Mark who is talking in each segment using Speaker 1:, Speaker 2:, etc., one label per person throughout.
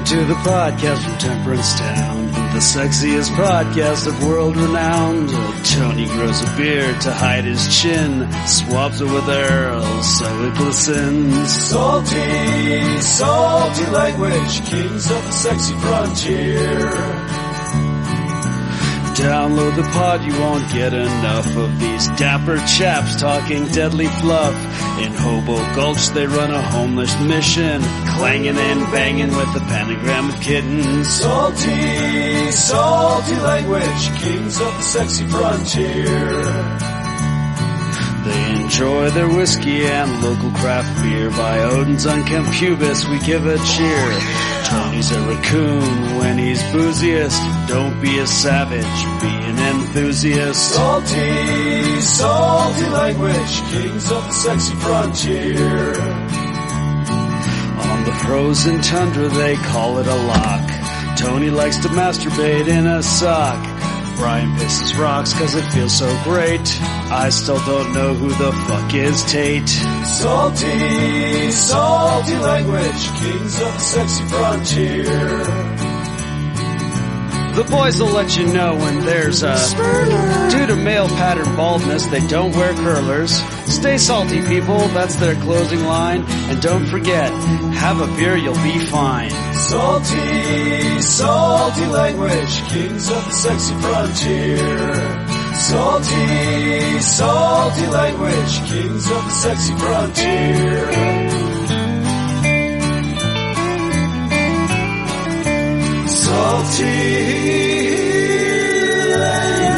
Speaker 1: to the podcast from Temperance Town, the sexiest podcast of world renowned. Tony grows a beard to hide his chin, swaps it with Earl so it glistens.
Speaker 2: Salty, salty language, kings of the sexy frontier.
Speaker 1: Download the pod, you won't get enough of these dapper chaps talking deadly fluff. In Hobo Gulch they run a homeless mission, clanging and banging with the pentagram of kittens.
Speaker 2: Salty, salty language, kings of the sexy frontier.
Speaker 1: They enjoy their whiskey and local craft beer. By Odin's unkempt pubis we give a cheer. Tony's a raccoon when he's booziest. Don't be a savage, be an enthusiast.
Speaker 2: Salty, salty language, kings of the sexy frontier.
Speaker 1: On the frozen tundra they call it a lock. Tony likes to masturbate in a sock. Bryan pisses rocks cause it feels so great. I still don't know who the fuck is Tate.
Speaker 2: Salty, salty language, kings of the sexy frontier.
Speaker 1: The boys will let you know when there's a spurter. Due to male pattern baldness, they don't wear curlers. Stay salty, people, that's their closing line. And don't forget, have a beer, you'll be fine.
Speaker 2: Salty, salty language, kings of the sexy frontier. Salty, salty language, kings of the sexy frontier. Salty language.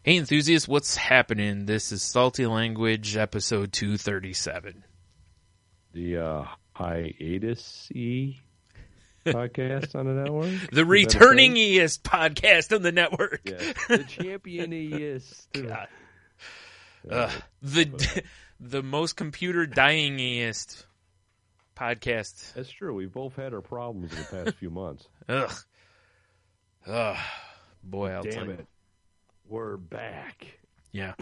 Speaker 3: Hey enthusiasts, what's happening? This is Salty Language, episode 237.
Speaker 4: The hiatus-y podcast on the network?
Speaker 3: The returning-iest podcast on the network.
Speaker 4: Yeah, the champion-iest.
Speaker 3: God. The most computer dying-iest podcast.
Speaker 4: That's true. We've both had our problems in the past few months.
Speaker 3: Ugh. Boy, I'll tell you.
Speaker 4: We're back.
Speaker 3: Yeah.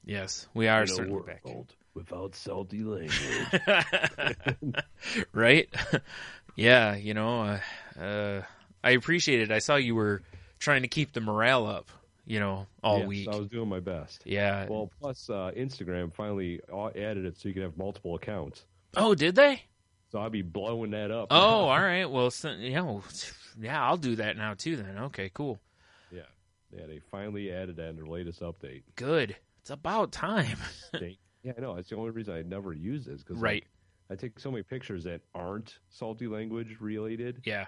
Speaker 3: Yes, we are certainly back.
Speaker 4: Without salty language.
Speaker 3: Right? Yeah, I appreciate it. I saw you were trying to keep the morale up, all week.
Speaker 4: I was doing my best.
Speaker 3: Yeah.
Speaker 4: Well, plus Instagram finally added it so you can have multiple accounts.
Speaker 3: Oh, did they?
Speaker 4: So I'll be blowing that up.
Speaker 3: Oh, all right. Well, I'll do that now too then. Okay, cool.
Speaker 4: Yeah, they finally added that in their latest update.
Speaker 3: Good. It's about time.
Speaker 4: Yeah, I know. That's the only reason I never use this. Cause,
Speaker 3: right.
Speaker 4: I take so many pictures that aren't salty language related.
Speaker 3: Yeah.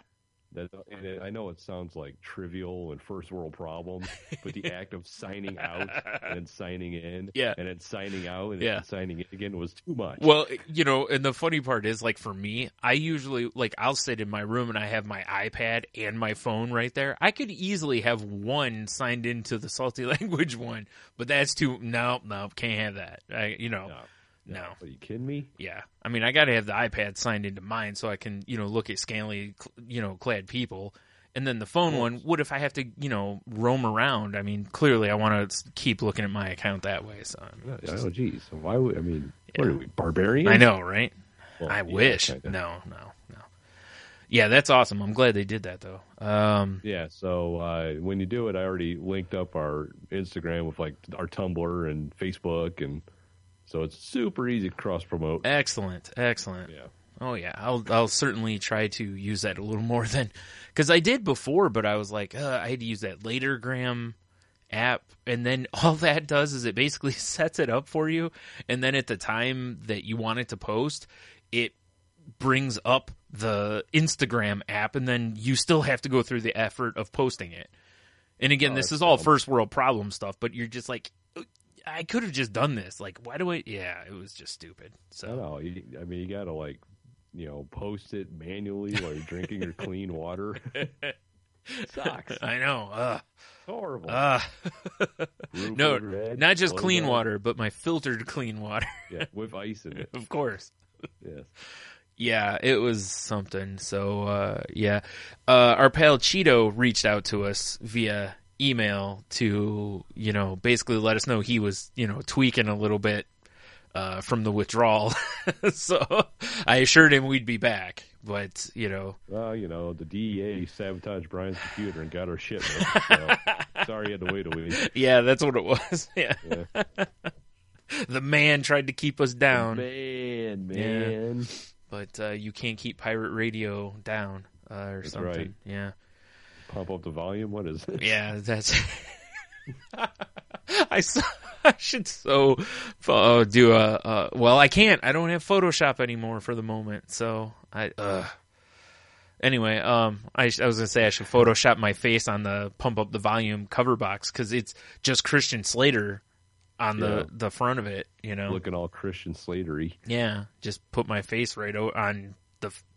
Speaker 4: And I know it sounds like trivial and first world problems, but the act of signing out and then signing in and then signing out and then signing in again was too much.
Speaker 3: Well, and the funny part is, like, for me, I usually, I'll sit in my room and I have my iPad and my phone right there. I could easily have one signed into the salty language one, but that's too, no, can't have that. No.
Speaker 4: Are you kidding me?
Speaker 3: Yeah. I mean, I got to have the iPad signed into mine so I can, look at scantily, clad people. And then the phone one, what if I have to, roam around? I mean, clearly I want to keep looking at my account that way. So
Speaker 4: geez. So why would, what are we, barbarians?
Speaker 3: I know, right?
Speaker 4: Well,
Speaker 3: I wish. No. Yeah, that's awesome. I'm glad they did that, though.
Speaker 4: So when you do it, I already linked up our Instagram with, our Tumblr and Facebook and... So it's super easy to cross-promote.
Speaker 3: Excellent. Yeah. Oh, yeah. I'll certainly try to use that a little more than... Because I did before, but I was like, I had to use that Latergram app. And then all that does is it basically sets it up for you. And then at the time that you want it to post, it brings up the Instagram app. And then you still have to go through the effort of posting it. And again, this is all first-world problem stuff, but you're just like... I could have just done this. Why do I? Yeah, it was just stupid. So
Speaker 4: I know. You got to post it manually while you're drinking your clean water. Sucks.
Speaker 3: I know.
Speaker 4: Horrible.
Speaker 3: No, not just clean water, but my filtered clean water.
Speaker 4: Yeah, with ice in it.
Speaker 3: Of course.
Speaker 4: Yes.
Speaker 3: Yeah, it was something. So, our pal Cheeto reached out to us via email to, basically let us know he was, tweaking a little bit from the withdrawal. So I assured him we'd be back, but,
Speaker 4: Well, the DEA sabotaged Brian's computer and got our shipment. So sorry you had to wait a week.
Speaker 3: Yeah, that's what it was. Yeah. The man tried to keep us down.
Speaker 4: The man.
Speaker 3: Yeah. But you can't keep pirate radio down or
Speaker 4: that's
Speaker 3: something.
Speaker 4: Right.
Speaker 3: Yeah.
Speaker 4: Pump up the volume? What is this?
Speaker 3: Yeah, that's... I should do a... well, I can't. I don't have Photoshop anymore for the moment, so Anyway, I was going to say I should Photoshop my face on the Pump Up the Volume cover box, because it's just Christian Slater on the front of it,
Speaker 4: Looking all Christian Slatery.
Speaker 3: Yeah, just put my face right on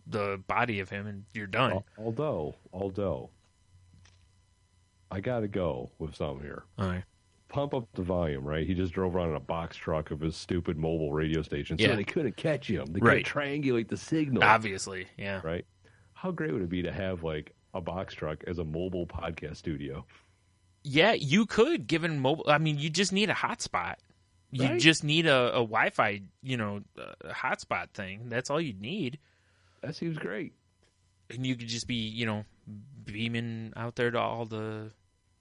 Speaker 3: the body of him, and you're done.
Speaker 4: Although, I got to go with something here.
Speaker 3: All right.
Speaker 4: Pump Up the Volume, right? He just drove around in a box truck of his stupid mobile radio station, so they couldn't catch him. They couldn't triangulate the signal.
Speaker 3: Obviously, yeah.
Speaker 4: Right? How great would it be to have, like, a box truck as a mobile podcast studio?
Speaker 3: Yeah, you could, given mobile... I mean, you just need a hotspot. You just need a Wi-Fi, hotspot thing. That's all you need.
Speaker 4: That seems great.
Speaker 3: And you could just be, beaming out there to all the...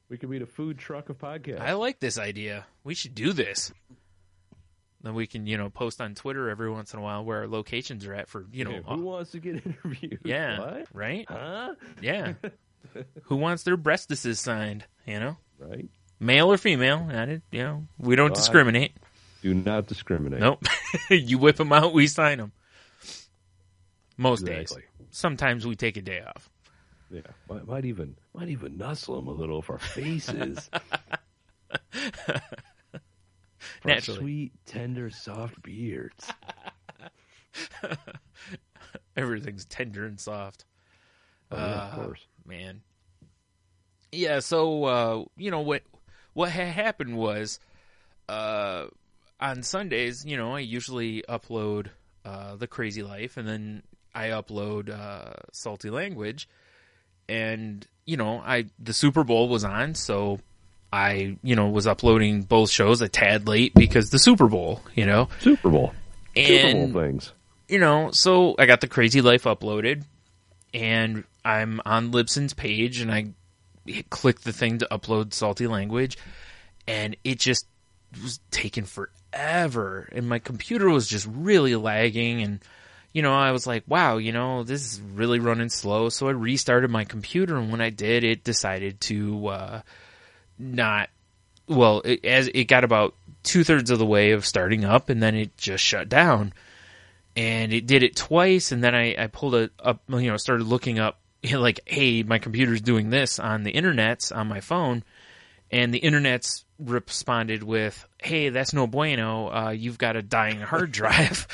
Speaker 4: We could be the food truck of podcasts.
Speaker 3: I like this idea. We should do this. Then we can, post on Twitter every once in a while where our locations are at for,
Speaker 4: who wants to get interviewed?
Speaker 3: Yeah.
Speaker 4: What?
Speaker 3: Right?
Speaker 4: Huh?
Speaker 3: Yeah. Who wants their breastises signed,
Speaker 4: Right.
Speaker 3: Male or female. We don't discriminate.
Speaker 4: Do not discriminate.
Speaker 3: Nope. You whip them out, we sign them. Most days. Sometimes we take a day off.
Speaker 4: Yeah, might even nuzzle them a little for our faces.
Speaker 3: Naturally.
Speaker 4: Sweet, tender, soft beards.
Speaker 3: Everything's tender and soft.
Speaker 4: Of course.
Speaker 3: Man. Yeah, so, what had happened was, on Sundays, I usually upload The Crazy Life, and then I upload Salty Language. And, the Super Bowl was on, so I, was uploading both shows a tad late because the Super Bowl,
Speaker 4: Super Bowl.
Speaker 3: And,
Speaker 4: Super Bowl things.
Speaker 3: So I got The Crazy Life uploaded, and I'm on Libsyn's page, and I clicked the thing to upload Salty Language, and it just was taking forever, and my computer was just really lagging, and I was like, wow, this is really running slow. So I restarted my computer, and when I did, it decided to it got about 2/3 of the way of starting up, and then it just shut down. And it did it twice, and then I pulled it up, started looking up, like, hey, my computer's doing this on the internet's on my phone, and the internet's responded with, hey, that's no bueno, you've got a dying hard drive.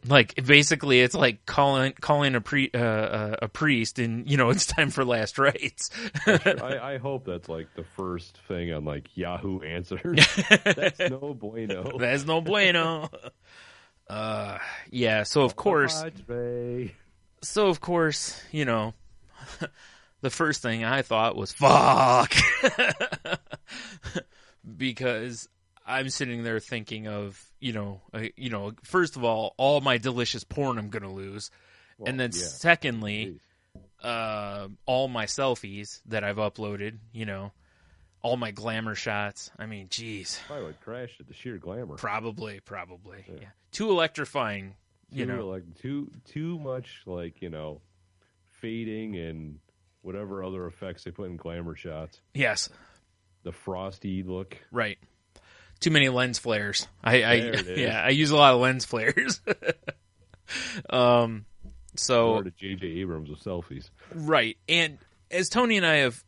Speaker 3: Like, basically, it's like calling a priest, and it's time for last rites.
Speaker 4: I hope that's like the first thing on like Yahoo Answers. That's no bueno.
Speaker 3: That's no bueno. Yeah. So of course, the first thing I thought was fuck, because I'm sitting there thinking of, first of all my delicious porn I'm going to lose. Well, and then secondly, all my selfies that I've uploaded, all my glamour shots. I mean, geez.
Speaker 4: Probably would crash at the sheer glamour.
Speaker 3: Probably. Yeah. Too electrifying,
Speaker 4: Too much, like, fading and whatever other effects they put in glamour shots.
Speaker 3: Yes.
Speaker 4: The frosty look.
Speaker 3: Right. Too many lens flares. I use a lot of lens flares. So
Speaker 4: to J.J. Abrams with selfies.
Speaker 3: Right. And as Tony and I have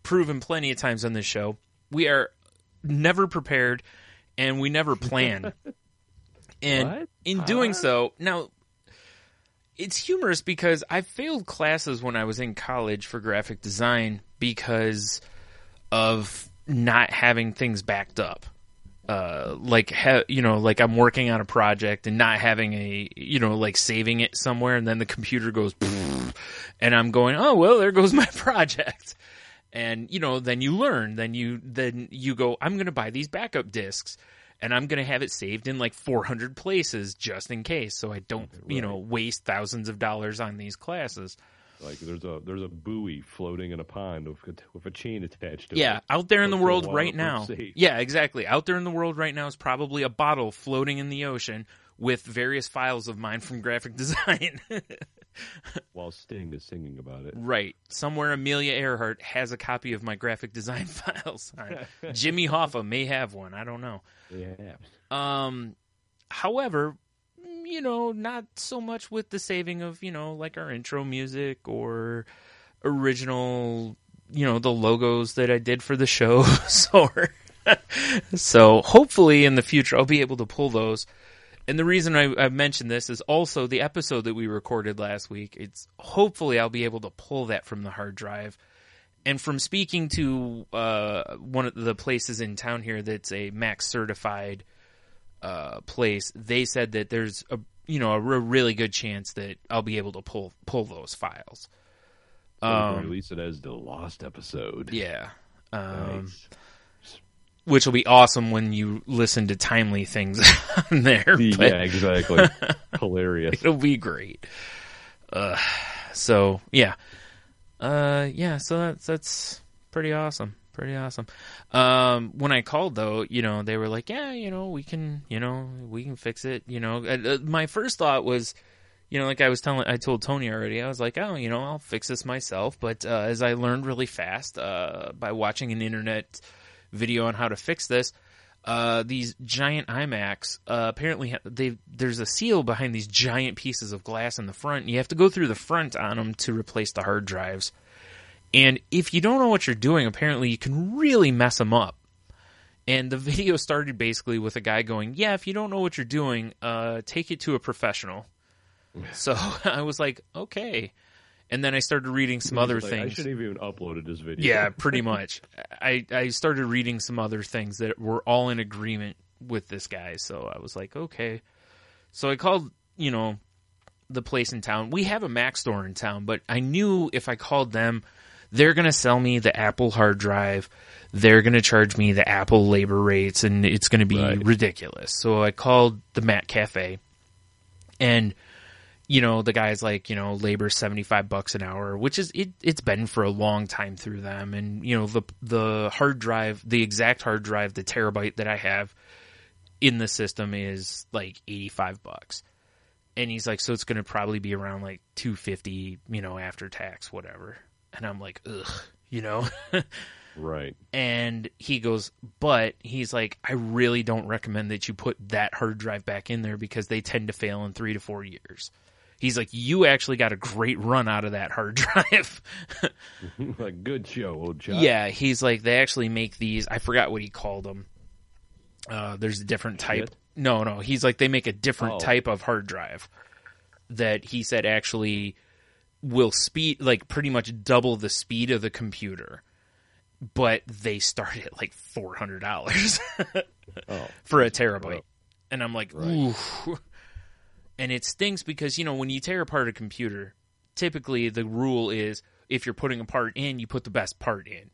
Speaker 3: proven plenty of times on this show, we are never prepared and we never plan. And in doing so, now it's humorous because I failed classes when I was in college for graphic design because of not having things backed up. Like I'm working on a project and not having like saving it somewhere, and then the computer goes, and I'm going, oh, well, there goes my project. And, then you learn. Then you go, I'm going to buy these backup discs, and I'm going to have it saved in like 400 places just in case, so I don't, waste thousands of dollars on these classes.
Speaker 4: Like there's a buoy floating in a pond with a chain attached to it.
Speaker 3: Yeah, out there in the world right now. Yeah, exactly. Out there in the world right now is probably a bottle floating in the ocean with various files of mine from graphic design.
Speaker 4: While Sting is singing about it.
Speaker 3: Right. Somewhere Amelia Earhart has a copy of my graphic design files. Jimmy Hoffa may have one. I don't know.
Speaker 4: Yeah.
Speaker 3: However, not so much with the saving of, like our intro music or original, the logos that I did for the show. So hopefully in the future I'll be able to pull those. And the reason I mentioned this is also the episode that we recorded last week. It's hopefully I'll be able to pull that from the hard drive. And from speaking to one of the places in town here that's a Mac certified place, they said that there's a really good chance that I'll be able to pull those files.
Speaker 4: Release it as the lost episode.
Speaker 3: Yeah.
Speaker 4: Nice.
Speaker 3: Which will be awesome when you listen to timely things on there.
Speaker 4: Yeah, exactly. Hilarious.
Speaker 3: It'll be great. So yeah. So that's pretty awesome. Pretty awesome. When I called though, they were like, yeah, we can fix it. My first thought was, like I told Tony already, I was like, oh, I'll fix this myself. But as I learned really fast by watching an internet video on how to fix this, these giant iMacs apparently there's a seal behind these giant pieces of glass in the front. And you have to go through the front on them to replace the hard drives. And if you don't know what you're doing, apparently you can really mess them up. And the video started basically with a guy going, yeah, if you don't know what you're doing, take it to a professional. So I was like, okay. And then I started reading some other things.
Speaker 4: I shouldn't have even uploaded this video.
Speaker 3: Yeah, pretty much. I started reading some other things that were all in agreement with this guy. So I was like, okay. So I called, the place in town. We have a Mac store in town, but I knew if I called them, they're going to sell me the Apple hard drive. They're going to charge me the Apple labor rates, and it's going to be ridiculous. So I called the Mac Cafe, and the guy's like, labor $75 an hour, which is it's been for a long time through them. And the hard drive, the exact hard drive, the terabyte that I have in the system is like $85. And he's like, so it's going to probably be around like $250, after tax, whatever. And I'm like, ugh,
Speaker 4: Right.
Speaker 3: And he goes, but he's like, I really don't recommend that you put that hard drive back in there because they tend to fail in 3 to 4 years. He's like, you actually got a great run out of that hard drive.
Speaker 4: Like, good show, old chap.
Speaker 3: Yeah, he's like, they actually make these. I forgot what he called them. There's a different type. No. He's like, they make a different type of hard drive that he said actually will speed, like pretty much double the speed of the computer. But they start at like $400 for a terabyte. And I'm like, ooh. And it stinks because, when you tear apart a computer, typically the rule is if you're putting a part in, you put the best part in.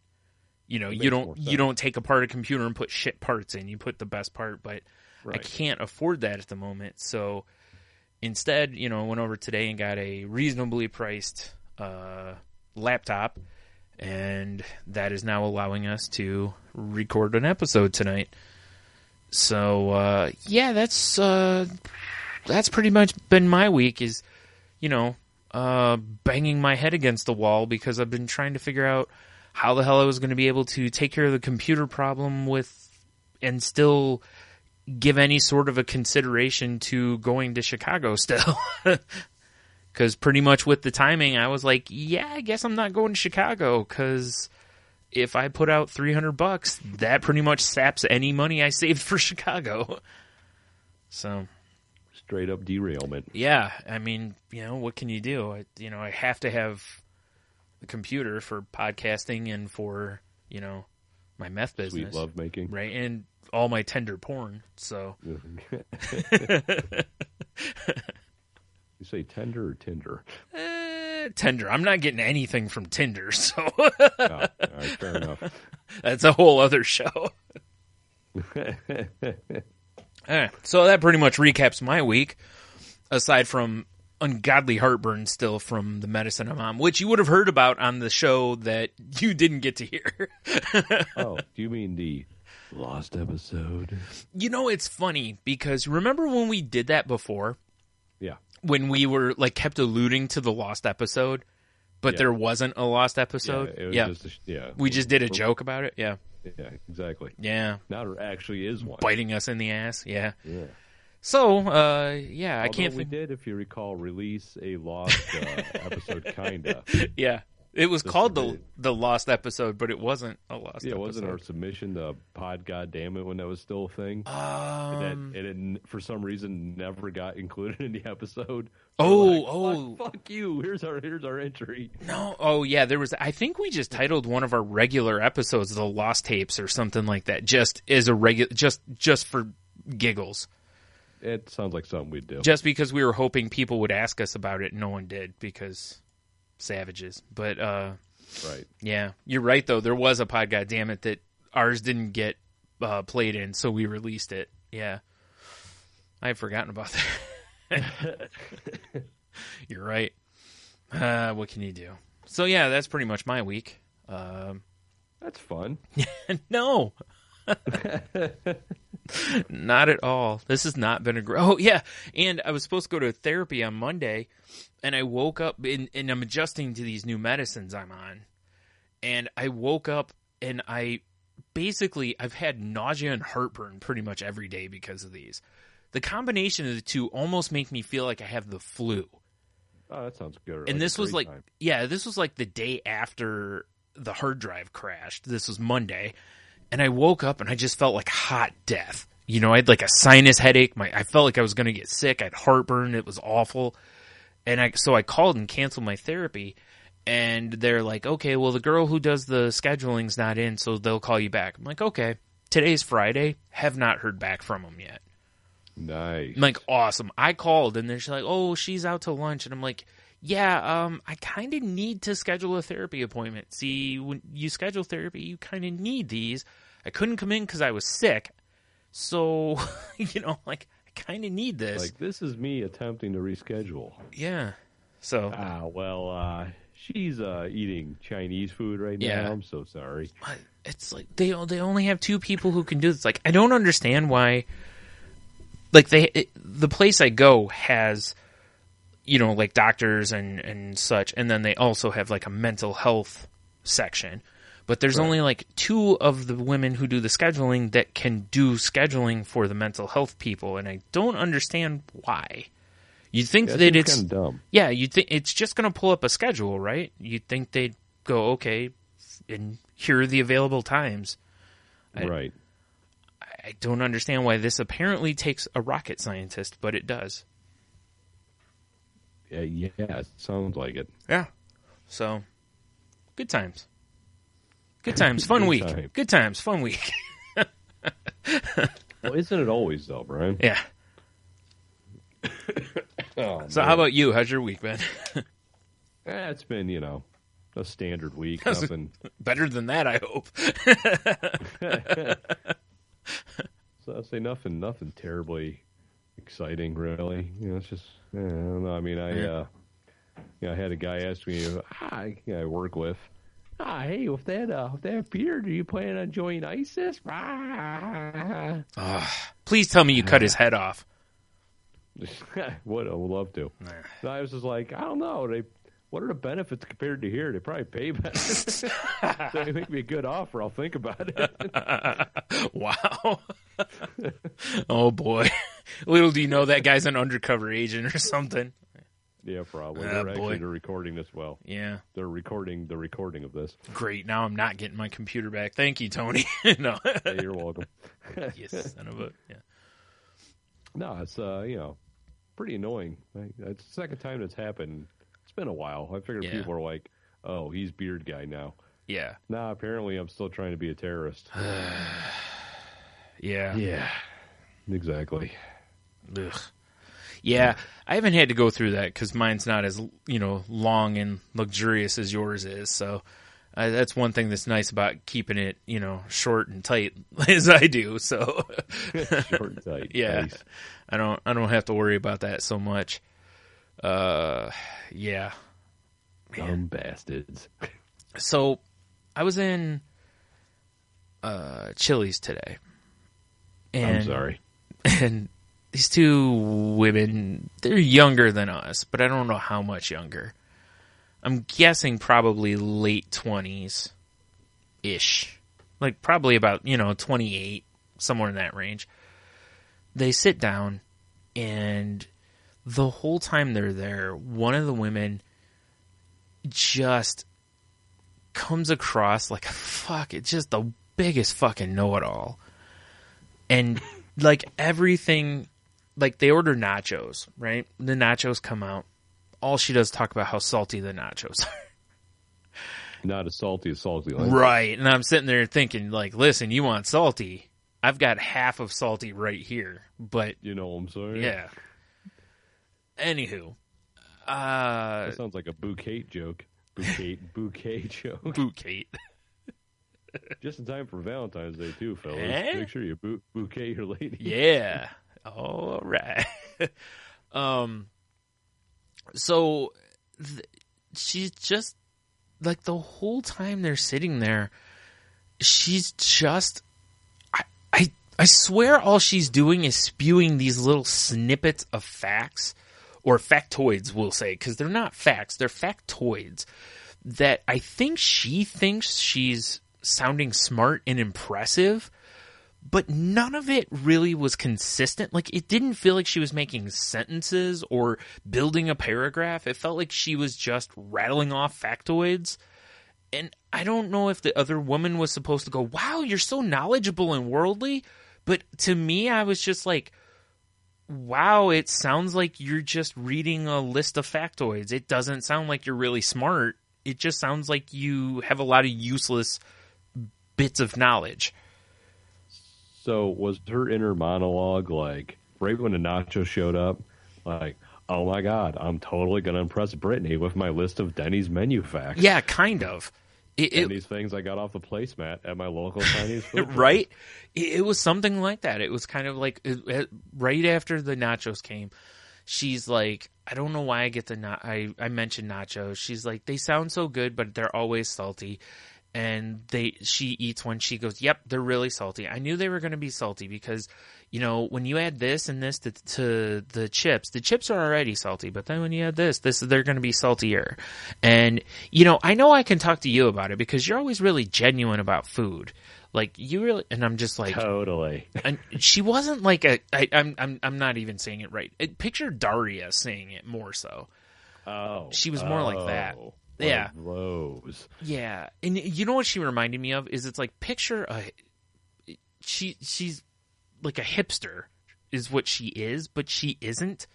Speaker 3: You don't take apart a computer and put shit parts in. You put the best part, but I can't afford that at the moment. So instead, I went over today and got a reasonably priced laptop, and that is now allowing us to record an episode tonight. So that's pretty much been my week is, banging my head against the wall because I've been trying to figure out how the hell I was going to be able to take care of the computer problem and still give any sort of a consideration to going to Chicago still. Because pretty much with the timing, I was like, yeah, I guess I'm not going to Chicago because if I put out $300, that pretty much saps any money I saved for Chicago. So...
Speaker 4: straight up derailment.
Speaker 3: Yeah, I mean, what can you do? I have to have a computer for podcasting and for, my meth business.
Speaker 4: Sweet love making.
Speaker 3: Right, and all my tender porn, so.
Speaker 4: You say tender or Tinder?
Speaker 3: Tinder. I'm not getting anything from Tinder, so.
Speaker 4: Oh, all right, fair enough.
Speaker 3: That's a whole other show. All right, so that pretty much recaps my week, aside from ungodly heartburn still from the medicine I'm on, which you would have heard about on the show that you didn't get to hear.
Speaker 4: Oh, do you mean the lost episode?
Speaker 3: You know, it's funny because remember when we did that before?
Speaker 4: Yeah.
Speaker 3: When we were kept alluding to the lost episode, but there wasn't a lost episode?
Speaker 4: Yeah. It was
Speaker 3: we just did a joke about it? Yeah.
Speaker 4: Yeah, exactly.
Speaker 3: Yeah.
Speaker 4: Now there actually is one.
Speaker 3: Biting us in the ass? Yeah.
Speaker 4: Yeah.
Speaker 3: So, I can't think.
Speaker 4: We did, if you recall, release a lost episode, kinda.
Speaker 3: Yeah. It was called the lost episode, but it wasn't a lost episode.
Speaker 4: Yeah, it wasn't our submission, the pod goddammit, when that was still a thing. It for some reason never got included in the episode. Fuck you. Here's our entry.
Speaker 3: No. Oh yeah, there was, I think we just titled one of our regular episodes The Lost Tapes or something like that, just as a regular just for giggles.
Speaker 4: It sounds like something we'd do.
Speaker 3: Just because we were hoping people would ask us about it, no one did because savages. But
Speaker 4: right.
Speaker 3: Yeah, you're right though. There was a pod goddammit that ours didn't get played in, so we released it. Yeah. I had forgotten about that. You're right. What can you do? So yeah, that's pretty much my week.
Speaker 4: That's fun.
Speaker 3: No. Not at all. This has not been oh yeah, and I was supposed to go to therapy on Monday, and I woke up and I'm adjusting to these new medicines I'm on, and I woke up and I've had nausea and heartburn pretty much every day because of these. The combination of the two almost make me feel like I have the flu.
Speaker 4: Oh, that sounds good.
Speaker 3: And this was this was the day after the hard drive crashed. This was Monday. And I woke up and I just felt like hot death. You know, I had a sinus headache. I felt like I was going to get sick. I had heartburn. It was awful. And so I called and canceled my therapy. And they're like, okay, well, the girl who does the scheduling's not in, so they'll call you back. I'm like, okay. Today's Friday. Have not heard back from them yet.
Speaker 4: Nice.
Speaker 3: I'm like, awesome. I called and they're just like, oh, she's out to lunch. And I'm like, yeah, I kind of need to schedule a therapy appointment. See, when you schedule therapy, you kind of need these. I couldn't come in because I was sick. So, I kind of need this.
Speaker 4: This is me attempting to reschedule.
Speaker 3: Yeah. So.
Speaker 4: She's eating Chinese food right now. I'm so sorry.
Speaker 3: It's they only have two people who can do this. I don't understand why. The place I go has, doctors and such, and then they also have a mental health section. But there's only two of the women who do the scheduling that can do scheduling for the mental health people, and I don't understand why. You'd think that it's
Speaker 4: kind of dumb.
Speaker 3: Yeah, you'd think it's just going to pull up a schedule, right? You'd think they'd go, okay, and here are the available times.
Speaker 4: Right.
Speaker 3: I don't understand why this apparently takes a rocket scientist, but it does.
Speaker 4: Yeah, it sounds like it.
Speaker 3: Yeah. So, good times. Good times, fun week.
Speaker 4: Time.
Speaker 3: Good times, fun week.
Speaker 4: Well, isn't it always, though, Brian?
Speaker 3: Yeah. So how about you? How's your week been?
Speaker 4: It's been, a standard week. Nothing
Speaker 3: better than that, I hope.
Speaker 4: So I'd say nothing terribly exciting, really. It's just, I don't know. I mean, I had a guy ask me, I work with, hey, with that beard, are you planning on joining ISIS?
Speaker 3: Please tell me you cut his head off.
Speaker 4: I would love to. So I was just like, I don't know. What are the benefits compared to here? They probably pay better. So they think it'd be a good offer. I'll think about it.
Speaker 3: Wow. Oh, boy. Little do you know that guy's an undercover agent or something.
Speaker 4: Yeah, probably. They're recording this well.
Speaker 3: Yeah.
Speaker 4: They're recording the recording of this.
Speaker 3: Great. Now I'm not getting my computer back. Thank you, Tony. No.
Speaker 4: Hey, you're welcome.
Speaker 3: Yes, son of a... Yeah.
Speaker 4: No, it's, pretty annoying. It's the second time that's happened. It's been a while. I figured people are like, oh, he's beard guy now.
Speaker 3: Yeah.
Speaker 4: Nah, apparently I'm still trying to be a terrorist.
Speaker 3: Yeah.
Speaker 4: Yeah. Exactly.
Speaker 3: Ugh. Yeah, I haven't had to go through that because mine's not as, long and luxurious as yours is. So that's one thing that's nice about keeping it, short and tight as I do. So
Speaker 4: Short and tight.
Speaker 3: Yeah,
Speaker 4: Nice.
Speaker 3: I don't have to worry about that so much. Yeah.
Speaker 4: Dumb bastards.
Speaker 3: So I was in Chili's today. And,
Speaker 4: I'm sorry.
Speaker 3: And these two women, they're younger than us, but I don't know how much younger. I'm guessing probably late 20s-ish. Like probably about, 28, somewhere in that range. They sit down, and the whole time they're there, one of the women just comes across like it's just the biggest fucking know-it-all. And like everything, like they order nachos, right? The nachos come out. All she does is talk about how salty the nachos are.
Speaker 4: Not as salty as salty.
Speaker 3: Right. And I'm sitting there thinking, like, listen, you want salty? I've got half of salty right here. But
Speaker 4: You know what I'm saying?
Speaker 3: yeah. Anywho.
Speaker 4: That sounds like a bouquet joke. Bouquet joke.
Speaker 3: Bouquet.
Speaker 4: Just in time for Valentine's Day, too, fellas.
Speaker 3: Eh?
Speaker 4: Make sure you bouquet your lady.
Speaker 3: Yeah. All right. So she's just like the whole time they're sitting there, she's just I swear all she's doing is spewing these little snippets of facts, or factoids, we'll say, because they're not facts, they're factoids that I think she thinks she's sounding smart and impressive, but none of it really was consistent. Like, it didn't feel like she was making sentences or building a paragraph. It felt like she was just rattling off factoids. And I don't know if the other woman was supposed to go, wow, you're so knowledgeable and worldly. But to me, I was just like, wow, it sounds like you're just reading a list of factoids. It doesn't sound like you're really smart. It just sounds like you have a lot of useless bits of knowledge.
Speaker 4: So was her inner monologue like right when the nacho showed up, like, oh my God, I'm totally going to impress Brittany with my list of Denny's menu facts.
Speaker 3: Yeah, kind of.
Speaker 4: And these things I got off the placemat at my local Chinese food place.
Speaker 3: Right? It was something like that. It was kind of like right after the nachos came, she's like, I don't know why I get I mentioned nachos. She's like, they sound so good, but they're always salty. And she eats one. She goes, yep, they're really salty. I knew they were going to be salty because, when you add this and this to the chips are already salty. But then when you add this, they're going to be saltier. And, I know I can talk to you about it because you're always really genuine about food. Like, you really, and I'm just like.
Speaker 4: Totally.
Speaker 3: And she wasn't like I'm not even saying it right. Picture Daria saying it more so.
Speaker 4: Oh.
Speaker 3: She was more like that. Yeah.
Speaker 4: Rose.
Speaker 3: Yeah. And you know what she reminded me of? Is it's like picture she's like a hipster is what she is, but she isn't.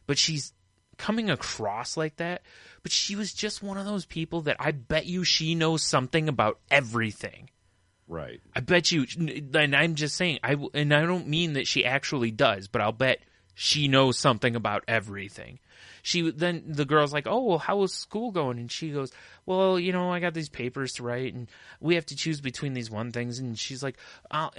Speaker 3: But she's coming across like that. But she was just one of those people that I bet you she knows something about everything.
Speaker 4: Right.
Speaker 3: I bet you, and I'm just saying, I don't mean that she actually does, but I'll bet she knows something about everything. Then the girl's like, oh, well, how was school going? And she goes, well, I got these papers to write and we have to choose between these one things. And she's like, I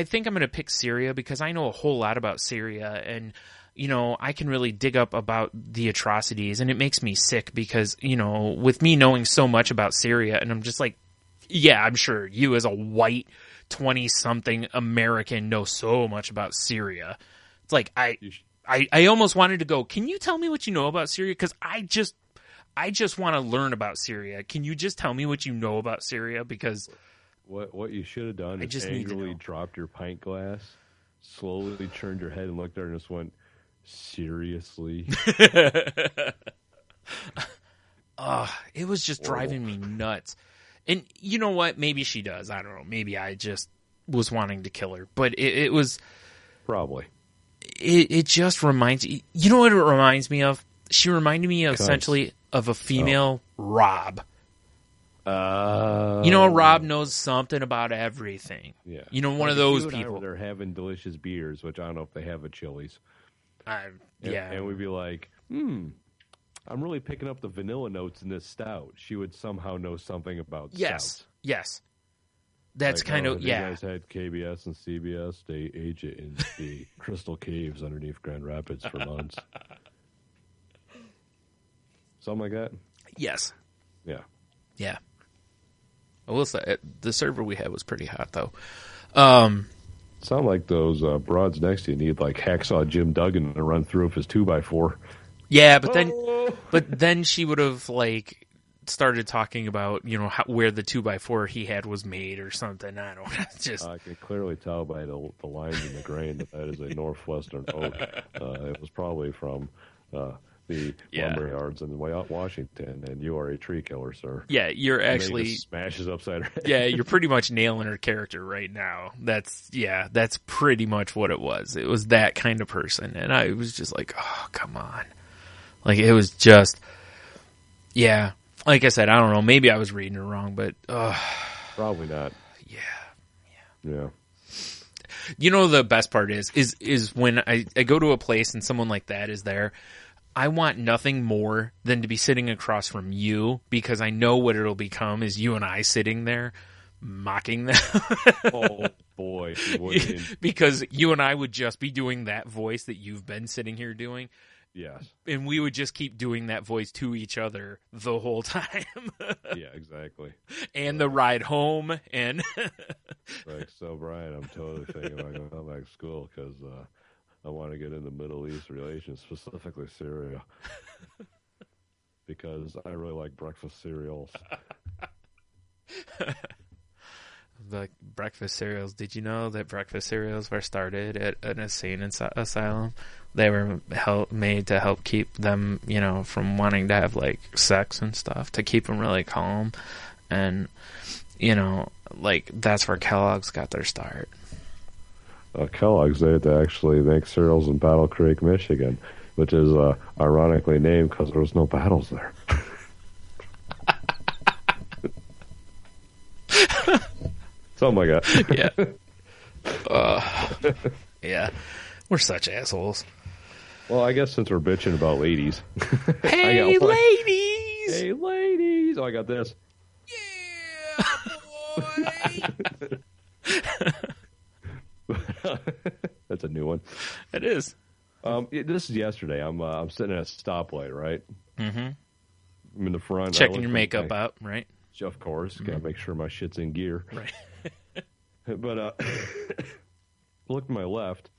Speaker 3: think I'm going to pick Syria because I know a whole lot about Syria and, I can really dig up about the atrocities and it makes me sick because, with me knowing so much about Syria and I'm just like, yeah, I'm sure you as a white 20-something American know so much about Syria. It's like, I almost wanted to go, can you tell me what you know about Syria? Because I just want to learn about Syria. Can you just tell me what you know about Syria? Because
Speaker 4: what you should have done is angrily dropped your pint glass, slowly turned your head and looked at her and just went, seriously?
Speaker 3: It was just driving me nuts. And you know what? Maybe she does. I don't know. Maybe I just was wanting to kill her. But it was...
Speaker 4: Probably.
Speaker 3: It just reminds... You know what it reminds me of? She reminded me essentially of a female Rob. Rob knows something about everything.
Speaker 4: Yeah.
Speaker 3: One of those people.
Speaker 4: They're having delicious beers, which I don't know if they have at Chili's. And we'd be like, I'm really picking up the vanilla notes in this stout. She would somehow know something about stouts.
Speaker 3: Yes. That's like, kind of,
Speaker 4: You guys had KBS and CBS. They age it in the crystal caves underneath Grand Rapids for months. Something like that?
Speaker 3: Yes.
Speaker 4: Yeah.
Speaker 3: Yeah. I will say, the server we had was pretty hot, though.
Speaker 4: Sound like those broads next to you need like hacksaw Jim Duggan to run through with his 2x4.
Speaker 3: Yeah, but then she would have like started talking about where the 2x4 he had was made or something. I don't know. Just
Speaker 4: I can clearly tell by the lines in the grain that is a Northwestern oak. It was probably from the lumber yards in Washington, and you are a tree killer, sir.
Speaker 3: Yeah, you're actually
Speaker 4: smashes upside her head.
Speaker 3: Yeah, you're pretty much nailing her character right now. That's pretty much what it was. It was that kind of person, and I was just like, oh, come on. Like, it was just, like I said, I don't know, maybe I was reading it wrong, but
Speaker 4: probably not. Yeah.
Speaker 3: The best part is when I go to a place and someone like that is there. I want nothing more than to be sitting across from you, because I know what it'll become is you and I sitting there mocking them.
Speaker 4: Oh, boy.
Speaker 3: Because you and I would just be doing that voice that you've been sitting here doing.
Speaker 4: Yes.
Speaker 3: And we would just keep doing that voice to each other the whole time.
Speaker 4: Yeah, exactly.
Speaker 3: And the ride home. And
Speaker 4: like, so, Brian, I'm totally thinking about going back to school because I want to get into Middle East relations, specifically Syria, because I really like breakfast cereals.
Speaker 3: Like breakfast cereals. Did you know that breakfast cereals were started at an insane asylum? They were made to help keep them, from wanting to have like sex and stuff, to keep them really calm. And, like that's where Kellogg's got their start.
Speaker 4: Kellogg's, they had to actually make cereals in Battle Creek, Michigan, which is ironically named because there was no battles there. Something like
Speaker 3: that. Yeah. Yeah. We're such assholes.
Speaker 4: Well, I guess since we're bitching about ladies.
Speaker 3: Hey, ladies!
Speaker 4: Hey, ladies! Oh, I got this.
Speaker 3: Yeah, boy!
Speaker 4: That's a new one.
Speaker 3: It is.
Speaker 4: This is yesterday. I'm sitting at a stoplight, right?
Speaker 3: Mm-hmm.
Speaker 4: I'm in the front.
Speaker 3: Checking your makeup out, right?
Speaker 4: Of course. Got to make sure my shit's in gear.
Speaker 3: Right.
Speaker 4: But look to my left.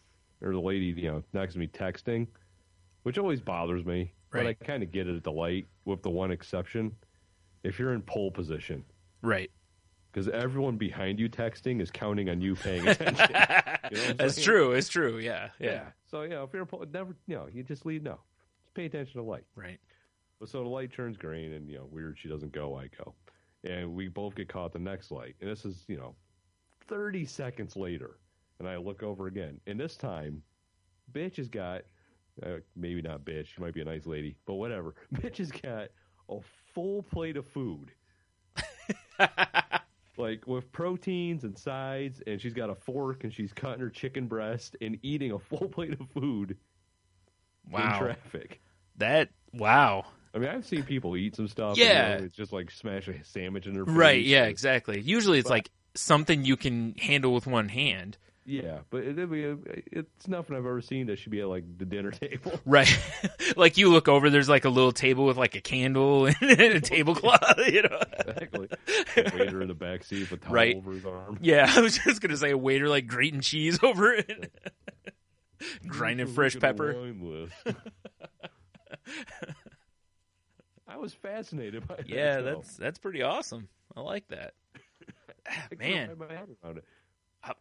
Speaker 4: There's a lady, next to me texting, which always bothers me.
Speaker 3: Right.
Speaker 4: But I kind of get it at the light, with the one exception. If you're in pole position.
Speaker 3: Right.
Speaker 4: Because everyone behind you texting is counting on you paying attention.
Speaker 3: That's true. It's true. Yeah.
Speaker 4: So, if you're never, you just leave. No. Just pay attention to the light.
Speaker 3: Right.
Speaker 4: But so the light turns green, and, weird, she doesn't go, I go. And we both get caught at the next light. And this is, 30 seconds later. And I look over again. And this time, bitch has got, maybe not bitch, she might be a nice lady, but whatever. Bitch has got a full plate of food. Like with proteins and sides, and she's got a fork, and she's cutting her chicken breast and eating a full plate of food in traffic.
Speaker 3: Wow.
Speaker 4: I mean, I've seen people eat some stuff.
Speaker 3: Yeah.
Speaker 4: And, it's just like smash a sandwich in their face.
Speaker 3: Right, yeah, exactly. Usually it's like something you can handle with one hand.
Speaker 4: Yeah, but it's nothing I've ever seen that should be at like the dinner table.
Speaker 3: Right. Like you look over, there's like a little table with like a candle and a tablecloth,
Speaker 4: Exactly. A waiter in the back seat with a towel over his arm.
Speaker 3: Yeah, I was just going to say a waiter like grating cheese over it. Grinding fresh pepper.
Speaker 4: I was fascinated by that.
Speaker 3: Yeah, that's pretty awesome. I like that. Man.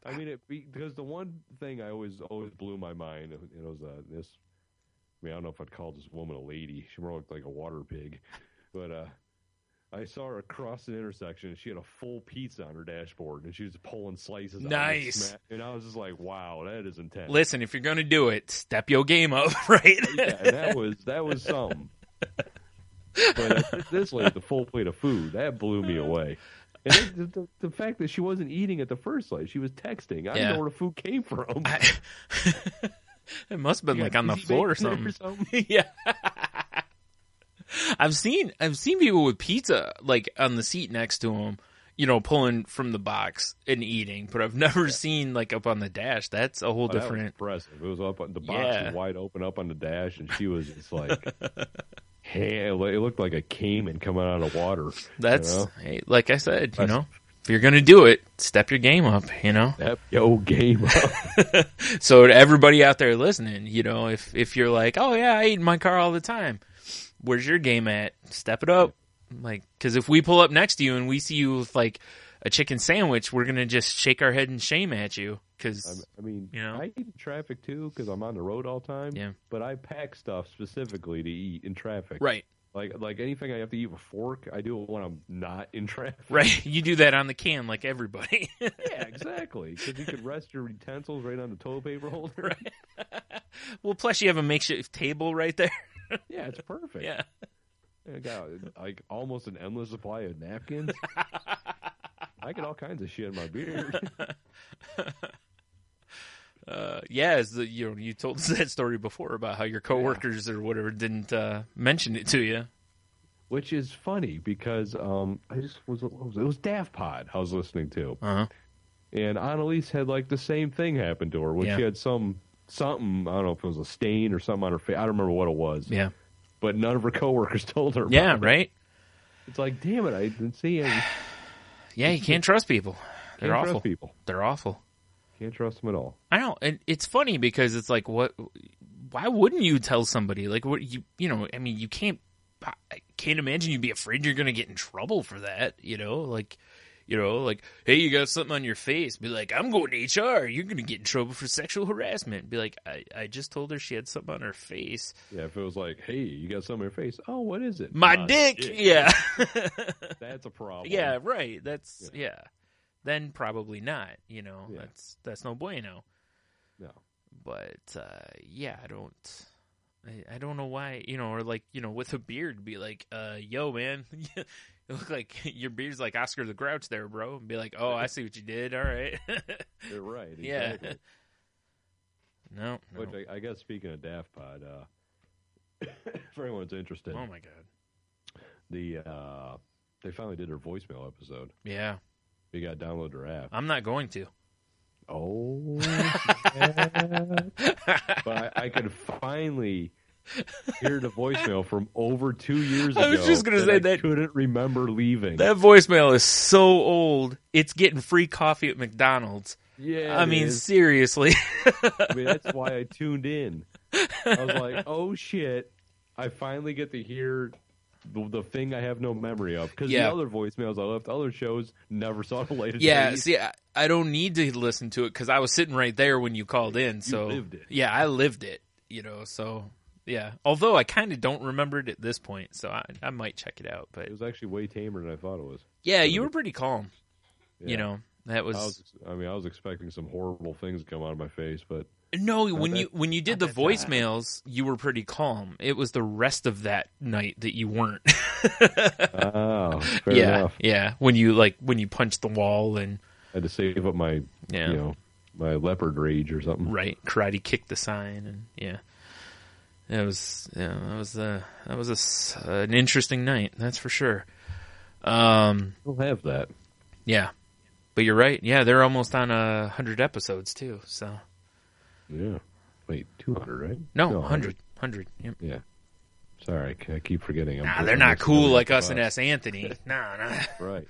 Speaker 4: I mean, because the one thing I always blew my mind, it was this. I mean, I don't know if I'd call this woman a lady. She more looked like a water pig, but I saw her across the intersection, and she had a full pizza on her dashboard, and she was pulling slices.
Speaker 3: Nice.
Speaker 4: And I was just like, "Wow, that is intense."
Speaker 3: Listen, if you're gonna do it, step your game up, right?
Speaker 4: Yeah, that was something. But this lady, the full plate of food, that blew me away. And the fact that she wasn't eating at the first place, she was texting. I didn't know where the food came from.
Speaker 3: It must have been like on the floor or something. Yeah. I've seen people with pizza like on the seat next to them, pulling from the box and eating, but I've never seen like up on the dash. That's a whole different.
Speaker 4: That was impressive. It was up on the box was wide open up on the dash, and she was just like, hey, it looked like a caiman coming out of water.
Speaker 3: That's hey, like I said, if you're gonna do it, step your game up.
Speaker 4: Step your game up.
Speaker 3: So to everybody out there listening, if you're like, oh yeah, I eat in my car all the time. Where's your game at? Step it up. Like, because if we pull up next to you and we see you with like a chicken sandwich, we're gonna just shake our head in shame at you. Because
Speaker 4: I eat in traffic too because I'm on the road all the time.
Speaker 3: Yeah.
Speaker 4: But I pack stuff specifically to eat in traffic.
Speaker 3: Right.
Speaker 4: Like anything I have to eat with a fork, I do it when I'm not in traffic.
Speaker 3: Right. You do that on the can like everybody.
Speaker 4: Yeah, exactly. Because you could rest your utensils right on the toilet paper holder.
Speaker 3: Right. Well, plus you have a makeshift table right there.
Speaker 4: Yeah, it's perfect.
Speaker 3: Yeah.
Speaker 4: I got like almost an endless supply of napkins. I get all kinds of shit in my beard. You told us that story before about how your coworkers or whatever didn't mention it to you. Which is funny because it was DAFPod I was listening to.
Speaker 3: Uh-huh.
Speaker 4: And Annalise had like the same thing happen to her when she had something, I don't know if it was a stain or something on her face. I don't remember what it was.
Speaker 3: Yeah.
Speaker 4: But none of her coworkers told her about
Speaker 3: Yeah,
Speaker 4: it.
Speaker 3: right?
Speaker 4: It's like, damn it, I didn't see it.
Speaker 3: Yeah, you can't trust people. They're awful.
Speaker 4: Trust people.
Speaker 3: They're awful.
Speaker 4: Can't trust them at all.
Speaker 3: I know, and it's funny because it's like, why wouldn't you tell somebody? Like, what you can't. I can't imagine you'd be afraid you're going to get in trouble for that. Like, hey, you got something on your face. Be like, I'm going to HR. You're going to get in trouble for sexual harassment. Be like, I just told her she had something on her face.
Speaker 4: Yeah, if it was like, hey, you got something on your face. Oh, what is it?
Speaker 3: My dick. Yeah.
Speaker 4: That's a problem.
Speaker 3: Yeah, right. That's Then probably not. That's no bueno.
Speaker 4: No.
Speaker 3: But I don't know why. Or like with a beard, be like, yo, man. It look like your beard's like Oscar the Grouch there, bro. And be like, oh, I see what you did. All right.
Speaker 4: You're right. Exactly.
Speaker 3: Yeah. No.
Speaker 4: Which I guess speaking of DAFPod, for anyone's interested.
Speaker 3: Oh my God.
Speaker 4: They finally did their voicemail episode.
Speaker 3: Yeah.
Speaker 4: You got to download their app.
Speaker 3: I'm not going to.
Speaker 4: Oh. Yeah. But I could finally hear the voicemail from over 2 years ago.
Speaker 3: I was just going to say that.
Speaker 4: I couldn't remember leaving.
Speaker 3: That voicemail is so old. It's getting free coffee at McDonald's.
Speaker 4: Yeah.
Speaker 3: I mean, seriously.
Speaker 4: That's why I tuned in. I was like, oh, shit. I finally get to hear the thing I have no memory of. Because the other voicemails I left, other shows, never saw the light of day.
Speaker 3: Yeah, see, I don't need to listen to it because I was sitting right there when you called in. So
Speaker 4: you lived it.
Speaker 3: Yeah, I lived it, so... Yeah, although I kind of don't remember it at this point, so I might check it out. But
Speaker 4: it was actually way tamer than I thought it was.
Speaker 3: Yeah, you were pretty calm.
Speaker 4: Yeah.
Speaker 3: That was.
Speaker 4: I was expecting some horrible things to come out of my face, but
Speaker 3: no. When you did the voicemails, you were pretty calm. It was the rest of that night that you weren't.
Speaker 4: Oh, fair enough.
Speaker 3: Yeah. When you punched the wall and
Speaker 4: I had to save up my my leopard rage or something.
Speaker 3: Right, karate kicked the sign and That was an interesting night, that's for sure.
Speaker 4: We'll have that.
Speaker 3: Yeah, but you're right. Yeah, they're almost on 100 episodes too. So.
Speaker 4: Yeah. Wait, 200, right?
Speaker 3: No, 100. 100. Yep.
Speaker 4: Yeah. Sorry, I keep forgetting.
Speaker 3: They're not cool like us and S. Anthony. Nah.
Speaker 4: Right.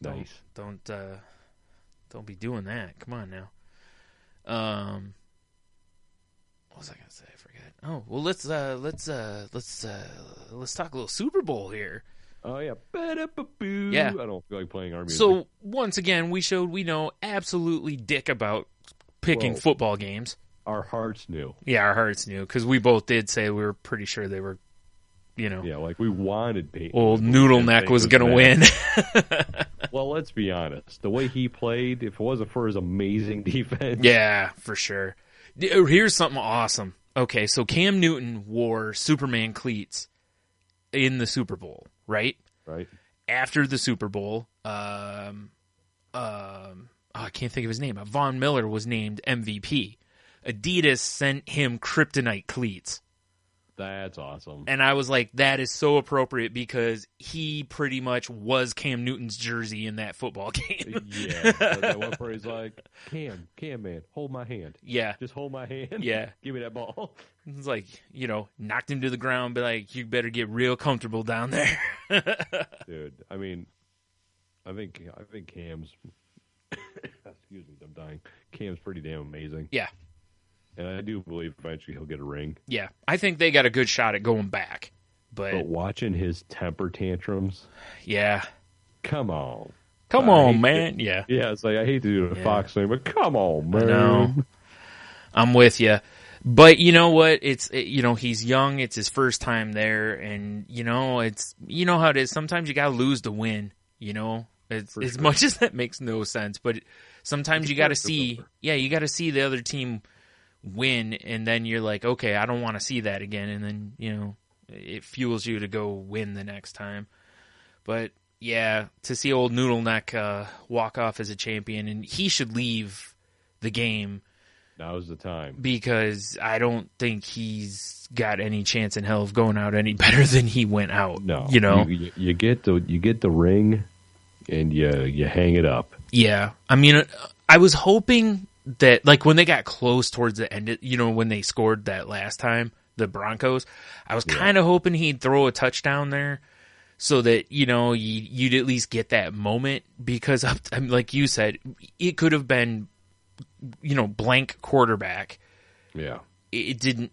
Speaker 4: Nice.
Speaker 3: Don't be doing that. Come on now. What was I gonna say? I forget. Oh well, let's talk a little Super Bowl here.
Speaker 4: Oh yeah.
Speaker 3: Yeah.
Speaker 4: I don't feel like playing our music.
Speaker 3: So once again, we know absolutely dick about picking football games.
Speaker 4: Our hearts knew.
Speaker 3: Yeah, our hearts knew because we both did say we were pretty sure they were.
Speaker 4: Yeah, like we wanted Peyton.
Speaker 3: Old Noodle Neck was going to win.
Speaker 4: Well, let's be honest. The way he played, if it wasn't for his amazing defense.
Speaker 3: Yeah, for sure. Here's something awesome. Okay, so Cam Newton wore Superman cleats in the Super Bowl, right?
Speaker 4: Right.
Speaker 3: After the Super Bowl, I can't think of his name. Von Miller was named MVP. Adidas sent him kryptonite cleats.
Speaker 4: That's awesome.
Speaker 3: And I was like, that is so appropriate because he pretty much was Cam Newton's jersey in that football game.
Speaker 4: Yeah. That one where he's like, Cam, man, hold my hand.
Speaker 3: Yeah.
Speaker 4: Just hold my hand.
Speaker 3: Yeah.
Speaker 4: Give me that ball.
Speaker 3: It's like, knocked him to the ground, be like, you better get real comfortable down there.
Speaker 4: Dude, I mean, I think Cam's, excuse me, I'm dying. Cam's pretty damn amazing.
Speaker 3: Yeah.
Speaker 4: And I do believe eventually he'll get a ring.
Speaker 3: Yeah. I think they got a good shot at going back. But
Speaker 4: watching his temper tantrums.
Speaker 3: Yeah.
Speaker 4: Come on.
Speaker 3: Come on, man. Yeah.
Speaker 4: Yeah, it's like, I hate to do the Fox thing, but come on, man.
Speaker 3: No. I'm with you. But you know what? It's he's young. It's his first time there, and it's how it is. Sometimes you gotta lose to win. It's as much as that makes no sense, but sometimes you gotta see. Yeah, you gotta see the other team win, and then you're like, okay, I don't want to see that again, and then it fuels you to go win the next time. But yeah, to see old Noodle Neck walk off as a champion, and he should leave the game.
Speaker 4: Now's the time. Because
Speaker 3: I don't think he's got any chance in hell of going out any better than he went out.
Speaker 4: No. You get the ring and you hang it up.
Speaker 3: Yeah. I mean, I was hoping that, like, when they got close towards the end, when they scored that last time, the Broncos, I was kind of hoping he'd throw a touchdown there so that, you'd at least get that moment because, like you said, it could have been blank quarterback.
Speaker 4: Yeah.
Speaker 3: It didn't,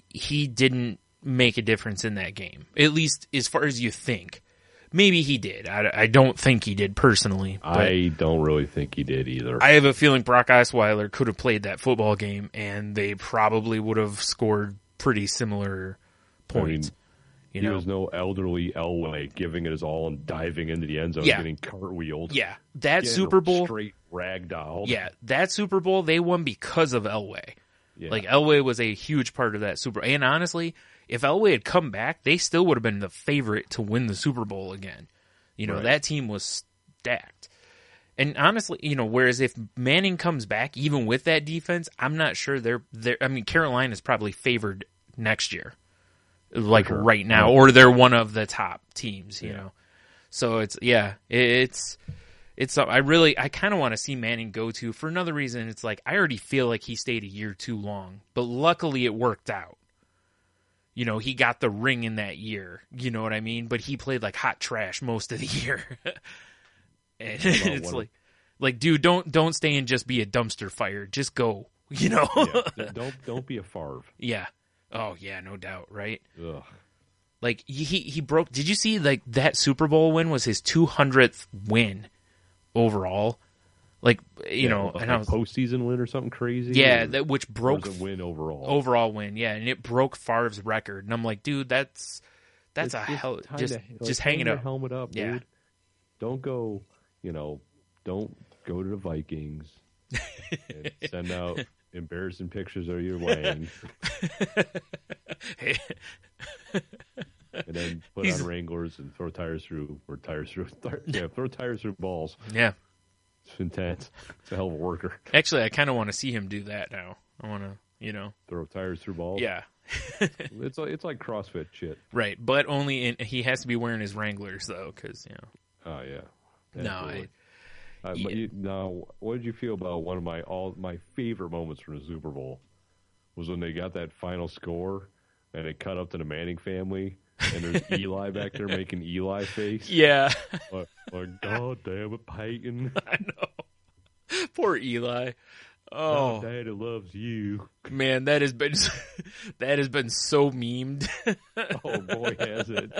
Speaker 3: he didn't make a difference in that game. At least as far as you think. Maybe he did. I don't think he did personally.
Speaker 4: I don't really think he did either.
Speaker 3: I have a feeling Brock Osweiler could have played that football game and they probably would have scored pretty similar points.
Speaker 4: He was no elderly Elway giving it his all and diving into the end zone, getting cartwheeled.
Speaker 3: Yeah, that Super Bowl,
Speaker 4: straight ragdoll.
Speaker 3: Yeah, that Super Bowl they won because of Elway.
Speaker 4: Yeah. Like
Speaker 3: Elway was a huge part of that Super Bowl. And honestly, if Elway had come back, they still would have been the favorite to win the Super Bowl again. Right. That team was stacked. And honestly, whereas if Manning comes back, even with that defense, I'm not sure they're. I mean, Carolina's probably favored next year. Right now, or they're one of the top teams, know. So it's I kind of want to see Manning go to for another reason. It's like I already feel like he stayed a year too long, but luckily it worked out. He got the ring in that year. You know what I mean? But he played like hot trash most of the year. And it's like, dude, don't stay and just be a dumpster fire. Just go.
Speaker 4: Yeah, don't be a Favre.
Speaker 3: Yeah. Oh, yeah, no doubt, right?
Speaker 4: Ugh.
Speaker 3: Like, he broke... Did you see, like, that Super Bowl win was his 200th win overall? Like, and I was...
Speaker 4: postseason win or something crazy?
Speaker 3: Yeah, which broke...
Speaker 4: Or was it win overall?
Speaker 3: Overall win, yeah, and it broke Favre's record. And I'm like, dude, that's a hell... Just hang it up.
Speaker 4: Helmet up,
Speaker 3: yeah.
Speaker 4: Dude. Don't go, don't go to the Vikings and send out... embarrassing pictures of your wedding. And then put on Wranglers and throw tires through balls.
Speaker 3: Yeah.
Speaker 4: It's intense. It's a hell of a worker.
Speaker 3: Actually, I kind of want to see him do that now. I want to,
Speaker 4: throw tires through balls?
Speaker 3: Yeah.
Speaker 4: It's like CrossFit shit.
Speaker 3: Right, but only he has to be wearing his Wranglers, though, because,
Speaker 4: Oh, yeah.
Speaker 3: Absolutely.
Speaker 4: Now, what did you feel about one of my favorite moments from the Super Bowl was when they got that final score and it cut up to the Manning family and there's Eli back there making Eli face.
Speaker 3: Yeah.
Speaker 4: Like, God damn it, Peyton.
Speaker 3: I know. Poor Eli. Oh,
Speaker 4: Daddy loves you.
Speaker 3: Man, that has been so memed.
Speaker 4: Oh boy, has it!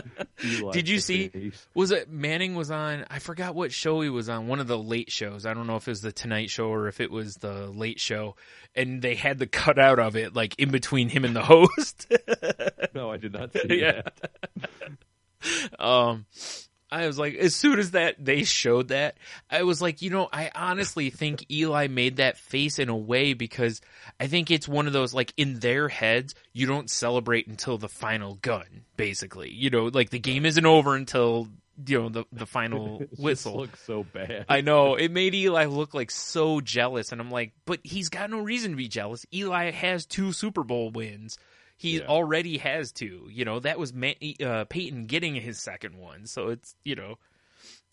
Speaker 3: Did you see? Was it Manning was on? I forgot what show he was on. One of the late shows. I don't know if it was the Tonight Show or if it was the Late Show. And they had the cutout of it, like in between him and the host.
Speaker 4: No, I did not see
Speaker 3: that. I was like, as soon as they showed that, I was like, I honestly think Eli made that face in a way because I think it's one of those, like, in their heads, you don't celebrate until the final gun, basically. Like, the game isn't over until, the final whistle.
Speaker 4: Looks so bad.
Speaker 3: I know. It made Eli look like so jealous, and I'm like, but he's got no reason to be jealous. Eli has 2 Super Bowl wins. He already has 2. That was Peyton getting his second one. So it's,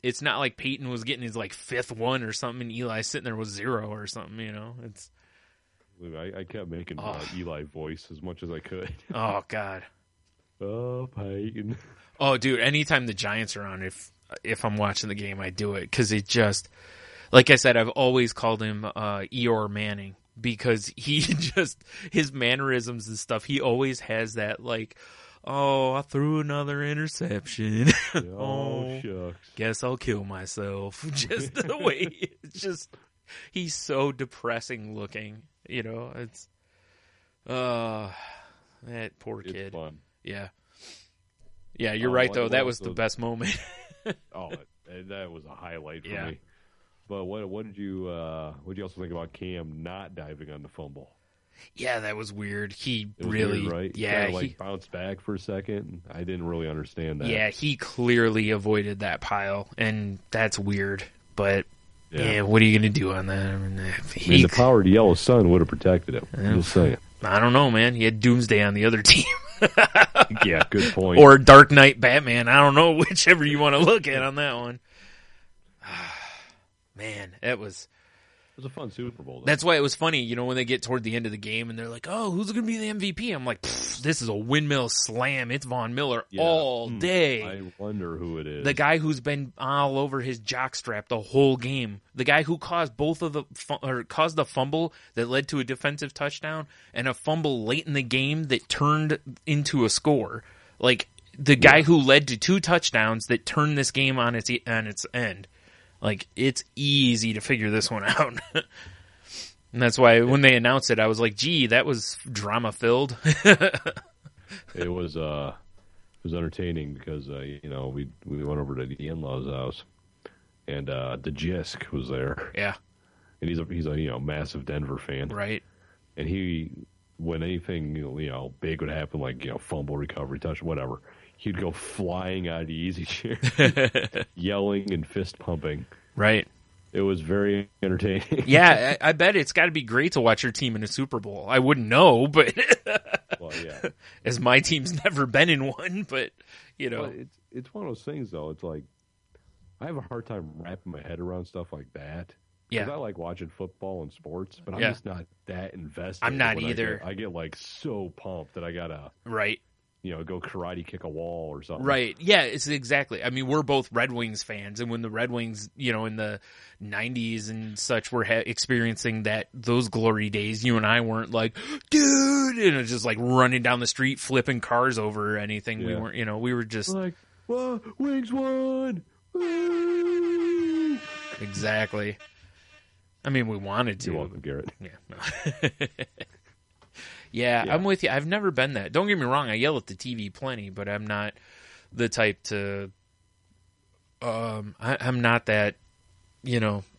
Speaker 3: it's not like Peyton was getting his like 5th one or something, and Eli sitting there with 0 or something. It's.
Speaker 4: I kept making Eli voice as much as I could.
Speaker 3: Oh God.
Speaker 4: Oh, Peyton.
Speaker 3: Oh, dude. Anytime the Giants are on, if I'm watching the game, I do it because it just, like I said, I've always called him Eeyore Manning because he just his mannerisms and stuff. He always has that like, oh, I threw another interception.
Speaker 4: Oh, shucks.
Speaker 3: Guess I'll kill myself. Just the way it's just, he's so depressing looking. It's that poor kid.
Speaker 4: It's fun.
Speaker 3: Yeah. Yeah, you're right though. That was the best moment.
Speaker 4: That was a highlight for me. But what did you also think about Cam not diving on the fumble?
Speaker 3: Yeah, that was weird. He
Speaker 4: was
Speaker 3: really,
Speaker 4: weird, right?
Speaker 3: Yeah,
Speaker 4: he bounced back for a second. I didn't really understand that.
Speaker 3: Yeah, he clearly avoided that pile, and that's weird. But what are you going to do on that? I mean,
Speaker 4: the power of the yellow sun would have protected him. I'm just saying.
Speaker 3: I don't know, man. He had Doomsday on the other team.
Speaker 4: Yeah, good point.
Speaker 3: Or Dark Knight Batman. I don't know, whichever you want to look at on that one. Man, it was
Speaker 4: a fun Super Bowl, though.
Speaker 3: That's why it was funny, when they get toward the end of the game and they're like, oh, who's going to be the MVP? I'm like, this is a windmill slam. It's Von Miller all day.
Speaker 4: I wonder who it is.
Speaker 3: The guy who's been all over his jockstrap the whole game. The guy who caused caused the fumble that led to a defensive touchdown and a fumble late in the game that turned into a score. Like, the guy who led to 2 touchdowns that turned this game on its end. Like, it's easy to figure this one out. And that's why when they announced it, I was like, gee, that was drama-filled.
Speaker 4: It was entertaining because, we went over to the in-laws' house, and the Jisk was there.
Speaker 3: Yeah.
Speaker 4: And he's a massive Denver fan.
Speaker 3: Right.
Speaker 4: And when anything, big would happen, like, fumble, recovery, touch, whatever, he'd go flying out of the easy chair, yelling and fist pumping.
Speaker 3: Right.
Speaker 4: It was very entertaining.
Speaker 3: Yeah, I bet it's got to be great to watch your team in a Super Bowl. I wouldn't know, but
Speaker 4: well, yeah,
Speaker 3: as my team's never been in one, but
Speaker 4: Well, it's one of those things though. It's like I have a hard time wrapping my head around stuff like that.
Speaker 3: Yeah,
Speaker 4: because I like watching football and sports, but I'm just not that invested.
Speaker 3: I'm not either.
Speaker 4: I get like so pumped that I gotta go karate kick a wall or something.
Speaker 3: Right. Yeah, it's exactly. I mean, we're both Red Wings fans, and when the Red Wings, in the 90s and such were experiencing those glory days, you and I weren't like, dude, and just like running down the street, flipping cars over or anything. Yeah. We weren't, we were just
Speaker 4: like, well, Wings won.
Speaker 3: Exactly. I mean, we wanted to.
Speaker 4: You're welcome, Garrett.
Speaker 3: Yeah. No. Yeah, I'm with you. I've never been that. Don't get me wrong. I yell at the TV plenty, but I'm not the type to. I'm not that.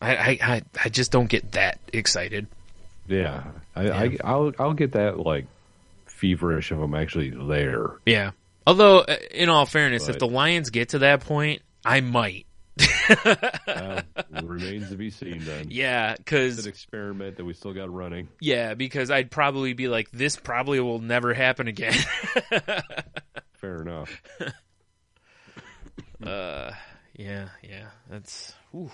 Speaker 3: I just don't get that excited.
Speaker 4: Yeah, I'll get that like feverish if I'm actually there.
Speaker 3: Yeah. Although, in all fairness, if the Lions get to that point, I might.
Speaker 4: It remains to be seen then.
Speaker 3: Yeah, because
Speaker 4: it's an experiment that we still got running.
Speaker 3: Yeah, because I'd probably be like, this probably will never happen again.
Speaker 4: Fair enough.
Speaker 3: Yeah, that's. Whew.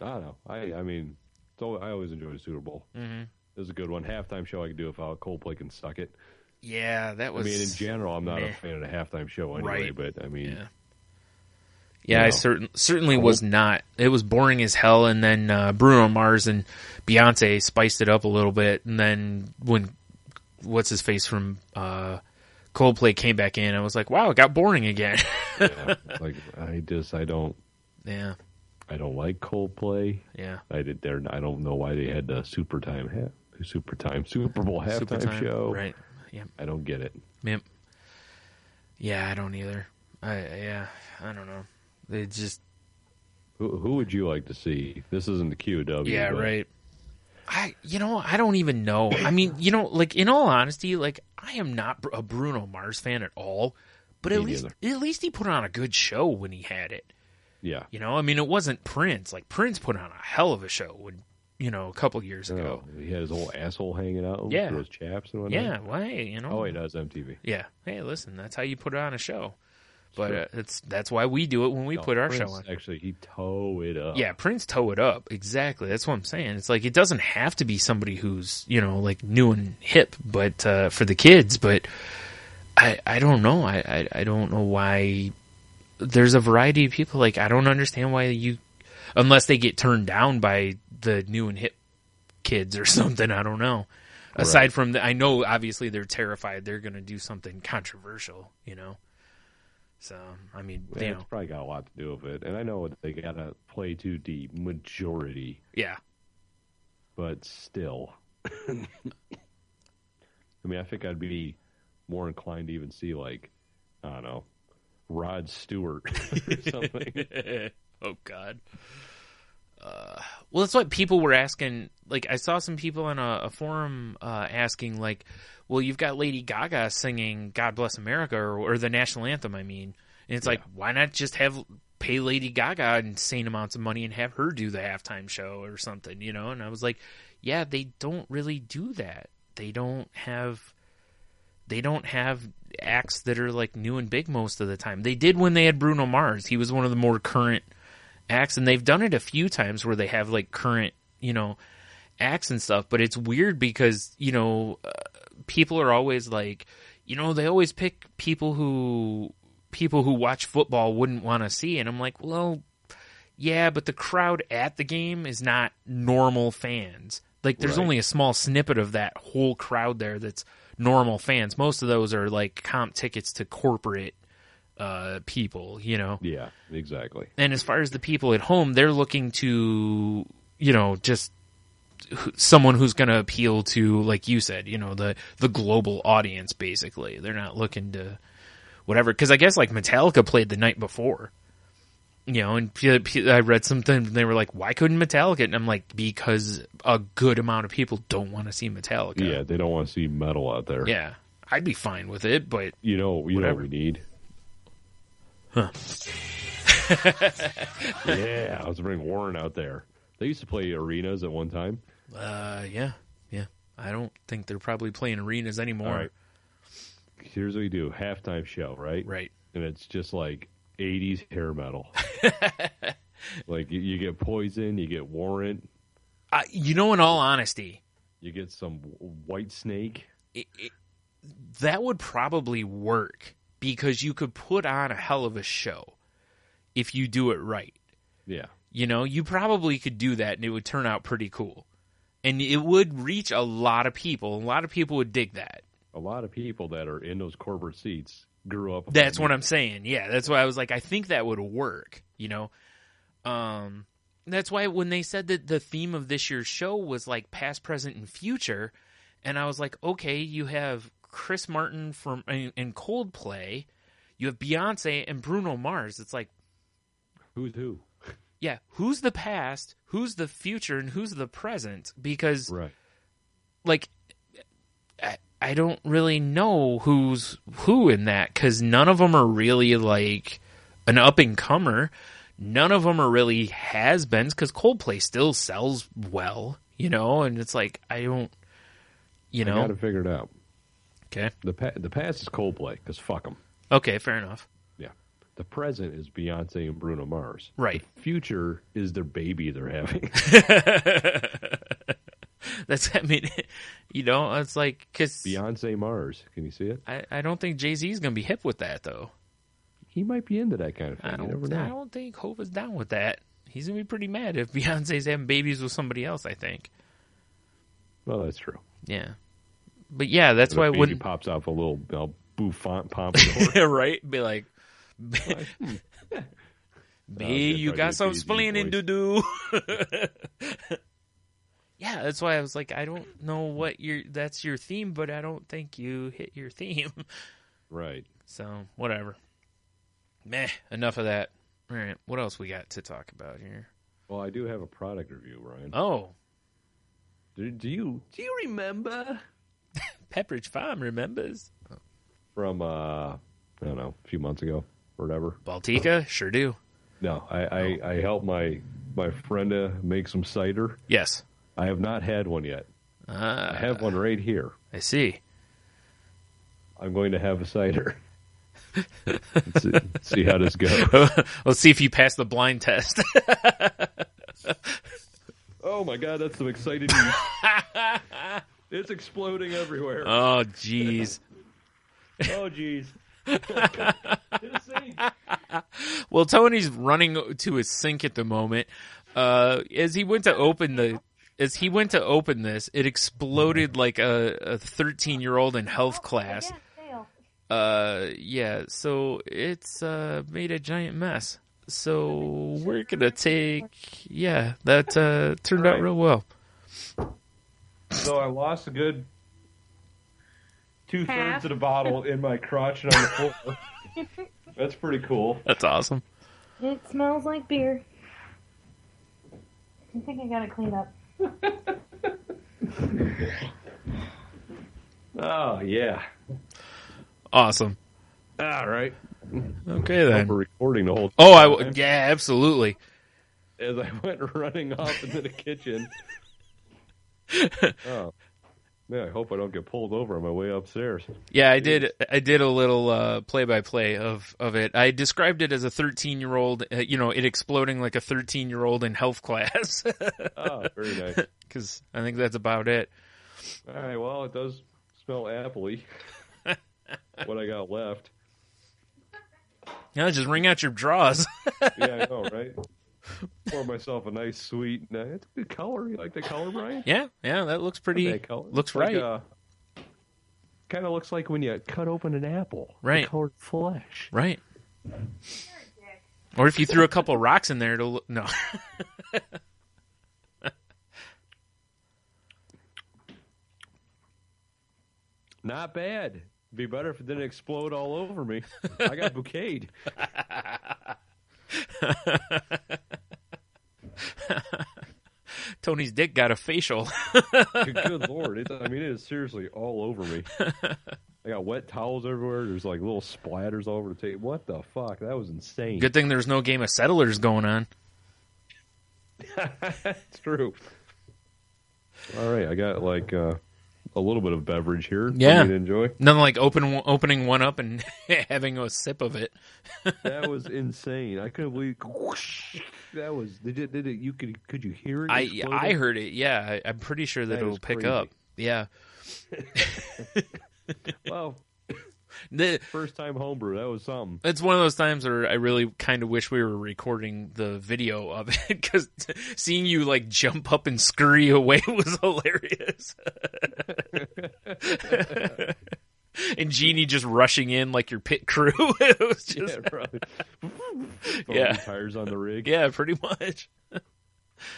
Speaker 4: I don't know. I mean, so I always enjoy the Super Bowl. Mm-hmm. It was a good one. Halftime show I could do if Coldplay can suck it.
Speaker 3: Yeah, that was.
Speaker 4: I mean, in general, I'm not a fan of the halftime show anyway.
Speaker 3: Right.
Speaker 4: But I mean.
Speaker 3: Yeah, I certainly was not. It was boring as hell, and then Bruno Mars and Beyonce spiced it up a little bit, and then when what's-his-face from Coldplay came back in, I was like, wow, it got boring again.
Speaker 4: Yeah, like, I don't...
Speaker 3: Yeah.
Speaker 4: I don't like Coldplay.
Speaker 3: Yeah.
Speaker 4: I don't know why they had the Super Bowl halftime show.
Speaker 3: Right. Yeah.
Speaker 4: I don't get it.
Speaker 3: Yep. Yeah, I don't either. I don't know. They just.
Speaker 4: Who would you like to see? This isn't the QoftheW.
Speaker 3: Yeah, right. I don't even know. I mean, like, in all honesty, like, I am not a Bruno Mars fan at all, But at least he put on a good show when he had it.
Speaker 4: Yeah.
Speaker 3: You know, I mean, it wasn't Prince. Like, Prince put on a hell of a show when, you know, a couple years ago.
Speaker 4: He had his whole asshole hanging out through his chaps and whatnot.
Speaker 3: Yeah, well, hey, you know.
Speaker 4: Oh, he does MTV.
Speaker 3: Yeah. Hey, listen, that's how you put on a show. But that's why we do it when we put our
Speaker 4: Prince,
Speaker 3: show on.
Speaker 4: Actually, he toe it up.
Speaker 3: Yeah, Prince toe it up. Exactly. That's what I'm saying. It's like, it doesn't have to be somebody who's, you know, like new and hip, but for the kids. But I don't know. I don't know why. There's a variety of people. Like, I don't understand why unless they get turned down by the new and hip kids or something. I don't know. Aside from I know obviously they're terrified they're going to do something controversial, you know. So, I mean,
Speaker 4: yeah, it's probably got a lot to do with it. And I know they got to play to the majority.
Speaker 3: Yeah.
Speaker 4: But still. I mean, I think I'd be more inclined to even see, like, I don't know, Rod Stewart or something.
Speaker 3: Oh, God. Well, that's what people were asking. Like, I saw some people on a forum asking, like, well, you've got Lady Gaga singing God Bless America, or the national anthem, I mean. And it's like, why not just pay Lady Gaga insane amounts of money and have her do the halftime show or something, you know? And I was like, yeah, they don't really do that. They don't have acts that are, like, new and big most of the time. They did when they had Bruno Mars. He was one of the more current acts, and they've done it a few times where they have, like, current, you know, acts and stuff. But it's weird because, you know, people are always like, you know, they always pick people who watch football wouldn't want to see. And I'm like, well, yeah, but the crowd at the game is not normal fans. Like, there's only a small snippet of that whole crowd there that's normal fans. Most of those are, like, comp tickets to corporate people, you know?
Speaker 4: Yeah, exactly.
Speaker 3: And as far as the people at home, they're looking to, you know, just someone who's going to appeal to, like you said, you know, the global audience, basically. They're not looking to whatever. Because I guess, like, Metallica played the night before. You know, and I read something, and they were like, why couldn't Metallica? And I'm like, because a good amount of people don't want to see Metallica.
Speaker 4: Yeah, they don't want to see metal out there.
Speaker 3: Yeah, I'd be fine with it, but
Speaker 4: you know what we need?
Speaker 3: Huh.
Speaker 4: Yeah, I was bringing Warren out there. They used to play arenas at one time.
Speaker 3: Yeah. I don't think they're probably playing arenas anymore.
Speaker 4: All right. Here's what we do. Halftime show, right?
Speaker 3: Right.
Speaker 4: And it's just like 80s hair metal. Like, you get Poison, you get Warrant.
Speaker 3: You know, in all honesty,
Speaker 4: you get some White Snake.
Speaker 3: That would probably work because you could put on a hell of a show if you do it right.
Speaker 4: Yeah.
Speaker 3: You know, you probably could do that and it would turn out pretty cool. And it would reach a lot of people. A lot of people would dig that.
Speaker 4: A lot of people that are in those corporate seats grew up.
Speaker 3: That's what I'm saying. Yeah, that's why I was like, I think that would work, you know? That's why when they said that the theme of this year's show was like past, present, and future, and I was like, okay, you have Chris Martin and Coldplay, you have Beyonce and Bruno Mars. It's like,
Speaker 4: who's who?
Speaker 3: Yeah, who's the past, who's the future, and who's the present? Because, like, I don't really know who's who in that, because none of them are really, like, an up-and-comer. None of them are really has-beens, because Coldplay still sells well, you know? And it's like, I don't, you know?
Speaker 4: I got to figure it out.
Speaker 3: Okay.
Speaker 4: The past is Coldplay, because fuck them.
Speaker 3: Okay, fair enough.
Speaker 4: Yeah. The present is Beyonce and Bruno Mars.
Speaker 3: Right.
Speaker 4: The future is their baby they're having.
Speaker 3: That's, I mean, you know, it's like, because
Speaker 4: Beyonce Mars. Can you see it?
Speaker 3: I don't think Jay-Z's going to be hip with that, though.
Speaker 4: He might be into that kind of thing.
Speaker 3: I
Speaker 4: You never know.
Speaker 3: don't think Hov is down with that. He's going to be pretty mad if Beyonce's having babies with somebody else, I think.
Speaker 4: Well, that's true.
Speaker 3: Yeah. But yeah, that's why
Speaker 4: when he pops out a little bouffant pompadour.
Speaker 3: Right? Be like, "Babe, you got some splaining to do." Yeah, that's why I was like, I don't know what that's your theme, but I don't think you hit your theme.
Speaker 4: Right.
Speaker 3: So, whatever. Meh, enough of that. All right, what else we got to talk about here?
Speaker 4: Well, I do have a product review, Ryan.
Speaker 3: Oh.
Speaker 4: Do you remember?
Speaker 3: Pepperidge Farm remembers.
Speaker 4: From I don't know, a few months ago or whatever.
Speaker 3: Baltica? Sure do.
Speaker 4: No, I helped my friend make some cider.
Speaker 3: Yes.
Speaker 4: I have not had one yet. I have one right here.
Speaker 3: I see.
Speaker 4: I'm going to have a cider. Let's see how this goes.
Speaker 3: Let's see if you pass the blind test.
Speaker 4: Oh my God, that's some exciting news. It's exploding everywhere.
Speaker 3: Oh, jeez.
Speaker 4: Oh, jeez.
Speaker 3: Well, Tony's running to his sink at the moment. As he went to open this, it exploded like a 13-year-old in health class. Yeah, so it's made a giant mess. So we're gonna take, that turned out real well.
Speaker 4: So I lost a good 2/3 of the bottle in my crotch and on the floor. That's pretty cool.
Speaker 3: That's awesome.
Speaker 5: It smells like beer. I think I gotta clean up.
Speaker 4: Oh, yeah.
Speaker 3: Awesome.
Speaker 4: All right.
Speaker 3: Okay, then.
Speaker 4: We're recording the whole time.
Speaker 3: Oh, yeah, absolutely.
Speaker 4: As I went running off into the kitchen. Oh. Yeah, I hope I don't get pulled over on my way upstairs.
Speaker 3: Yeah, I did a little play-by-play of it. I described it as a 13-year-old, it exploding like a 13-year-old in health class.
Speaker 4: Oh, very nice.
Speaker 3: Because I think that's about it.
Speaker 4: All right, well, it does smell appley. What I got left.
Speaker 3: Yeah, just wring out your drawers.
Speaker 4: Yeah, I know, right? Pour myself a nice sweet. It's a good color. You like the color, Brian?
Speaker 3: Yeah, that looks pretty.
Speaker 4: That color.
Speaker 3: Looks
Speaker 4: like,
Speaker 3: right.
Speaker 4: Kind of looks like when you cut open an apple.
Speaker 3: Right.
Speaker 4: The colored flesh.
Speaker 3: Right. Or if you threw a couple rocks in there, it'll look. No.
Speaker 4: Not bad. Be better if it didn't explode all over me. I got bouqueted.
Speaker 3: Tony's dick got a facial.
Speaker 4: Good Lord. It is seriously all over me. I got wet towels everywhere. There's like little splatters all over the table. What the fuck? That was insane.
Speaker 3: Good thing there's no Game of Settlers going on.
Speaker 4: It's true. All right. I got like a little bit of beverage here for me to enjoy.
Speaker 3: Nothing like opening one up and having a sip of it.
Speaker 4: That was insane. I couldn't believe. That was. Did it? Could you hear it?
Speaker 3: I heard it. Yeah, I'm pretty sure that it'll pick up. Yeah.
Speaker 4: Well, first time homebrew. That was something.
Speaker 3: It's one of those times where I really kind of wish we were recording the video of it because seeing you like jump up and scurry away was hilarious. And Jeannie just rushing in like your pit crew. It was just
Speaker 4: tires on the rig.
Speaker 3: Yeah, pretty much.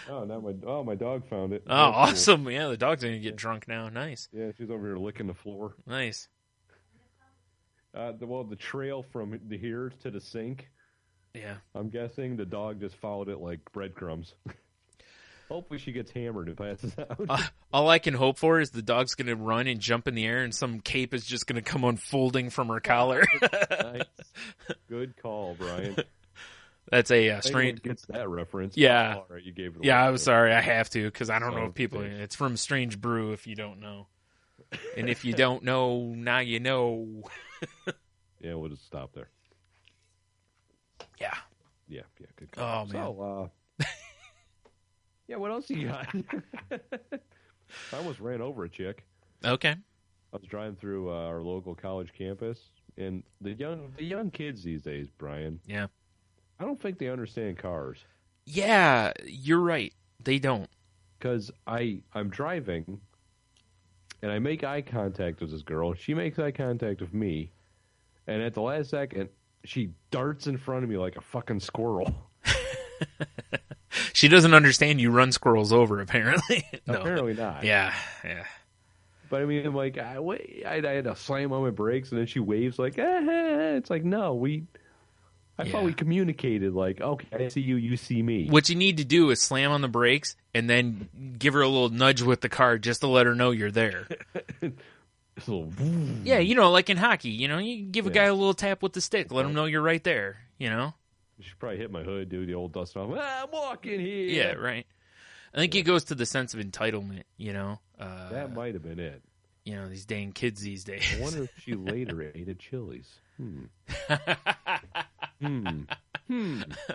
Speaker 4: Oh, now my dog found it.
Speaker 3: Oh, awesome! Cool. Yeah, the dog's gonna get drunk now. Nice.
Speaker 4: Yeah, she's over here licking the floor.
Speaker 3: Nice.
Speaker 4: The trail from here to the sink.
Speaker 3: Yeah.
Speaker 4: I'm guessing the dog just followed it like breadcrumbs. Hopefully she gets hammered and passes out.
Speaker 3: All I can hope for is the dog's going to run and jump in the air and some cape is just going to come unfolding from her collar.
Speaker 4: Nice. Good call, Brian.
Speaker 3: That's a strange...
Speaker 4: gets that reference.
Speaker 3: Yeah.
Speaker 4: Oh, right, you gave it away.
Speaker 3: Yeah, I'm sorry. I have to because I don't know if people... It's from Strange Brew if you don't know. And if you don't know, now you know.
Speaker 4: Yeah, we'll just stop there.
Speaker 3: Yeah.
Speaker 4: Yeah, good call.
Speaker 3: Oh, man.
Speaker 4: So, yeah, what else you got? I almost ran over a chick.
Speaker 3: Okay.
Speaker 4: I was driving through our local college campus, and the young kids these days, Brian.
Speaker 3: Yeah.
Speaker 4: I don't think they understand cars.
Speaker 3: Yeah, you're right. They don't.
Speaker 4: Because I'm driving, and I make eye contact with this girl. She makes eye contact with me, and at the last second, she darts in front of me like a fucking squirrel.
Speaker 3: She doesn't understand you run squirrels over, apparently. No.
Speaker 4: Apparently not.
Speaker 3: Yeah.
Speaker 4: But I mean, like, I had to slam on my brakes, and then she waves like, It's like, no, I thought we communicated, like, okay, I see you, you see me.
Speaker 3: What you need to do is slam on the brakes and then give her a little nudge with the car just to let her know you're there.
Speaker 4: This little
Speaker 3: Yeah, like in hockey, you give a guy a little tap with the stick, let him know you're right there,
Speaker 4: You should probably hit my hood, do the old dust off. I'm walking here.
Speaker 3: Yeah, right. I think it goes to the sense of entitlement,
Speaker 4: That might have been it.
Speaker 3: These dang kids these days.
Speaker 4: I wonder if she later ate at Chili's.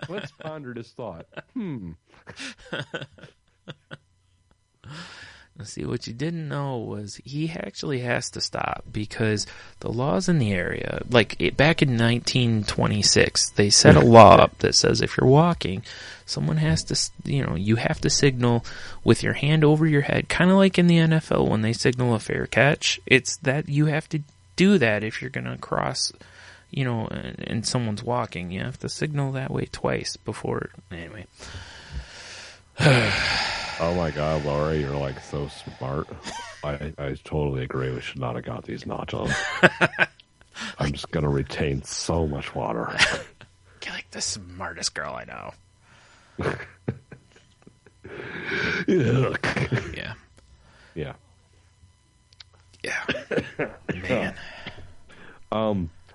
Speaker 4: Let's ponder this thought.
Speaker 3: Let's see, what you didn't know was he actually has to stop because the laws in the area, back in 1926, they set a law up that says if you're walking, someone has to, you have to signal with your hand over your head, kind of like in the NFL when they signal a fair catch. It's that you have to do that if you're going to cross, and someone's walking. You have to signal that way twice before, anyway.
Speaker 4: Oh my God, Laura, you're so smart. I totally agree. We should not have got these nachos. I'm just gonna retain so much water.
Speaker 3: You're like the smartest girl I know. Yeah.
Speaker 4: Yeah.
Speaker 3: Man.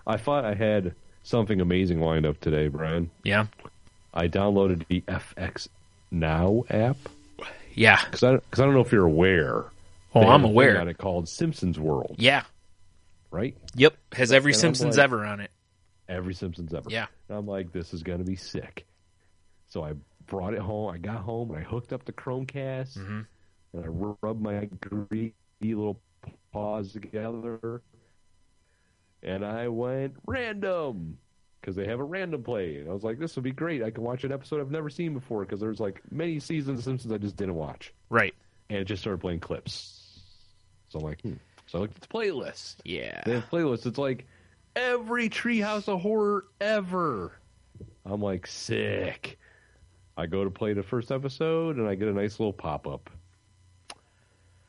Speaker 4: I thought I had something amazing lined up today, Brian.
Speaker 3: Yeah.
Speaker 4: I downloaded the FX Now app.
Speaker 3: Yeah.
Speaker 4: Because I don't know if you're aware.
Speaker 3: Oh, I'm aware.
Speaker 4: They have a thing on it called Simpsons World.
Speaker 3: Yeah.
Speaker 4: Right?
Speaker 3: Yep. Has every Simpsons ever on it.
Speaker 4: Every Simpsons ever.
Speaker 3: Yeah.
Speaker 4: And I'm like, this is going to be sick. So I brought it home. I got home and I hooked up the Chromecast.
Speaker 3: Mm-hmm.
Speaker 4: And I rubbed my greedy little paws together. And I went random. Because they have a random play. And I was like, this would be great. I can watch an episode I've never seen before. Because there's many seasons of Simpsons I just didn't watch.
Speaker 3: Right.
Speaker 4: And it just started playing clips. So I'm like, So I looked at the playlist.
Speaker 3: Yeah.
Speaker 4: They have playlists. It's every Treehouse of Horror ever. I'm like, sick. I go to play the first episode, and I get a nice little pop-up.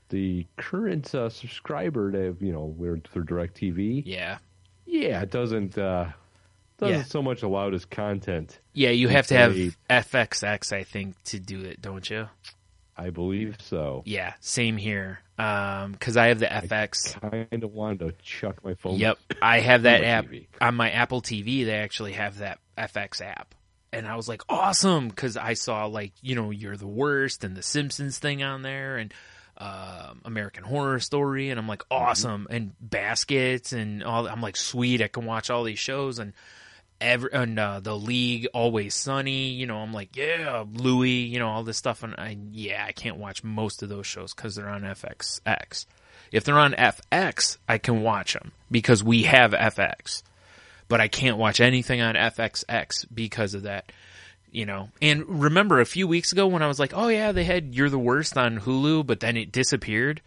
Speaker 4: The current subscriber, we're through DirecTV.
Speaker 3: Yeah.
Speaker 4: Yeah, it doesn't so much allow this content.
Speaker 3: Yeah, you have to have FXX, I think, to do it, don't you?
Speaker 4: I believe so.
Speaker 3: Yeah, same here. Because I have the FX.
Speaker 4: I kind of wanted to chuck my phone.
Speaker 3: Yep, I have that app.
Speaker 4: TV.
Speaker 3: On my Apple TV, they actually have that FX app. And I was like, awesome, because I saw, You're the Worst and the Simpsons thing on there, and American Horror Story, and I'm like, awesome, and Baskets, and all. I'm like, sweet, I can watch all these shows, and The League, Always Sunny, I'm like, yeah, Louie, all this stuff, and I can't watch most of those shows because they're on FXX. If they're on FX, I can watch them because we have FX, but I can't watch anything on FXX because of that, And remember a few weeks ago when I was like, oh yeah, they had You're the Worst on Hulu, but then it disappeared.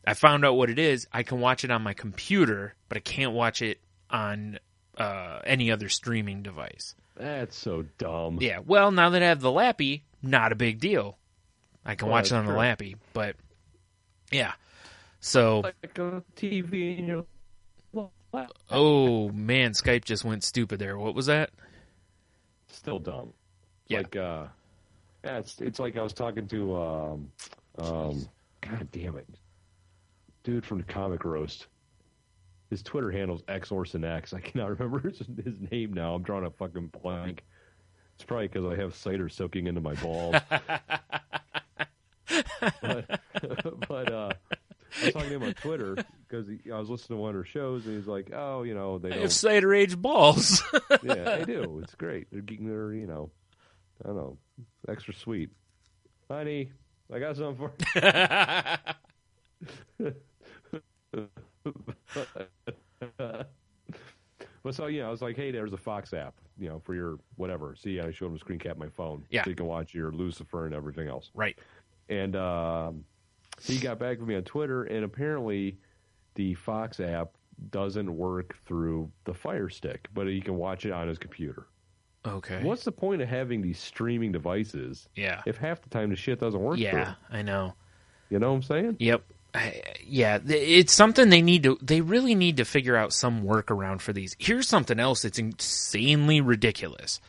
Speaker 3: I found out what it is. I can watch it on my computer, but I can't watch it on any other streaming device.
Speaker 4: That's so dumb.
Speaker 3: Yeah, well, now that I have the Lappy, not a big deal. I can watch it on the Lappy, but yeah. So,
Speaker 4: like a TV in your lap.
Speaker 3: Oh man, Skype just went stupid there. What was that?
Speaker 4: Still dumb.
Speaker 3: Yeah.
Speaker 4: It's like I was talking to God damn it, dude from the Comic Roast. His Twitter handle's XOrsonX. I cannot remember his name now. I'm drawing a fucking blank. It's probably because I have cider soaking into my balls. but I was talking to him on Twitter because I was listening to one of her shows, and he's like, "Oh, they
Speaker 3: have cider aged balls."
Speaker 4: Yeah, they do. It's great. They're I don't know, extra sweet. Honey, I got something for you. But so I was like, hey, there's a Fox app, for your whatever. See, I showed him a screen cap of my phone,
Speaker 3: yeah,
Speaker 4: so you can watch your Lucifer and everything else,
Speaker 3: right?
Speaker 4: And he got back with me on Twitter, and apparently the Fox app doesn't work through the Fire Stick, but you can watch it on his computer.
Speaker 3: Okay.
Speaker 4: What's the point of having these streaming devices?
Speaker 3: Yeah.
Speaker 4: If half the time the shit doesn't work.
Speaker 3: Yeah, I know.
Speaker 4: You know what I'm saying?
Speaker 3: Yep. It's something they really need to figure out some workaround for these. Here's something else that's insanely ridiculous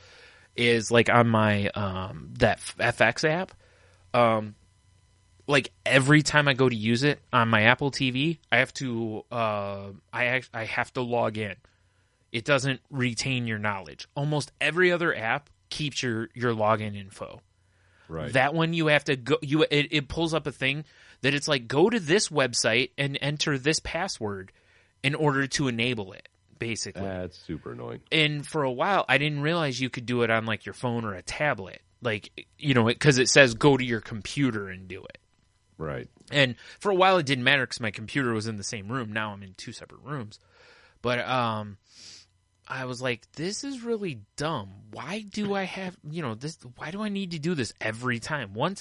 Speaker 3: is on my that FX app, like every time I go to use it on my Apple TV, I have to I have to log in. It doesn't retain your knowledge. Almost every other app keeps your login info.
Speaker 4: Right.
Speaker 3: That one you have to go. It pulls up a thing that it's like, go to this website and enter this password in order to enable it. Basically,
Speaker 4: that's super annoying.
Speaker 3: And for a while, I didn't realize you could do it on like your phone or a tablet, like because it says go to your computer and do it.
Speaker 4: Right.
Speaker 3: And for a while, it didn't matter because my computer was in the same room. Now I'm in 2 separate rooms, but I was like, this is really dumb. Why do I have, this? Why do I need to do this every time? Once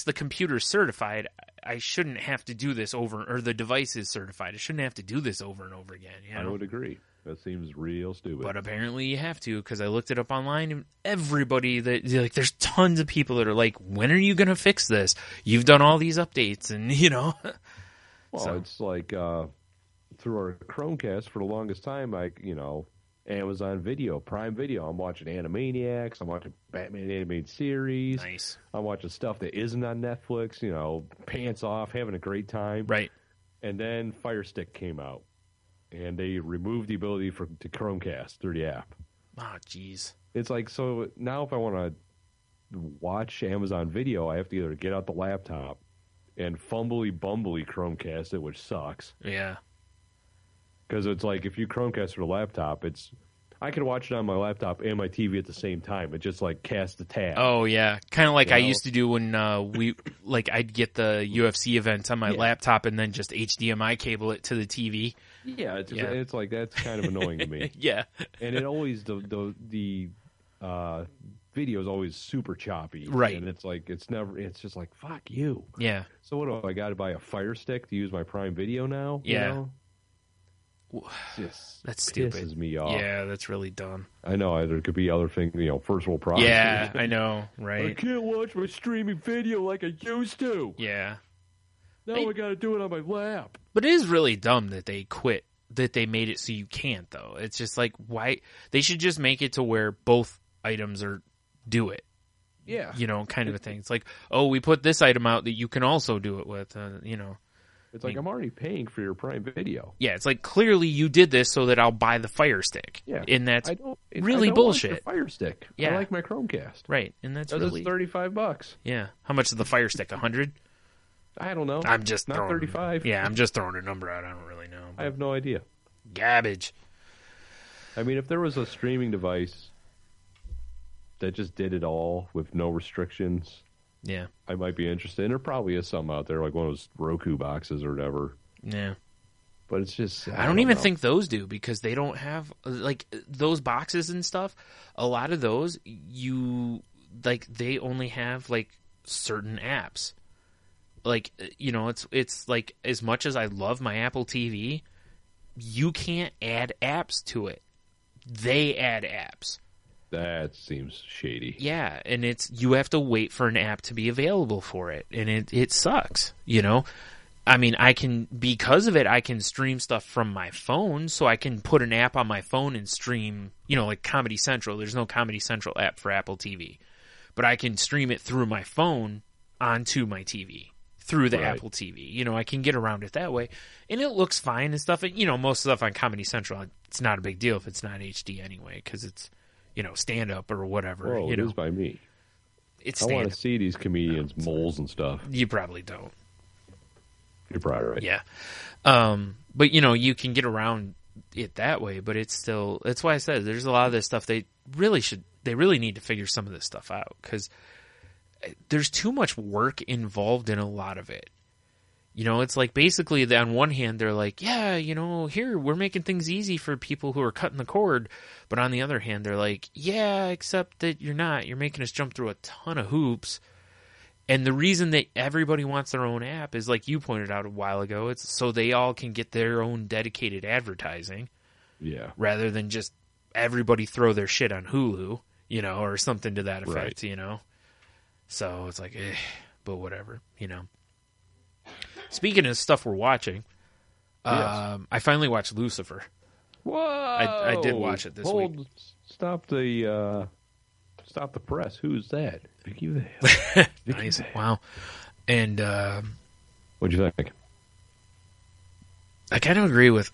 Speaker 3: the computer's certified, I shouldn't have to do this over, or the device is certified. I shouldn't have to do this over and over again.
Speaker 4: I would agree. That seems real stupid.
Speaker 3: But apparently you have to, because I looked it up online, and everybody there's tons of people that are like, when are you going to fix this? You've done all these updates, and
Speaker 4: Well, it's like, through our Chromecast for the longest time, Amazon Video, Prime Video. I'm watching Animaniacs. I'm watching Batman animated series.
Speaker 3: Nice.
Speaker 4: I'm watching stuff that isn't on Netflix. Pants off, having a great time.
Speaker 3: Right.
Speaker 4: And then Fire Stick came out, and they removed the ability to Chromecast through the app.
Speaker 3: Oh, jeez.
Speaker 4: It's like, so now if I want to watch Amazon Video, I have to either get out the laptop and bumbly Chromecast it, which sucks.
Speaker 3: Yeah.
Speaker 4: Because it's like, if you Chromecast for the laptop, I could watch it on my laptop and my TV at the same time. It just like casts the tab.
Speaker 3: Oh yeah, kind of like I used to do when I'd get the UFC events on my laptop and then just HDMI cable it to the TV.
Speaker 4: Yeah, it's like, that's kind of annoying to me.
Speaker 3: Yeah,
Speaker 4: and it always the video is always super choppy.
Speaker 3: Right,
Speaker 4: and it's just like, fuck you.
Speaker 3: Yeah.
Speaker 4: So what do I got to buy a Fire Stick to use my Prime Video now?
Speaker 3: Yeah.
Speaker 4: That's
Speaker 3: stupid.
Speaker 4: Pisses me off.
Speaker 3: Yeah, that's really dumb.
Speaker 4: I know there could be other things, first world problems.
Speaker 3: Yeah, I know, right?
Speaker 4: I can't watch my streaming video like I used to.
Speaker 3: Yeah.
Speaker 4: Now I got to do it on my lap.
Speaker 3: But it is really dumb that they quit, that they made it so you can't, though. It's just like, why? They should just make it to where both items do it.
Speaker 4: Yeah.
Speaker 3: Kind of a thing. It's like, oh, we put this item out that you can also do it with,
Speaker 4: It's like, I'm already paying for your Prime Video.
Speaker 3: Yeah, it's like, clearly you did this so that I'll buy the Fire Stick.
Speaker 4: Yeah.
Speaker 3: And that's really
Speaker 4: I don't
Speaker 3: bullshit.
Speaker 4: Want the Fire Stick.
Speaker 3: Yeah.
Speaker 4: I like my Chromecast.
Speaker 3: Right, and that's really...
Speaker 4: $35.
Speaker 3: Yeah. How much is the Fire Stick, 100?
Speaker 4: I don't know.
Speaker 3: I'm just
Speaker 4: not
Speaker 3: throwing...
Speaker 4: 35.
Speaker 3: Yeah, I'm just throwing a number out. I don't really know.
Speaker 4: I have no idea.
Speaker 3: Garbage.
Speaker 4: I mean, if there was a streaming device that just did it all with no restrictions...
Speaker 3: Yeah.
Speaker 4: I might be interested. And there probably is some out there, like one of those Roku boxes or whatever.
Speaker 3: Yeah.
Speaker 4: But it's just...
Speaker 3: I don't even think those do, because they don't have... Like, those boxes and stuff, a lot of those, they only have, certain apps. It's like, as much as I love my Apple TV, you can't add apps to it. They add apps.
Speaker 4: That seems shady.
Speaker 3: Yeah, and you have to wait for an app to be available for it, and it sucks, I mean, because of it, I can stream stuff from my phone, so I can put an app on my phone and stream, like Comedy Central. There's no Comedy Central app for Apple TV, but I can stream it through my phone onto my TV, through the Apple TV. I can get around it that way, and it looks fine and stuff. And, most stuff on Comedy Central, it's not a big deal if it's not HD anyway, because it's, stand up or whatever.
Speaker 4: Well, it is by me.
Speaker 3: It's
Speaker 4: I want to see these comedians moles and stuff.
Speaker 3: You probably don't.
Speaker 4: You're probably right.
Speaker 3: Yeah. But you can get around it that way, but it's still, that's why I said there's a lot of this stuff they really need to figure some of this stuff out, because there's too much work involved in a lot of it. It's like, basically, on one hand, they're like, yeah, here, we're making things easy for people who are cutting the cord. But on the other hand, they're like, yeah, except that you're not. You're making us jump through a ton of hoops. And the reason that everybody wants their own app is, like you pointed out a while ago, it's so they all can get their own dedicated advertising.
Speaker 4: Yeah.
Speaker 3: Rather than just everybody throw their shit on Hulu, or something to that effect, So it's like, but whatever, Speaking of stuff we're watching,
Speaker 4: yes.
Speaker 3: I finally watched Lucifer.
Speaker 4: Whoa!
Speaker 3: I did watch it this week.
Speaker 4: Stop the press. Who's that? Vicky Vale.
Speaker 3: Nice. Wow. And
Speaker 4: What'd you think?
Speaker 3: I kind of agree with,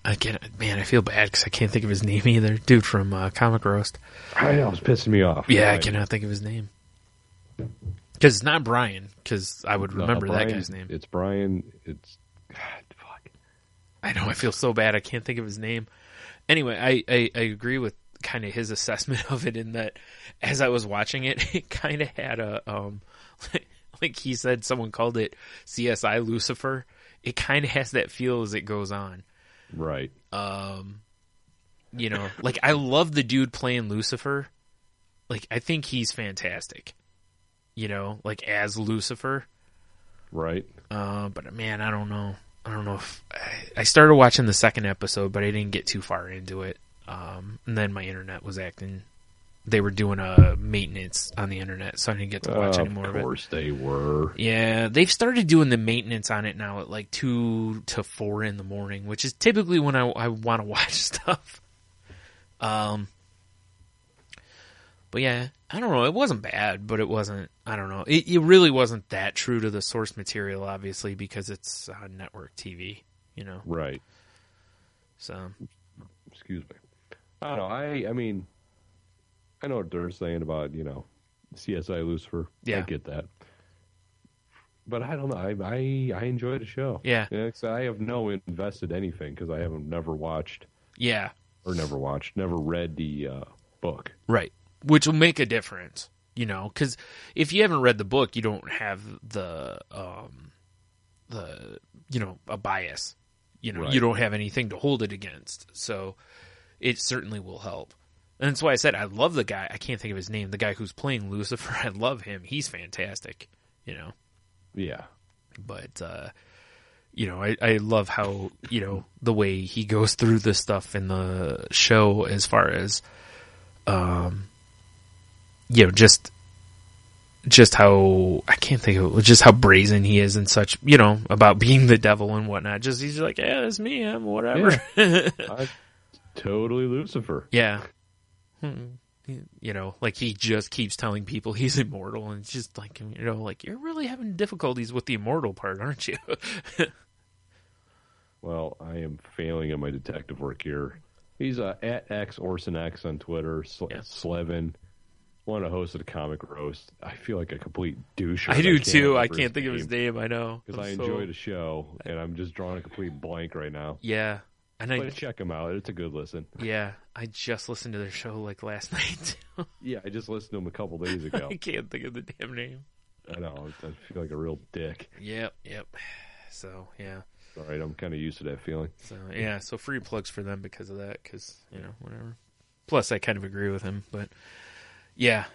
Speaker 3: man, I feel bad because I can't think of his name either. Dude from Comic Roast.
Speaker 4: I know, it's pissing me off.
Speaker 3: Yeah,
Speaker 4: Right.
Speaker 3: I cannot think of his name. Because it's not Bryan, because I would remember
Speaker 4: Bryan,
Speaker 3: that guy's name.
Speaker 4: It's Bryan. It's... God, fuck.
Speaker 3: I know, I feel so bad. I can't think of his name. Anyway, I agree with kind of his assessment of it in that as I was watching it, it kind of had a, like he said, someone called it CSI Lucifer. It kind of has that feel as it goes on.
Speaker 4: Right.
Speaker 3: You know, like I love the dude playing Lucifer. Like I think he's fantastic. You know, like as Lucifer.
Speaker 4: Right.
Speaker 3: But man, I don't know. I don't know if I started watching the second episode, but I didn't get too far into it. And then my internet was acting. They were doing a maintenance on the internet, so I didn't get to watch any more of it.
Speaker 4: Of course they were.
Speaker 3: Yeah, they've started doing the maintenance on it now at like 2 to 4 in the morning, which is typically when I want to watch stuff. But yeah, I don't know. It wasn't bad, but it wasn't. I don't know. It really wasn't that true to the source material, obviously, because it's network TV. You know,
Speaker 4: Right.
Speaker 3: so
Speaker 4: Excuse me. I don't know. I mean, I know what they're saying about, you know, CSI Lucifer.
Speaker 3: Yeah.
Speaker 4: I get that. But I don't know. I enjoy the show.
Speaker 3: Yeah.
Speaker 4: You know, 'cause I have no invested anything because I haven't never read the book.
Speaker 3: right, which will make a difference. You know, because if you haven't read the book, you don't have the you know, a bias. You know,
Speaker 4: Right.
Speaker 3: you don't have anything to hold it against. So it certainly will help. And that's why I said I love the guy. I can't think of his name. The guy who's playing Lucifer, I love him. He's fantastic, you know.
Speaker 4: Yeah.
Speaker 3: But, you know, I love how, you know, the way he goes through this stuff in the show as far as, you know, just how, I can't think of it, just how brazen he is and such, you know, about being the devil and whatnot. Just, he's like, yeah, that's me, I'm whatever.
Speaker 4: Yeah. I'm totally Lucifer.
Speaker 3: Yeah. You know, like he just keeps telling people he's immortal, and it's just like, you know, like you're really having difficulties with the immortal part, aren't you?
Speaker 4: Well, I am failing at my detective work here. He's at X Orson X on Twitter. Slevin. One of the hosts of the Comic Roast. I feel like a complete douche.
Speaker 3: I do too. I can't think of his name. I know
Speaker 4: because I enjoy the show, and I'm just drawing a complete blank right now.
Speaker 3: Yeah, and
Speaker 4: But check him out. It's a good listen.
Speaker 3: Yeah, I just listened to their show like last night.
Speaker 4: Yeah, I just listened to him a couple days ago.
Speaker 3: I can't think of the damn name.
Speaker 4: I know. I feel like a real dick.
Speaker 3: Yep. So yeah.
Speaker 4: All right, I'm kind of used to that feeling.
Speaker 3: So yeah, so free plugs for them because of that, because you know, whatever. Plus, I kind of agree with him, but yeah,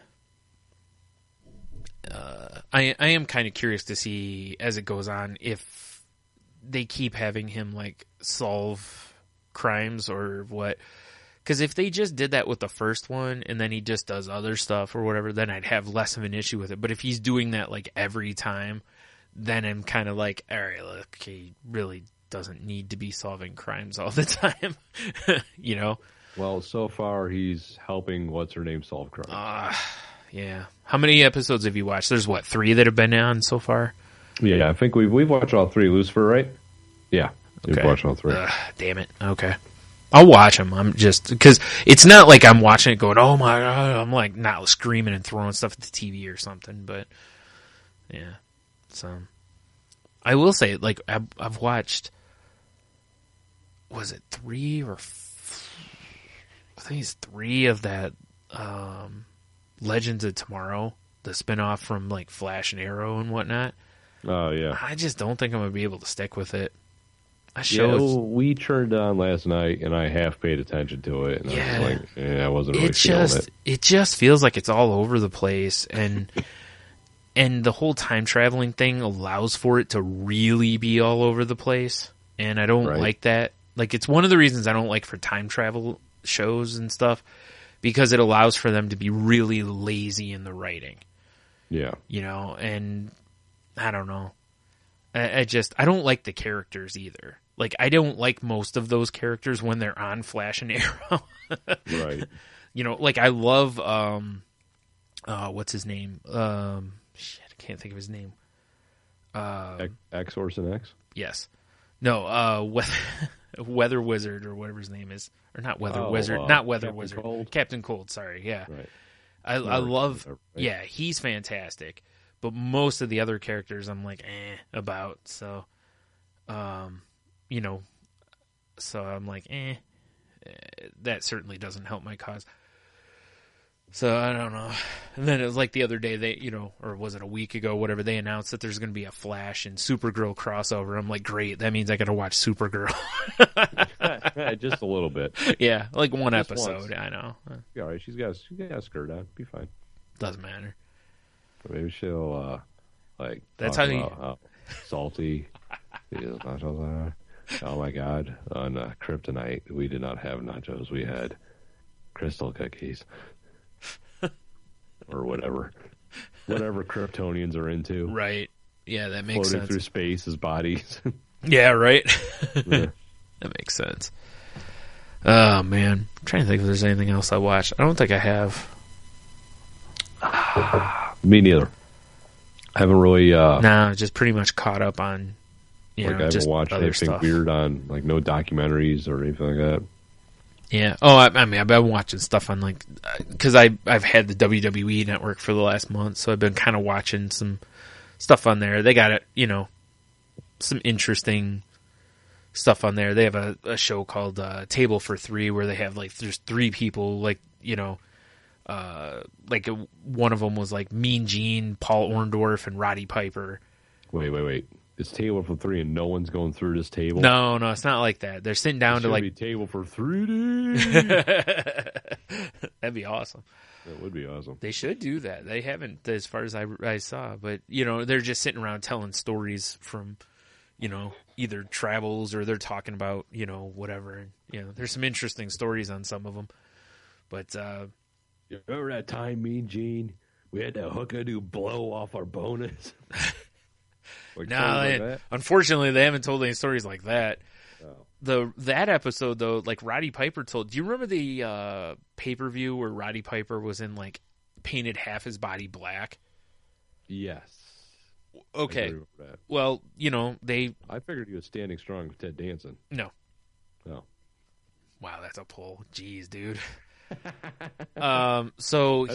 Speaker 3: I am kind of curious to see as it goes on if they keep having him like solve crimes or what. Because if they just did that with the first one and then he just does other stuff or whatever, then I'd have less of an issue with it. But if he's doing that like every time, then I'm kind of like, all right, look, he really doesn't need to be solving crimes all the time, you know?
Speaker 4: Well, so far he's helping what's-her-name solve crimes.
Speaker 3: Yeah. How many episodes have you watched? There's, 3 that have been on so far?
Speaker 4: Yeah, I think we've watched all 3. Lucifer, right? Yeah, we've watched all 3.
Speaker 3: Damn it. Okay. I'll watch them. I'm just... Because it's not like I'm watching it going, oh my God. I'm like not screaming and throwing stuff at the TV or something, but yeah. So I will say, like, I've watched... Was it 3 or... I think it's 3 of that Legends of Tomorrow, the spinoff from like Flash and Arrow and whatnot.
Speaker 4: Oh yeah.
Speaker 3: I just don't think I'm gonna be able to stick with it.
Speaker 4: We turned on last night and I half paid attention to it, and I was like, I wasn't really feeling it.
Speaker 3: It just feels like it's all over the place, and the whole time traveling thing allows for it to really be all over the place, and I don't like that. Like, it's one of the reasons I don't like for time travel shows and stuff, because it allows for them to be really lazy in the writing.
Speaker 4: Yeah.
Speaker 3: You know, and I don't know. I don't like the characters either. Like, I don't like most of those characters when they're on Flash and Arrow.
Speaker 4: Right.
Speaker 3: You know, like, I love, what's his name? I can't think of his name.
Speaker 4: X Orson X?
Speaker 3: Yes. No, Weather Wizard or whatever his name is. Or not Weather Wizard. Not Weather
Speaker 4: Captain
Speaker 3: Wizard.
Speaker 4: Cold?
Speaker 3: Captain Cold, sorry. Yeah.
Speaker 4: Right.
Speaker 3: I love...
Speaker 4: Right?
Speaker 3: Yeah, he's fantastic. But most of the other characters I'm like, about. So, you know, so I'm like, that certainly doesn't help my cause. So I don't know. And then it was like the other day, they, you know, or was it a week ago, whatever, they announced that there's going to be a Flash and Supergirl crossover. I'm like, great. That means I got to watch Supergirl.
Speaker 4: Just a little bit.
Speaker 3: Yeah, like one
Speaker 4: Just
Speaker 3: episode.
Speaker 4: once.
Speaker 3: I know.
Speaker 4: Yeah, all right. She's got a skirt on. Be fine.
Speaker 3: Doesn't matter.
Speaker 4: Maybe she'll like.
Speaker 3: That's
Speaker 4: talk
Speaker 3: how you-
Speaker 4: about how salty. these nachos are. Oh my God! On Kryptonite, we did not have nachos. We had crystal cookies, or whatever Kryptonians are into.
Speaker 3: Right. Yeah, that makes
Speaker 4: Floating
Speaker 3: sense.
Speaker 4: through space as bodies.
Speaker 3: Yeah, right.
Speaker 4: Yeah.
Speaker 3: That makes sense. Oh man, I'm trying to think if there's anything else I watched. I don't think I have.
Speaker 4: Me neither. I haven't really.
Speaker 3: Nah, just pretty much caught up on. You
Speaker 4: Like
Speaker 3: know,
Speaker 4: I
Speaker 3: just
Speaker 4: haven't watched
Speaker 3: other
Speaker 4: anything
Speaker 3: stuff.
Speaker 4: weird on, like no documentaries or anything like that.
Speaker 3: Yeah. Oh, I mean, I've been watching stuff on like, because I've had the WWE network for the last month, so I've been kind of watching some stuff on there. They got it, you know, some interesting stuff on there. They have a show called Table for Three where they have like there's three people, like, you know, like one of them was like Mean Gene, Paul Orndorff, and Roddy Piper.
Speaker 4: Wait. It's table for three, and no one's going through this table.
Speaker 3: No, it's not like that. They're sitting down to like
Speaker 4: be table for 3D.
Speaker 3: That'd be awesome.
Speaker 4: That would be awesome.
Speaker 3: They should do that. They haven't, as far as I saw. But, you know, they're just sitting around telling stories from, you know, either travels or they're talking about, you know, whatever. And, you know, there's some interesting stories on some of them. But,
Speaker 4: You remember that time, Mean Gene? We had to hook a new blow off our bonus. Like stories like that?
Speaker 3: unfortunately, they haven't told any stories like that.
Speaker 4: Oh.
Speaker 3: That episode, though, like Roddy Piper told, do you remember the pay-per-view where Roddy Piper was in, like, painted half his body black?
Speaker 4: Yes.
Speaker 3: Okay.
Speaker 4: I remember that.
Speaker 3: Well, you know,
Speaker 4: I figured he was standing strong with Ted Danson.
Speaker 3: No.
Speaker 4: Oh.
Speaker 3: Wow, that's a pull. Jeez, dude. So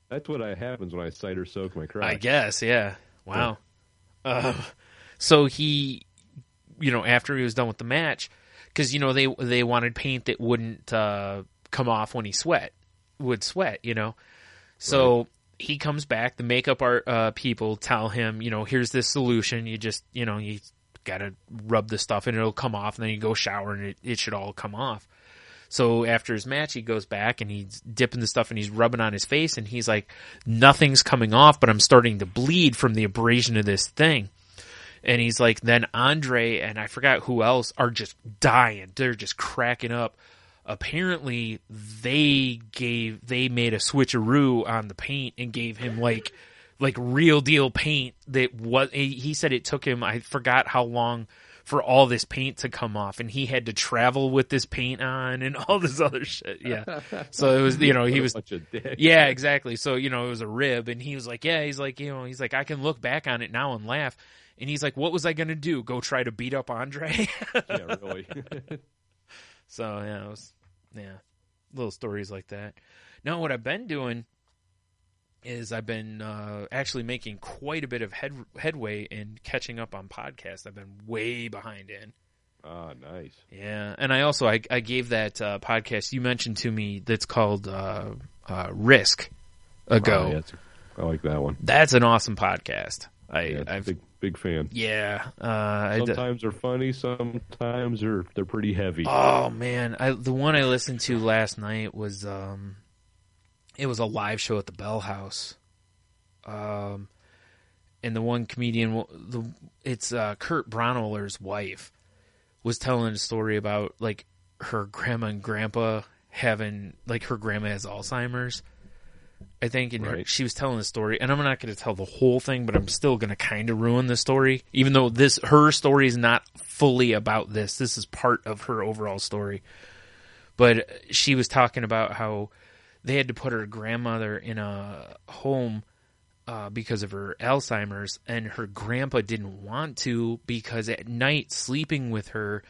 Speaker 4: That's what happens when I cider soak my crotch.
Speaker 3: I guess, yeah. Wow. So he, you know, after he was done with the match, because, you know, they wanted paint that wouldn't come off when he would sweat, you know. So
Speaker 4: Right.
Speaker 3: he comes back. The makeup art people tell him, you know, here's this solution. You just, you know, you got to rub the stuff and it'll come off. And then you go shower and it should all come off. So after his match, he goes back and he's dipping the stuff and he's rubbing on his face and he's like, nothing's coming off, but I'm starting to bleed from the abrasion of this thing. And he's like, then Andre and I forgot who else are just dying. They're just cracking up. Apparently they made a switcheroo on the paint and gave him like real deal paint that was, he said it took him, I forgot how long for all this paint to come off, and he had to travel with this paint on and all this other shit. Yeah. So it was, you know, he was,
Speaker 4: Such a dick.
Speaker 3: yeah, exactly. So, you know, it was a rib, and he was like, yeah, he's like, you know, he's like, I can look back on it now and laugh. And he's like, what was I going to do? Go try to beat up Andre?
Speaker 4: Yeah, really.
Speaker 3: So, yeah, little stories like that. Now, what I've been doing is I've been actually making quite a bit of headway in catching up on podcasts. I've been way behind in.
Speaker 4: Ah, nice.
Speaker 3: Yeah, and I also I gave that podcast you mentioned to me that's called Risk a go.
Speaker 4: Wow, yeah, I like that one.
Speaker 3: That's an awesome podcast.
Speaker 4: I'm big fan.
Speaker 3: Yeah.
Speaker 4: Sometimes they're funny. Sometimes they're pretty heavy.
Speaker 3: Oh man, the one I listened to last night was it was a live show at the Bell House, and the one comedian, it's Kurt Braunohler's wife, was telling a story about like her grandma and grandpa having, like, her grandma has Alzheimer's, I think, and
Speaker 4: Right.
Speaker 3: she was telling the story, and I'm not going to tell the whole thing, but I'm still going to kind of ruin the story, even though her story is not fully about this. This is part of her overall story. But she was talking about how they had to put her grandmother in a home because of her Alzheimer's, and her grandpa didn't want to because at night sleeping with her,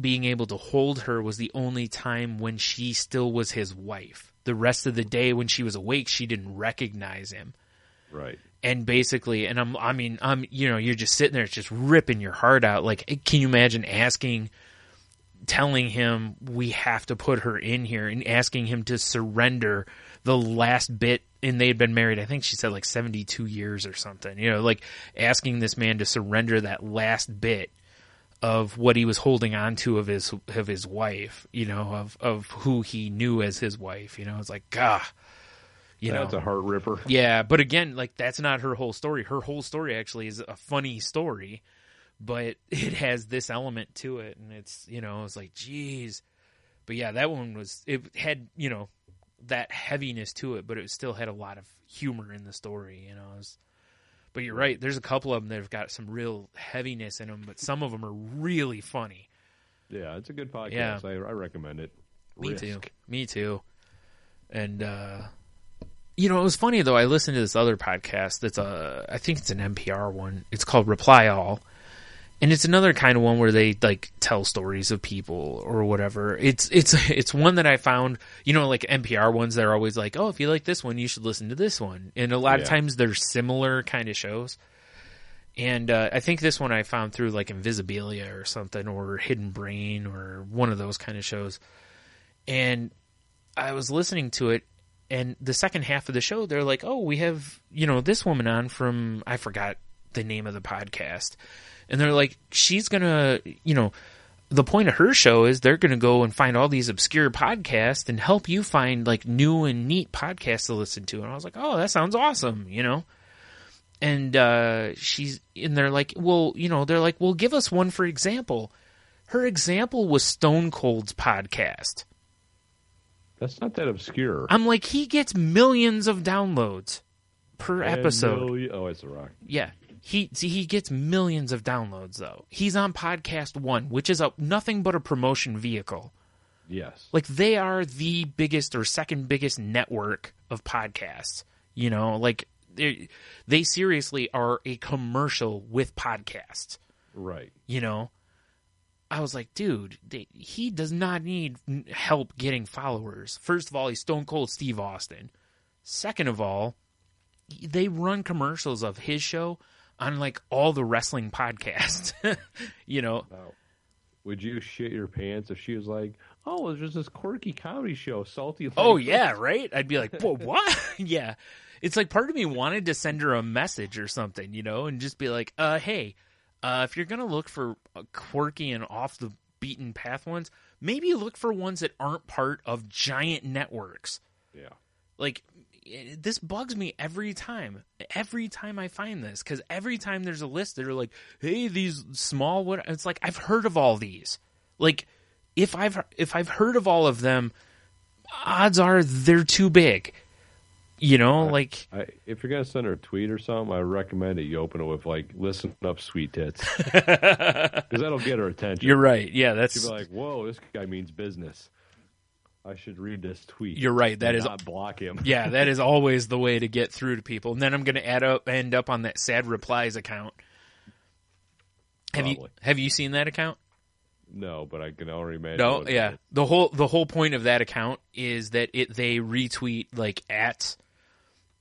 Speaker 3: being able to hold her was the only time when she still was his wife. The rest of the day when she was awake, she didn't recognize him.
Speaker 4: Right.
Speaker 3: And basically, and I'm, you're just sitting there, it's just ripping your heart out. Like, can you imagine telling him we have to put her in here and asking him to surrender the last bit, and they had been married, I think she said like 72 years or something, like asking this man to surrender that last bit of what he was holding on to of his wife, of who he knew as his wife, it's like, God,
Speaker 4: that's a heart ripper.
Speaker 3: Yeah. But again, like that's not her whole story. Her whole story actually is a funny story, but it has this element to it. And it's, it's like, geez, but yeah, that one it had, that heaviness to it, but it still had a lot of humor in the story, but you're right. There's a couple of them that have got some real heaviness in them, but some of them are really funny.
Speaker 4: Yeah, it's a good podcast.
Speaker 3: Yeah.
Speaker 4: I recommend it.
Speaker 3: Me too. And, it was funny though. I listened to this other podcast that's I think it's an NPR one. It's called Reply All. And it's another kind of one where they like tell stories of people or whatever. It's one that I found, like NPR ones, they're always like, oh, if you like this one, you should listen to this one. And a lot of times they're similar kind of shows. And I think this one I found through like Invisibilia or something, or Hidden Brain, or one of those kind of shows. And I was listening to it, and the second half of the show, they're like, oh, we have, this woman on from, I forgot the name of the podcast. And they're like, she's going to, the point of her show is they're going to go and find all these obscure podcasts and help you find like new and neat podcasts to listen to. And I was like, oh, that sounds awesome, And they're like, well, give us one for example. Her example was Stone Cold's podcast.
Speaker 4: That's not that obscure.
Speaker 3: I'm like, he gets millions of downloads per episode.
Speaker 4: Oh, it's a rock.
Speaker 3: Yeah. He gets millions of downloads, though. He's on Podcast One, which is nothing but a promotion vehicle.
Speaker 4: Yes.
Speaker 3: Like, they are the biggest or second biggest network of podcasts. Like, they seriously are a commercial with podcasts.
Speaker 4: Right.
Speaker 3: I was like, dude, he does not need help getting followers. First of all, he's Stone Cold Steve Austin. Second of all, they run commercials of his show on like all the wrestling podcasts,
Speaker 4: Now, would you shit your pants if she was like, oh, there's just this quirky comedy show, Salty Like
Speaker 3: Oh, yeah, right? I'd be like, what? Yeah. It's like part of me wanted to send her a message or something, and just be like, hey, if you're going to look for quirky and off the beaten path ones, maybe look for ones that aren't part of giant networks.
Speaker 4: Yeah.
Speaker 3: Like, this bugs me every time I find this, because every time there's a list that are like, hey, these small, it's like, I've heard of all these. Like, if I've heard of all of them, odds are they're too big. If
Speaker 4: you're gonna send her a tweet or something, I recommend that you open it with like, "Listen up, sweet tits," because that'll get her attention.
Speaker 3: You're right. Yeah,
Speaker 4: she'll be like, "Whoa, this guy means business. I should read this tweet."
Speaker 3: You're right. That is
Speaker 4: not block him.
Speaker 3: Yeah, that is always the way to get through to people. And then I'm going to end up on that Sad Replies account. Have you seen that account?
Speaker 4: No, but I can already imagine.
Speaker 3: No, yeah. The whole point of that account is that they retweet like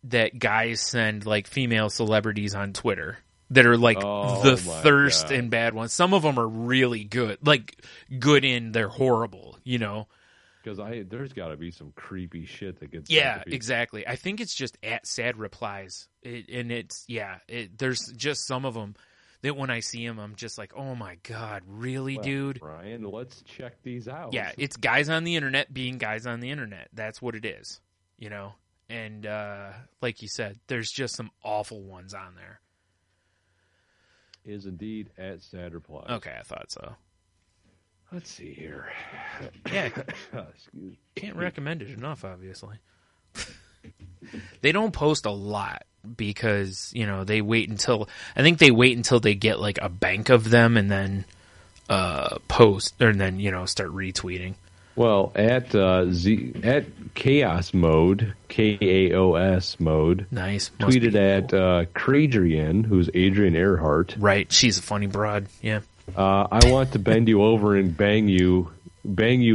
Speaker 3: that guys send like female celebrities on Twitter that are like the thirst
Speaker 4: God.
Speaker 3: and bad ones. Some of them are really good, like good in they're horrible,
Speaker 4: Because there's got to be some creepy shit that gets.
Speaker 3: Yeah, exactly. I think it's just at Sad Replies, there's just some of them that when I see them, I'm just like, oh my God, really, dude?
Speaker 4: Bryan, let's check these out.
Speaker 3: Yeah, it's guys on the internet being guys on the internet. That's what it is, And like you said, there's just some awful ones on there.
Speaker 4: Is indeed at Sad Replies.
Speaker 3: Okay, I thought so.
Speaker 4: Let's see here.
Speaker 3: Yeah,
Speaker 4: Excuse me.
Speaker 3: Can't recommend it enough, obviously. They don't post a lot because, they wait until they get like a bank of them and then post, or then, start retweeting.
Speaker 4: Well, at Chaos Mode, KAOS Mode,
Speaker 3: Nice.
Speaker 4: tweeted at Cradrian, who's Adrian Earhart.
Speaker 3: Right, she's a funny broad. Yeah.
Speaker 4: I want to bend you over and bang you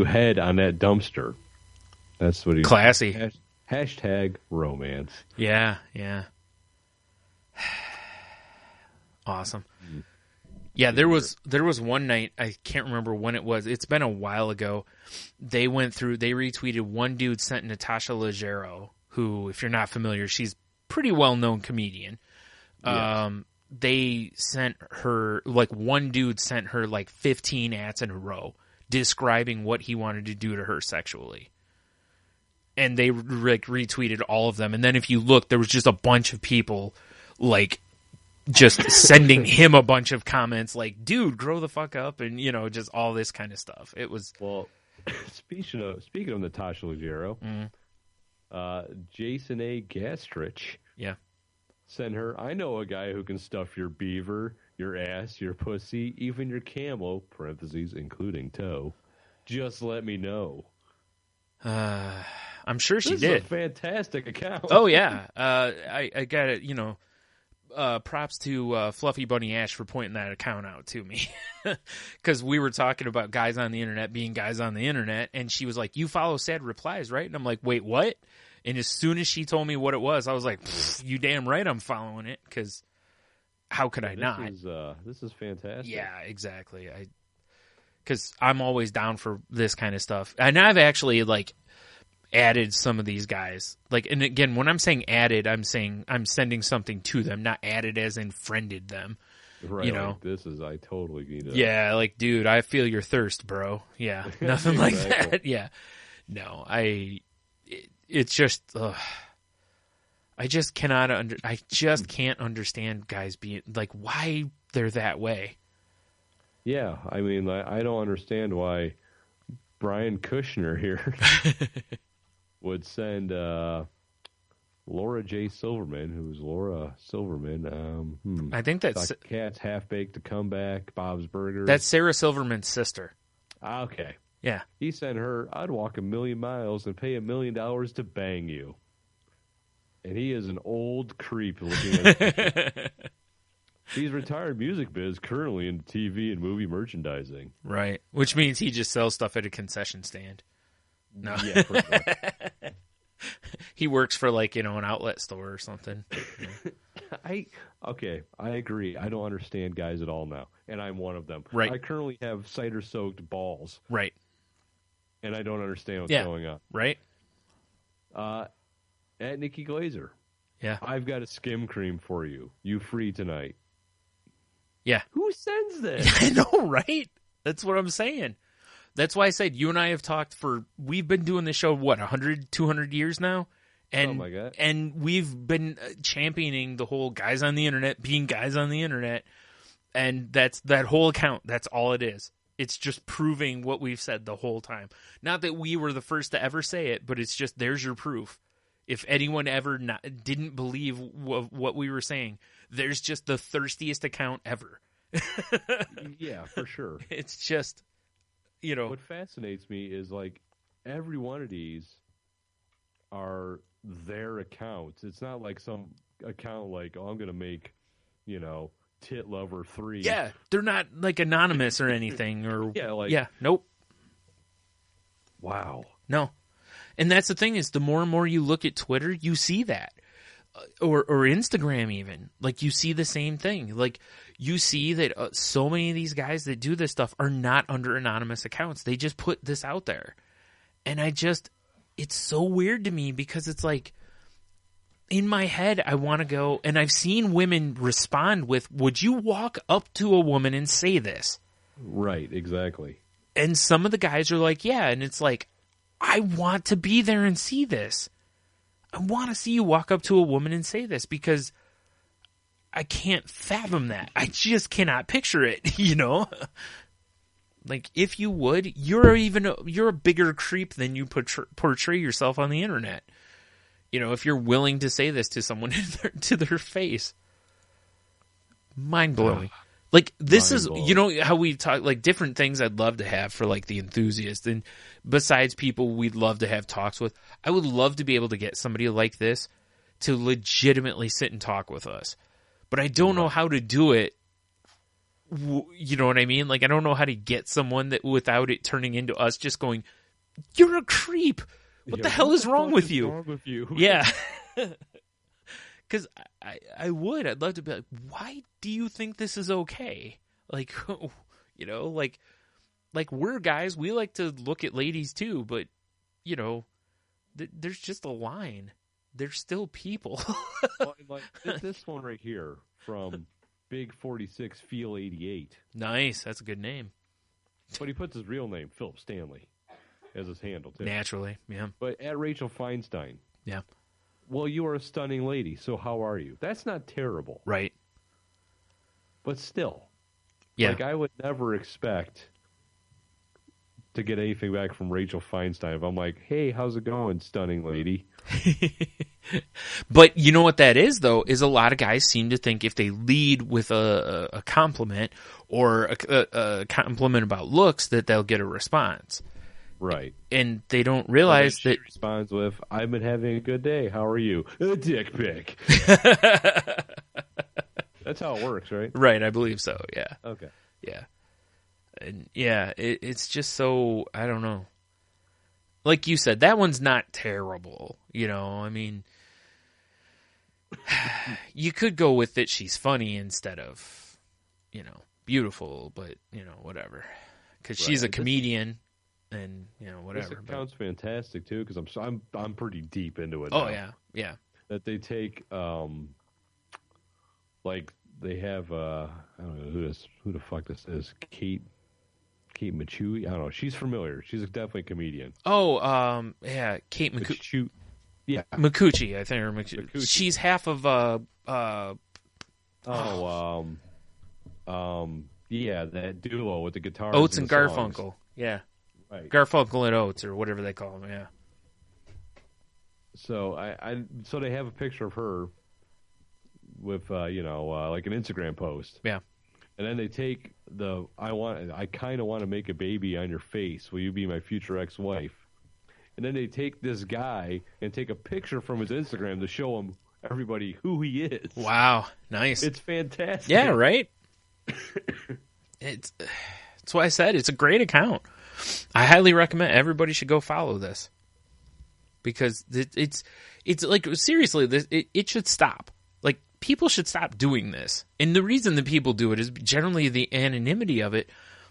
Speaker 4: head on that dumpster. That's what he.
Speaker 3: Classy.
Speaker 4: Hashtag romance.
Speaker 3: Yeah. Awesome. Yeah, there was one night, I can't remember when it was. It's been a while ago. They retweeted one dude sent Natasha Leggero, who, if you're not familiar, she's a pretty well-known comedian.
Speaker 4: Yes.
Speaker 3: They sent her, one dude sent her 15 ads in a row describing what he wanted to do to her sexually. And they retweeted all of them. And then if you look, there was just a bunch of people just sending him a bunch of comments dude, grow the fuck up, and just all this kind of stuff. It was
Speaker 4: speaking of Natasha Leggero, Jason A. Gastrich sent her, I know a guy who can stuff your beaver, your ass, your pussy, even your camel, parentheses, including toe. Just let me know.
Speaker 3: I'm sure she did.
Speaker 4: This is a fantastic account.
Speaker 3: Oh, yeah. I got it, props to Fluffy Bunny Ash for pointing that account out to me. Because we were talking about guys on the internet being guys on the internet, and she was like, you follow Sad Replies, right? And I'm like, wait, what? And as soon as she told me what it was, I was like, you damn right I'm following it, because how could I not?
Speaker 4: This is fantastic.
Speaker 3: Yeah, exactly. Because I'm always down for this kind of stuff. And I've actually, added some of these guys. And again, when I'm saying added, I'm saying I'm sending something to them, not added as in friended them.
Speaker 4: Right. I totally need it.
Speaker 3: Yeah, dude, I feel your thirst, bro. Yeah, nothing like that. Yeah. No, it's just, I just cannot I just can't understand guys being, why they're that way. Yeah,
Speaker 4: I mean, I don't understand why Brian Kushner here would send Laura J. Silverman, who's Laura Silverman.
Speaker 3: I think that's
Speaker 4: Cat's Half Baked to Come Back, Bob's Burgers.
Speaker 3: That's Sarah Silverman's sister.
Speaker 4: Okay.
Speaker 3: Yeah.
Speaker 4: He sent her, I'd walk 1,000,000 miles and pay $1 million to bang you. And he is an old creep looking at He's retired music biz, currently in TV and movie merchandising.
Speaker 3: Right. Which means he just sells stuff at a concession stand. No.
Speaker 4: Yeah, pretty much.
Speaker 3: He works for an outlet store or something.
Speaker 4: I agree. I don't understand guys at all now, and I'm one of them.
Speaker 3: Right.
Speaker 4: I currently have cider-soaked balls.
Speaker 3: Right.
Speaker 4: And I don't understand what's going on.
Speaker 3: Right.
Speaker 4: At Nikki Glazer.
Speaker 3: Yeah.
Speaker 4: I've got a skim cream for you. You free tonight.
Speaker 3: Yeah.
Speaker 4: Who sends this?
Speaker 3: I know, right? That's what I'm saying. That's why I said you and I have talked we've been doing this show, 100, 200 years now? And,
Speaker 4: oh my God.
Speaker 3: And we've been championing the whole guys on the internet being guys on the internet. And that's that whole account. That's all it is. It's just proving what we've said the whole time. Not that we were the first to ever say it, but it's just, there's your proof. If anyone ever didn't believe what we were saying, there's just the thirstiest account ever.
Speaker 4: Yeah, for sure.
Speaker 3: It's just,
Speaker 4: What fascinates me is every one of these are their accounts. It's not like some account I'm going to make, Tit Lover 3.
Speaker 3: Yeah, they're not anonymous or anything. Or
Speaker 4: yeah,
Speaker 3: nope.
Speaker 4: Wow.
Speaker 3: No. And that's the thing is the more and more you look at Twitter, you see that. Or Instagram even. You see the same thing. You see that so many of these guys that do this stuff are not under anonymous accounts. They just put this out there. And it's so weird to me because it's in my head, I want to go, and I've seen women respond with, would you walk up to a woman and say this?
Speaker 4: Right, exactly.
Speaker 3: And some of the guys are like, yeah, and it's I want to be there and see this. I want to see you walk up to a woman and say this because I can't fathom that. I just cannot picture it, if you would, you're a bigger creep than you portray yourself on the internet. If you're willing to say this to someone to their face. Mind blowing. Like, this is, you know, how we talk, like, different things I'd love to have for, like, the enthusiast. And besides people we'd love to have talks with, I would love to be able to get somebody like this to legitimately sit and talk with us. But I don't know how to do it. You know what I mean? Like, I don't know how to get someone that without it turning into us just going, "You're a creep. What the hell is wrong with you?"
Speaker 4: Wrong with you?
Speaker 3: Yeah. Because I'd love to be like, why do you think this is okay? Like, you know, like we're guys, we like to look at ladies too, but, you know, there's just a line. They're still people.
Speaker 4: Well, like this one right here from Big 46 Feel 88.
Speaker 3: Nice. That's a good name.
Speaker 4: But he puts his real name, Philip Stanley, as his handle, too.
Speaker 3: Naturally, yeah.
Speaker 4: But at Rachel Feinstein.
Speaker 3: Yeah.
Speaker 4: Well, you are a stunning lady, so how are you? That's not terrible.
Speaker 3: Right.
Speaker 4: But still.
Speaker 3: Yeah.
Speaker 4: Like, I would never expect to get anything back from Rachel Feinstein if I'm like, hey, how's it going, stunning lady?
Speaker 3: But you know what that is, though, is a lot of guys seem to think if they lead with a compliment or a compliment about looks that they'll get a response.
Speaker 4: Right.
Speaker 3: And they don't realize that...
Speaker 4: She responds with, I've been having a good day. How are you? A dick pic. That's how it works, right?
Speaker 3: Right, I believe so, yeah.
Speaker 4: Okay.
Speaker 3: Yeah. And yeah, it's just so, I don't know. Like you said, that one's not terrible, you know, I mean... You could go with it, she's funny instead of, you know, beautiful, but, you know, whatever. Because she's a comedian... And you know, whatever.
Speaker 4: This account's fantastic too because I'm pretty deep into it.
Speaker 3: Oh
Speaker 4: now.
Speaker 3: yeah.
Speaker 4: That they take, like they have I don't know who the fuck this is. Kate Machui. I don't know. She's familiar. She's definitely a comedian.
Speaker 3: Oh, yeah, Kate Machui.
Speaker 4: Yeah,
Speaker 3: Macucci, I think, or Macucci. She's half of
Speaker 4: yeah, that duo with the guitars.
Speaker 3: Oates and
Speaker 4: the
Speaker 3: Garfunkel.
Speaker 4: songs.
Speaker 3: Yeah.
Speaker 4: Right.
Speaker 3: Garfunkel and Oates, or whatever they call them, yeah.
Speaker 4: So so they have a picture of her with like an Instagram post.
Speaker 3: Yeah.
Speaker 4: And then they take I kind of want to make a baby on your face. Will you be my future ex-wife? And then they take this guy and take a picture from his Instagram to show him everybody who he is.
Speaker 3: Wow, nice.
Speaker 4: It's fantastic.
Speaker 3: Yeah, right. That's why I said it's a great account. I highly recommend everybody should go follow this because it's like seriously, it should stop. Like people should stop doing this, and the reason that people do it is generally the anonymity of it.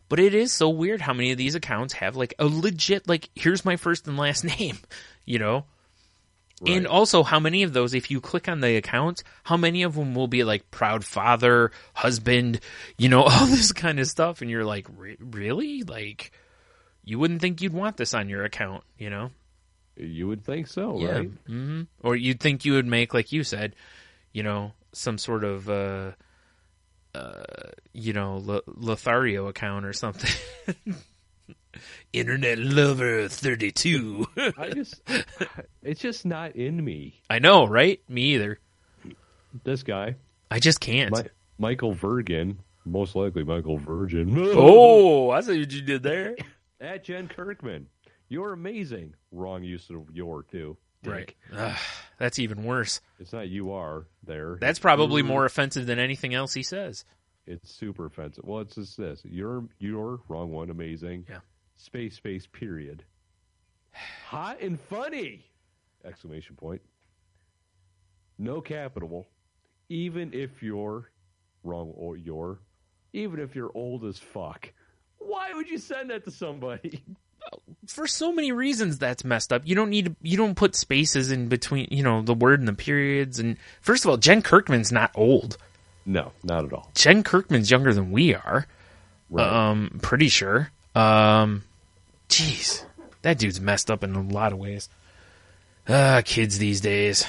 Speaker 3: But it is so weird how many of these accounts have like a legit like here's my first and last name, you know. Right. And also, how many of those, if you click on the accounts, how many of them will be like proud father, husband, you know, all this kind of stuff, and you're like, really, like. You wouldn't think you'd want this on your account, you know?
Speaker 4: You would think so,
Speaker 3: yeah.
Speaker 4: right?
Speaker 3: Mm-hmm. Or you'd think you would make, like you said, you know, some sort of, Lothario account or something. Internet lover 32.
Speaker 4: It's just not in me.
Speaker 3: I know, right? Me either.
Speaker 4: This guy.
Speaker 3: I just can't.
Speaker 4: Michael Virgin. Most likely Michael Virgin.
Speaker 3: Oh, I see what you did there.
Speaker 4: At Jen Kirkman. You're amazing. Wrong use of your, too.
Speaker 3: Dick. Right. That's even worse.
Speaker 4: It's not you are there.
Speaker 3: That's probably more offensive than anything else he says.
Speaker 4: It's super offensive. Well, it's just this. You're wrong one. Amazing.
Speaker 3: Yeah.
Speaker 4: Space, period. Hot and funny! Exclamation point. No capital. Even if you're wrong or even if you're old as fuck. Why would you send that to somebody?
Speaker 3: For so many reasons, that's messed up. You don't put spaces in between, you know, the word and the periods. And first of all, Jen Kirkman's not old.
Speaker 4: No, not at all.
Speaker 3: Jen Kirkman's younger than we are. Right. Pretty sure. Jeez, that dude's messed up in a lot of ways. Kids these days.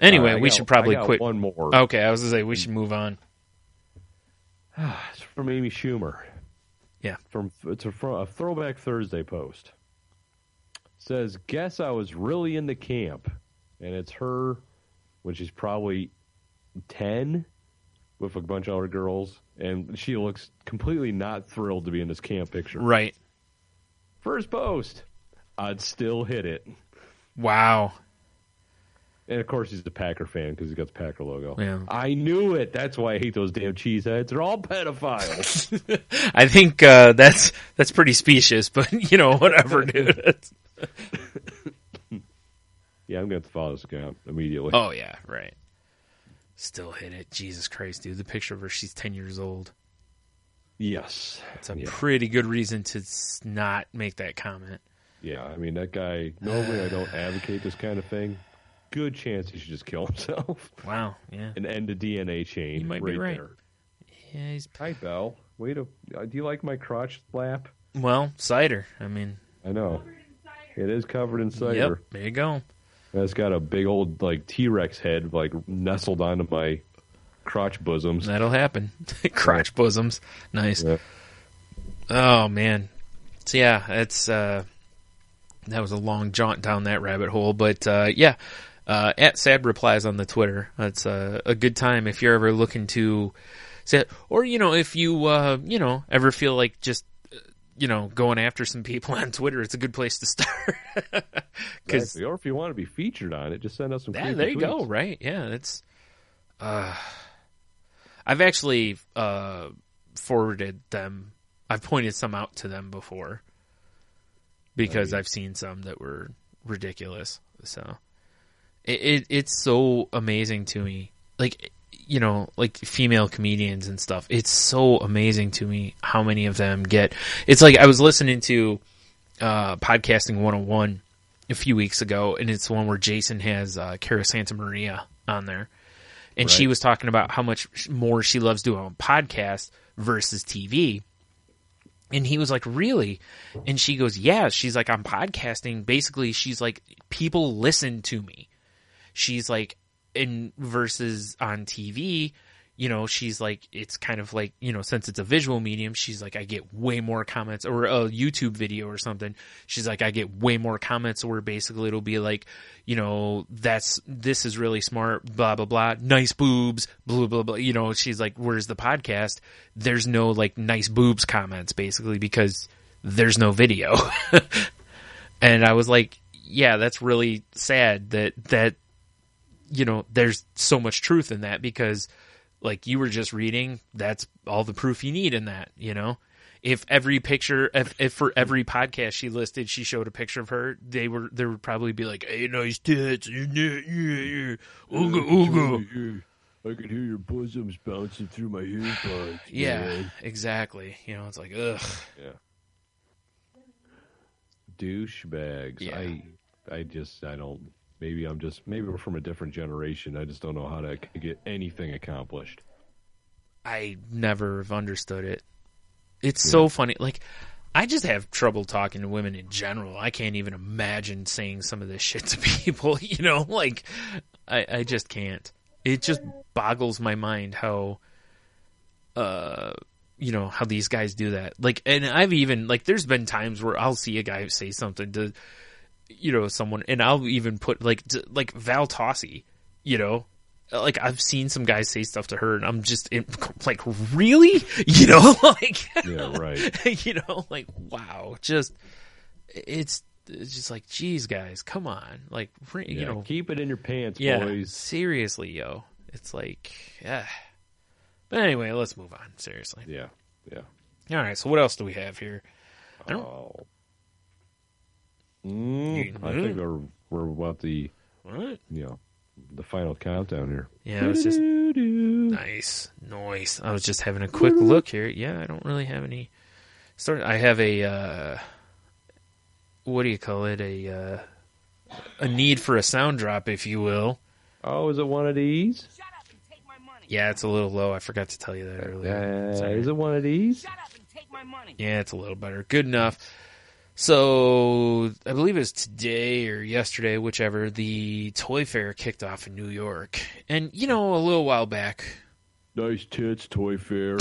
Speaker 3: Anyway, we should probably quit.
Speaker 4: One more.
Speaker 3: Okay, I was gonna say we should move on.
Speaker 4: It's from Amy Schumer.
Speaker 3: Yeah.
Speaker 4: It's a Throwback Thursday post. It says, guess I was really into camp. And it's her when she's probably 10 with a bunch of other girls, and she looks completely not thrilled to be in this camp picture.
Speaker 3: Right.
Speaker 4: First post, I'd still hit it.
Speaker 3: Wow.
Speaker 4: And, of course, he's a Packer fan because he's got the Packer logo.
Speaker 3: Yeah.
Speaker 4: I knew it. That's why I hate those damn cheeseheads. They're all pedophiles.
Speaker 3: I think that's pretty specious, but, whatever, dude.
Speaker 4: Yeah, I'm going to have to follow this account immediately.
Speaker 3: Oh, yeah, right. Still hit it. Jesus Christ, dude. The picture of her, she's 10 years old.
Speaker 4: Yes.
Speaker 3: It's a pretty good reason to not make that comment.
Speaker 4: Yeah, I mean, that guy, normally I don't advocate this kind of thing. Good chance he should just kill himself.
Speaker 3: Wow, yeah.
Speaker 4: And end the DNA chain.
Speaker 3: You might be right.
Speaker 4: There.
Speaker 3: Yeah, he's...
Speaker 4: Hi, Belle. Do you like my crotch slap?
Speaker 3: Well, cider. I mean...
Speaker 4: I know. It is covered in cider.
Speaker 3: Yep, there you go.
Speaker 4: It's got a big old, T-Rex head, nestled onto my crotch bosoms.
Speaker 3: That'll happen. Crotch bosoms. Nice.
Speaker 4: Yeah.
Speaker 3: Oh, man. So, yeah, it's... that was a long jaunt down that rabbit hole, but, yeah. At Sad Replies on the Twitter. That's a good time if you're ever looking to say, or, if you, ever feel like just, going after some people on Twitter, it's a good place to start.
Speaker 4: Exactly. Or if you want to be featured on it, just send us some
Speaker 3: there you
Speaker 4: tweets.
Speaker 3: go, right? Yeah, it's, I've actually, forwarded them. I've pointed some out to them before because I've seen some that were ridiculous. So it's so amazing to me. Like female comedians and stuff. It's so amazing to me how many of them get. It's like I was listening to Podcasting 101 a few weeks ago, and it's one where Jason has Cara Santa Maria on there. And she was talking about how much more she loves doing a podcast versus TV. And he was like, really? And she goes, yeah. She's like, I'm podcasting. Basically, she's like, people listen to me. She's like, versus on TV, she's like, it's kind of like, since it's a visual medium, she's like, I get way more comments, or a YouTube video or something. She's like, I get way more comments where basically it'll be like, this is really smart, blah, blah, blah, nice boobs, blah, blah, blah. She's like, where's the podcast? There's no nice boobs comments basically because there's no video. And I was like, yeah, that's really sad that, there's so much truth in that because like you were just reading, that's all the proof you need in that, If every picture, if for every podcast she listed, she showed a picture of her, there would probably be like, hey, nice tits, ooga, ooga.
Speaker 4: I can hear your bosoms bouncing through my earbuds.
Speaker 3: Yeah,
Speaker 4: man.
Speaker 3: Exactly. It's like, ugh.
Speaker 4: Yeah. Douchebags.
Speaker 3: Yeah.
Speaker 4: I don't. Maybe we're from a different generation. I just don't know how to get anything accomplished.
Speaker 3: I never have understood it. It's so funny. Like, I just have trouble talking to women in general. I can't even imagine saying some of this shit to people, Like, I just can't. It just boggles my mind how, how these guys do that. Like, and I've even, there's been times where I'll see a guy say something to, someone, and I'll even put like Val Tossi, like I've seen some guys say stuff to her, and I'm just like, really,
Speaker 4: yeah, right,
Speaker 3: like wow, just it's just like, geez, guys, come on, like
Speaker 4: keep it in your pants,
Speaker 3: yeah,
Speaker 4: boys.
Speaker 3: Seriously, yo, it's like, yeah. But anyway, let's move on. Seriously,
Speaker 4: yeah.
Speaker 3: All right, so what else do we have here? I think we're about the what?
Speaker 4: The final countdown here.
Speaker 3: Yeah, it was just nice. I was just having a quick look here. Yeah, I don't really have any story. I have a what do you call it? A need for a sound drop, if you will.
Speaker 4: Oh, is it one of these?
Speaker 6: Shut up and take my money.
Speaker 3: Yeah, it's a little low. I forgot to tell you that earlier.
Speaker 4: Is it one of these?
Speaker 6: Shut up and take my money.
Speaker 3: Yeah, it's a little better. Good enough. So, I believe it was today or yesterday, whichever, the Toy Fair kicked off in New York. And, a little while back.
Speaker 4: Nice tits, Toy Fair.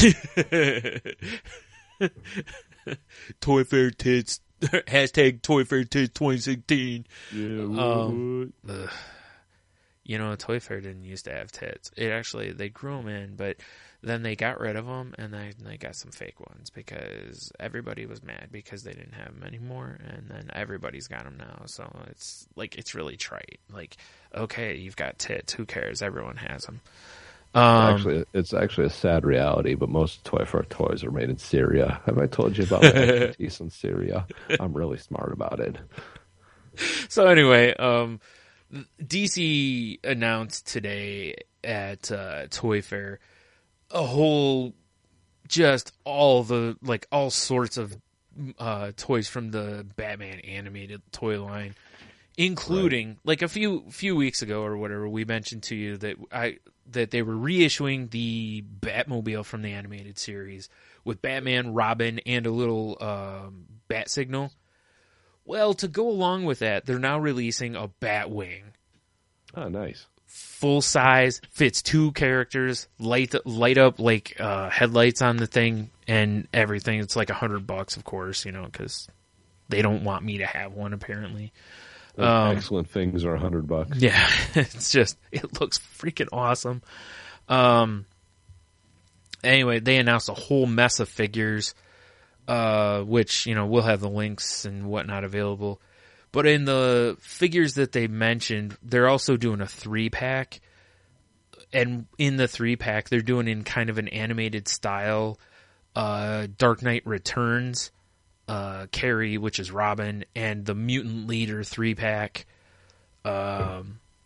Speaker 3: Toy Fair tits. Hashtag Toy Fair tits 2016.
Speaker 4: Yeah,
Speaker 3: Toy Fair didn't used to have tits. They grew them in, but then they got rid of them, and then they got some fake ones because everybody was mad because they didn't have them anymore, and then everybody's got them now. So it's really trite. Like, okay, you've got tits. Who cares? Everyone has them.
Speaker 4: It's actually a sad reality, but most Toy Fair toys are made in Syria. Have I told you about my expertise in Syria? I'm really smart about it.
Speaker 3: So anyway, DC announced today at Toy Fair all sorts of toys from the Batman animated toy line, including like a few weeks ago or whatever, we mentioned to you that they were reissuing the Batmobile from the animated series with Batman, Robin, and a little bat signal. Well, to go along with that, they're now releasing a Batwing. Oh,
Speaker 4: nice.
Speaker 3: Full size, fits 2 characters, light up like headlights on the thing and everything. It's like $100, of course, because they don't want me to have one, apparently.
Speaker 4: Excellent things are $100.
Speaker 3: Yeah, it looks freaking awesome. Anyway, they announced a whole mess of figures, which, we'll have the links and whatnot available. But in the figures that they mentioned, they're also doing a 3-pack. And in the 3-pack, they're doing in kind of an animated style, Dark Knight Returns, Carrie, which is Robin, and the Mutant Leader 3-pack,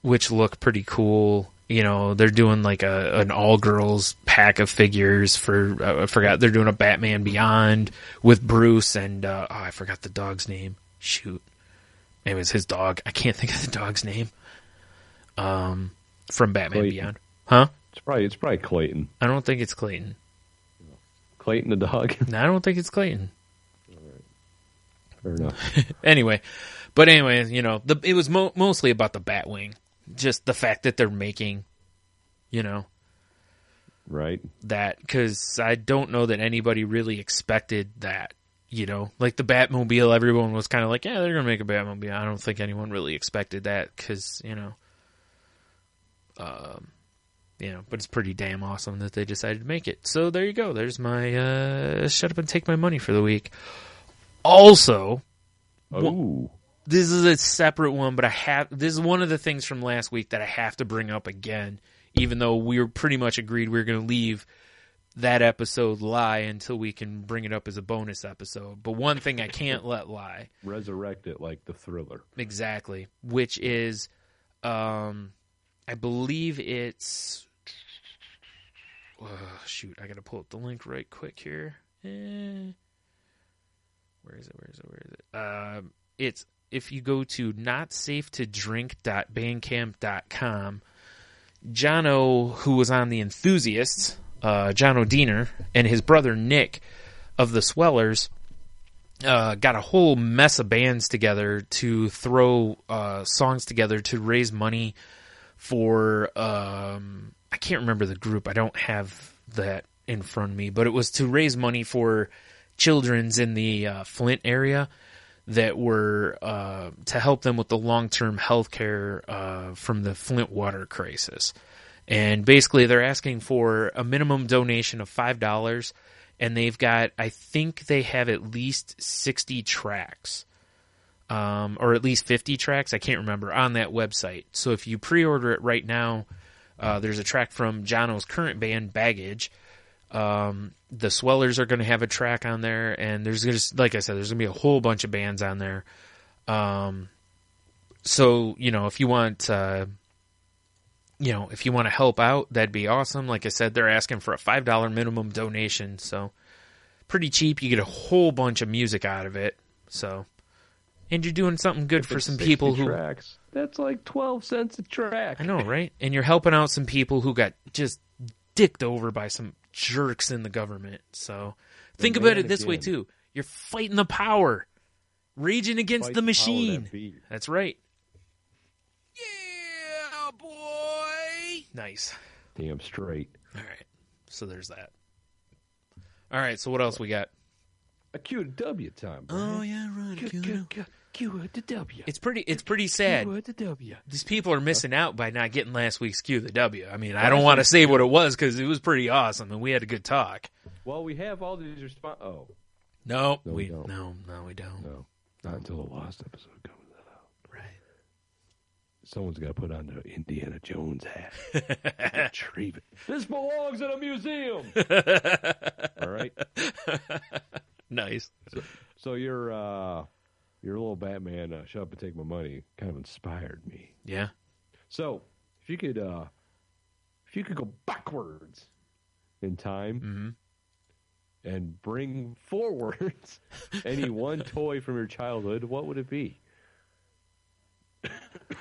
Speaker 3: which look pretty cool. They're doing like an all-girls pack of figures I forgot, they're doing a Batman Beyond with Bruce and, I forgot the dog's name. Shoot. Maybe it's his dog. I can't think of the dog's name. From Batman
Speaker 4: Clayton.
Speaker 3: Beyond. Huh?
Speaker 4: It's probably Clayton.
Speaker 3: I don't think it's Clayton.
Speaker 4: Clayton the dog?
Speaker 3: No, I don't think it's Clayton.
Speaker 4: Fair enough.
Speaker 3: Anyway, it was mostly about the Batwing. Just the fact that they're making,
Speaker 4: right,
Speaker 3: that, because I don't know that anybody really expected that. Like the Batmobile, everyone was kind of like, yeah, they're going to make a Batmobile. I don't think anyone really expected that because, but it's pretty damn awesome that they decided to make it. So there you go. There's my shut up and take my money for the week. Also, this is a separate one, but this is one of the things from last week that I have to bring up again, even though we were pretty much agreed we were going to leave that episode lie until we can bring it up as a bonus episode. But one thing I can't let lie.
Speaker 4: Resurrect it like the Thriller.
Speaker 3: Exactly. Which is, I believe it's... shoot, I got to pull up the link right quick here. Where is it? It's, if you go to notsafetodrink.bandcamp.com, Jono, who was on The Enthusiasts, Jono Diener, and his brother Nick of the Swellers got a whole mess of bands together to throw songs together to raise money for, I can't remember the group. I don't have that in front of me, but it was to raise money for children's in the Flint area that were to help them with the long-term health care from the Flint water crisis. And basically they're asking for a minimum donation of $5, and they've got, I think they have at least 60 tracks, or at least 50 tracks, I can't remember, on that website. So if you pre-order it right now, there's a track from Jono's current band, Baggage. The Swellers are going to have a track on there, and there's just, like I said, there's going to be a whole bunch of bands on there. So, if you want, if you want to help out, that'd be awesome. Like I said, they're asking for a $5 minimum donation, so pretty cheap. You get a whole bunch of music out of it. So, and you're doing something good for some people who...
Speaker 4: tracks. That's like 12 cents a track.
Speaker 3: I know, right? And you're helping out some people who got just dicked over by some jerks in the government. So think about it this way too. You're fighting the power, raging against the machine. That's right.
Speaker 6: Yeah, boy.
Speaker 3: Nice.
Speaker 4: Damn straight.
Speaker 3: All right. So there's that. All right. So what else we got?
Speaker 4: A Q to W time. Bryan.
Speaker 3: Oh yeah, right.
Speaker 4: Q to W.
Speaker 3: It's pretty sad.
Speaker 4: Q to W.
Speaker 3: These people are missing out by not getting last week's Q the W. I mean, I don't want to say what it was because it was pretty awesome and we had a good talk.
Speaker 4: Well, we have all these response. Oh,
Speaker 3: No,
Speaker 4: No,
Speaker 3: we
Speaker 4: we don't.
Speaker 3: no, we don't.
Speaker 4: no, not until the last episode comes out.
Speaker 3: Right.
Speaker 4: Someone's got to put on the Indiana Jones hat. Retrieve it. This belongs in a museum. All right.
Speaker 3: Nice.
Speaker 4: So your little Batman, shut up and take my money, kind of inspired me.
Speaker 3: Yeah.
Speaker 4: So if you could go backwards in time and bring forwards any one toy from your childhood, what would it be?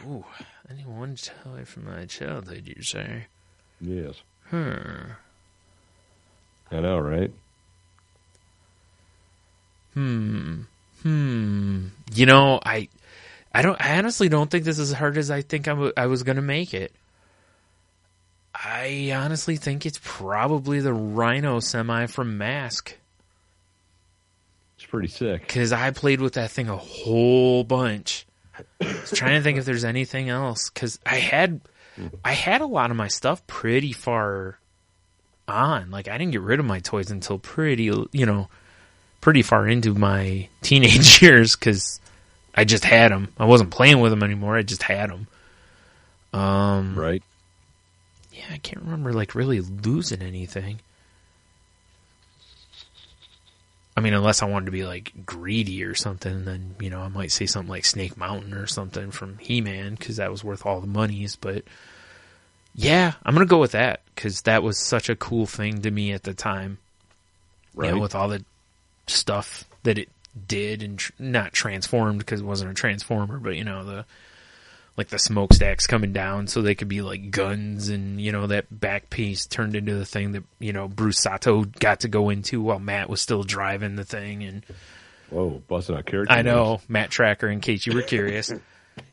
Speaker 3: Ooh, any one toy from my childhood, you say?
Speaker 4: Yes.
Speaker 3: Hmm.
Speaker 4: I know, right?
Speaker 3: You know, I honestly don't think this is as hard as I think I was going to make it. I honestly think it's probably the Rhino semi from Mask.
Speaker 4: It's pretty sick.
Speaker 3: Because I played with that thing a whole bunch. I was trying to think if there's anything else. Because I had a lot of my stuff pretty far on. Like, I didn't get rid of my toys until pretty far into my teenage years. Because I just had them. I wasn't playing with them anymore. I just had them.
Speaker 4: Right.
Speaker 3: Yeah, I can't remember, like, really losing anything. I mean, unless I wanted to be, like, greedy or something, then, I might say something like Snake Mountain or something from He-Man, because that was worth all the monies. But, yeah, I'm going to go with that, because that was such a cool thing to me at the time.
Speaker 4: Right.
Speaker 3: With all the stuff that it did, and not transformed, because it wasn't a transformer, but, the smokestacks coming down so they could be like guns, and that back piece turned into the thing that Bruce Sato got to go into while Matt was still driving the thing. And
Speaker 4: whoa, busting out characters.
Speaker 3: I know, Matt Tracker, in case you were curious,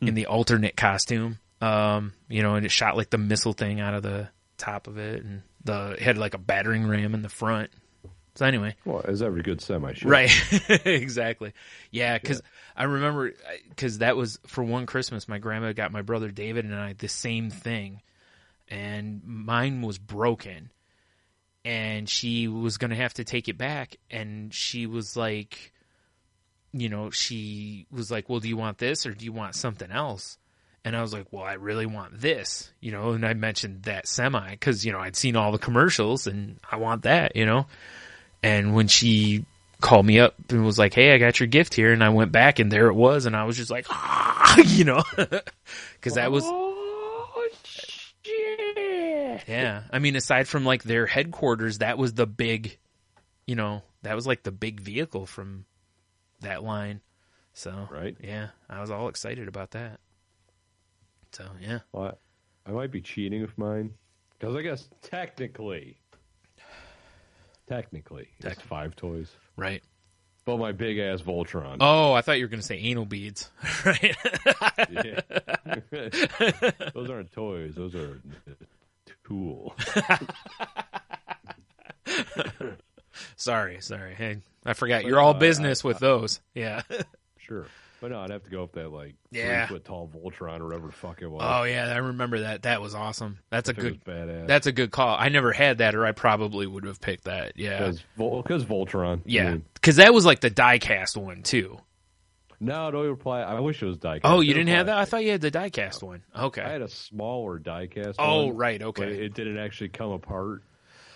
Speaker 3: in the alternate costume, and it shot like the missile thing out of the top of it, and it had like a battering ram in the front. So anyway.
Speaker 4: Well, as every good semi should.
Speaker 3: Right. Exactly. Yeah, because I remember, because that was for one Christmas, my grandma got my brother David and I the same thing, and mine was broken, and she was going to have to take it back, and she was like, well, do you want this or do you want something else? And I was like, well, I really want this, and I mentioned that semi because, I'd seen all the commercials and I want that, And when she called me up and was like, hey, I got your gift here, and I went back and there it was, and I was just like, because that was,
Speaker 4: oh, shit.
Speaker 3: yeah. I mean, aside from like their headquarters, that was the big, that was like the big vehicle from that line. So,
Speaker 4: right.
Speaker 3: Yeah, I was all excited about that. So, yeah.
Speaker 4: Well, I might be cheating with mine because I guess technically, it's 5 toys.
Speaker 3: Right.
Speaker 4: But my big ass Voltron.
Speaker 3: Oh, I thought you were going to say anal beads. Right.
Speaker 4: Yeah. Those aren't toys. Those are tools.
Speaker 3: Sorry. Hey, I forgot. You're all business with those. Yeah.
Speaker 4: Sure. But no, I'd have to go with that, 3-foot tall Voltron or whatever the fuck it was.
Speaker 3: Oh, yeah, I remember that. That was awesome. That's a good call. I never had that, or I probably would have picked that. Yeah.
Speaker 4: Because Voltron.
Speaker 3: Yeah. Because that was like the die-cast one, too.
Speaker 4: No, don't reply. I wish it was die-cast.
Speaker 3: Oh, you didn't have that? I thought you had the die-cast one. Okay.
Speaker 4: I had a smaller die-cast one.
Speaker 3: Oh, right, okay.
Speaker 4: But it didn't actually come apart.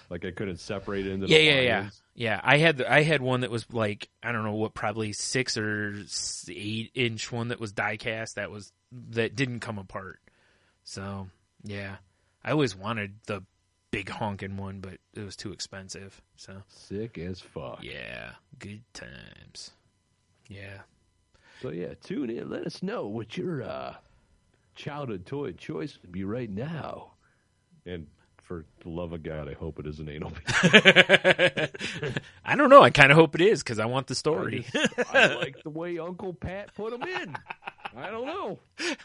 Speaker 4: Like, I couldn't separate it into
Speaker 3: the
Speaker 4: lines.
Speaker 3: Yeah, I had one that was like, I don't know what, probably 6 or 8 inch one that was die cast that didn't come apart. So yeah, I always wanted the big honking one, but it was too expensive. So
Speaker 4: sick as fuck.
Speaker 3: Yeah, good times. Yeah.
Speaker 4: So yeah, tune in. Let us know what your childhood toy choice would be right now. And for the love of God, I hope it is an anal bead.
Speaker 3: I don't know. I kind of hope it is because I want the story.
Speaker 4: I like the way Uncle Pat put them in. I don't know. It's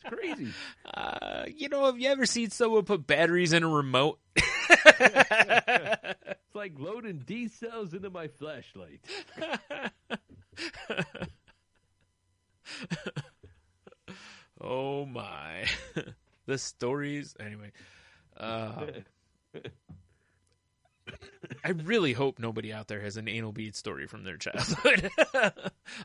Speaker 4: crazy.
Speaker 3: Have you ever seen someone put batteries in a remote?
Speaker 4: It's like loading D cells into my flashlight.
Speaker 3: Oh my. The stories. Anyway. I really hope nobody out there has an anal bead story from their childhood.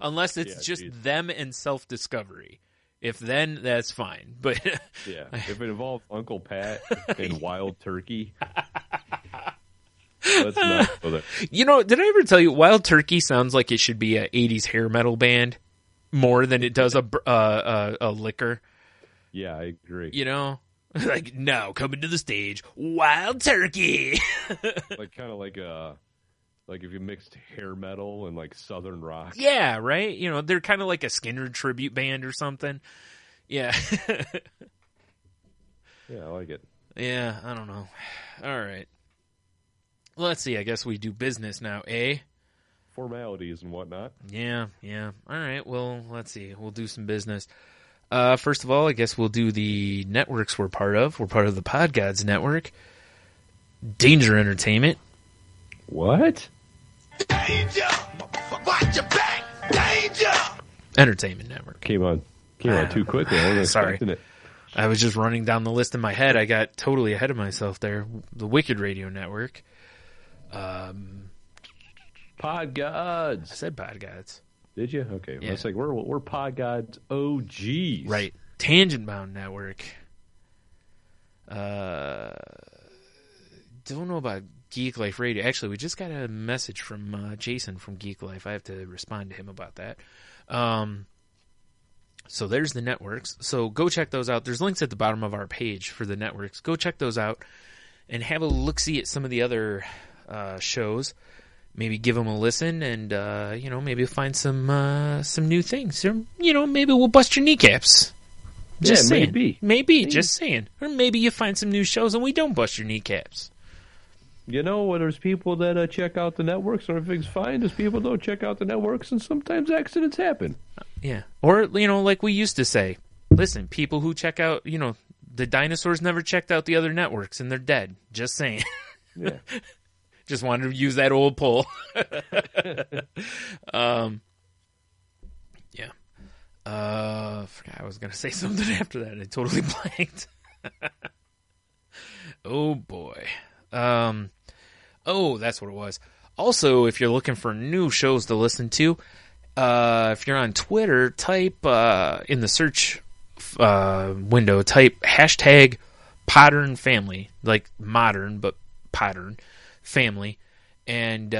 Speaker 3: Unless it's just them and self-discovery. If then, that's fine. But
Speaker 4: yeah, if it involves Uncle Pat and Wild Turkey, let's not go there.
Speaker 3: You know, did I ever tell you Wild Turkey sounds like it should be a 80s hair metal band more than it does a liquor?
Speaker 4: Yeah, I agree.
Speaker 3: You know? Like, now coming to the stage, Wild Turkey.
Speaker 4: Like kind of like if you mixed hair metal and like southern rock.
Speaker 3: Yeah, right? You know, they're kind of like a Skinner tribute band or something. Yeah.
Speaker 4: Yeah, I like it.
Speaker 3: Yeah, I don't know. All right. Let's see. I guess we do business now, eh?
Speaker 4: Formalities and whatnot.
Speaker 3: Yeah. All right. Well, let's see. We'll do some business. First of all, I guess we'll do the networks we're part of. We're part of the Pod Gods Network. Danger Entertainment.
Speaker 4: What?
Speaker 6: Danger! Watch your back! Danger!
Speaker 3: Entertainment Network.
Speaker 4: Came on too quickly. I wasn't
Speaker 3: Sorry.
Speaker 4: expecting it.
Speaker 3: I was just running down the list in my head. I got totally ahead of myself there. The Wicked Radio Network.
Speaker 4: Pod Gods.
Speaker 3: I said Pod Gods.
Speaker 4: Did you? Okay.
Speaker 3: Yeah.
Speaker 4: Well, it's like we're Pod Gods OGs.
Speaker 3: Right. Tangent Bound Network. Don't know about Geek Life Radio. Actually, we just got a message from Jason from Geek Life. I have to respond to him about that. So there's the networks. So go check those out. There's links at the bottom of our page for the networks. Go check those out and have a look-see at some of the other shows. Maybe give them a listen and, maybe find some new things. Or, maybe we'll bust your kneecaps. Just saying. Maybe, just saying. Or maybe you find some new shows and we don't bust your kneecaps.
Speaker 4: There's people that check out the networks and everything's fine. There's people that don't check out the networks and sometimes accidents happen.
Speaker 3: Yeah. Or, like we used to say, listen, people who check out, the dinosaurs never checked out the other networks and they're dead. Just saying.
Speaker 4: Yeah.
Speaker 3: Just wanted to use that old poll. Yeah. Forgot I was going to say something after that. I totally blanked. Oh, boy. That's what it was. Also, if you're looking for new shows to listen to, if you're on Twitter, type in the search window, type hashtag Podern Family, like modern, but Podern Family, and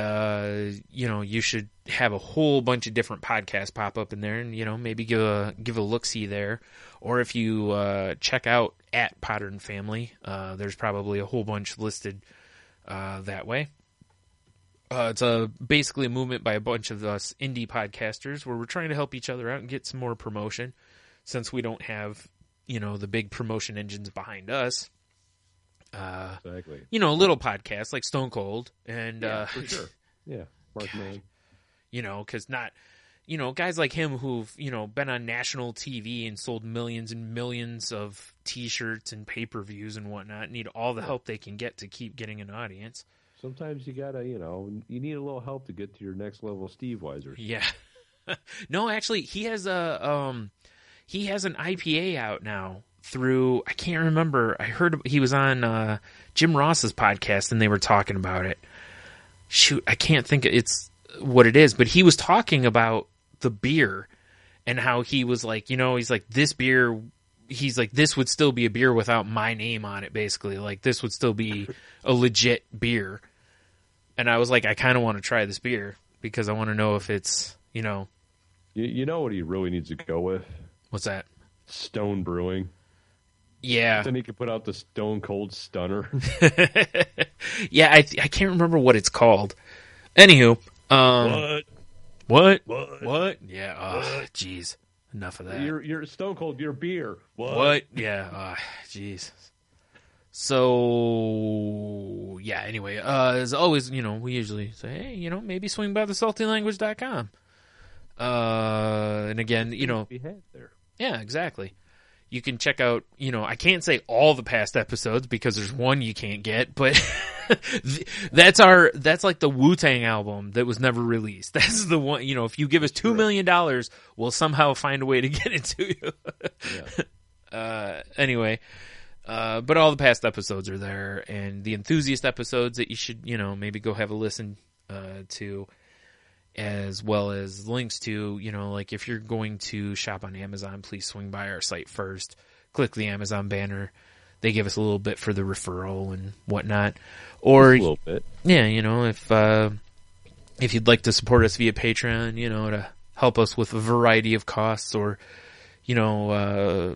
Speaker 3: you should have a whole bunch of different podcasts pop up in there, and maybe give a look-see there. Or if you check out at Podern Family, there's probably a whole bunch listed that way. It's basically a movement by a bunch of us indie podcasters where we're trying to help each other out and get some more promotion, since we don't have the big promotion engines behind us.
Speaker 4: Exactly.
Speaker 3: Little podcasts like Stone Cold and
Speaker 4: for sure. Yeah, Mark May.
Speaker 3: Because not, guys like him who've been on national TV and sold millions and millions of T-shirts and pay-per-views and whatnot need all the help they can get to keep getting an audience.
Speaker 4: Sometimes you gotta, you need a little help to get to your next level Steve Weisers.
Speaker 3: Yeah. No, actually, he has an IPA out now. Through, I can't remember. I heard he was on Jim Ross's podcast and they were talking about it. Shoot, I can't think it's what it is, but he was talking about the beer and how he was like, he's like, this beer, he's like, this would still be a beer without my name on it, basically. Like, this would still be a legit beer. And I was like, I kind of want to try this beer because I want to know if it's,
Speaker 4: You know what he really needs to go with?
Speaker 3: What's that?
Speaker 4: Stone Brewing.
Speaker 3: Yeah.
Speaker 4: Then he could put out the Stone Cold Stunner.
Speaker 3: Yeah, I can't remember what it's called. Anywho. What? Yeah. Jeez. Enough of that.
Speaker 4: You're Stone Cold, your beer.
Speaker 3: What? Yeah. Jeez. So, yeah, anyway. As always, we usually say, hey, maybe swing by the saltylanguage.com. And again,
Speaker 4: Be had there.
Speaker 3: Yeah, exactly. You can check out, I can't say all the past episodes because there's one you can't get, but That's like the Wu-Tang album that was never released. That's the one, if you give us $2 million, we'll somehow find a way to get it to you. Anyway, but all the past episodes are there, and the enthusiast episodes that you should, maybe go have a listen to, as well as links to, like if you're going to shop on Amazon, please swing by our site first, click the Amazon banner. They give us a little bit for the referral and whatnot. Or,
Speaker 4: just a little bit.
Speaker 3: Yeah, if you'd like to support us via Patreon, to help us with a variety of costs, or, to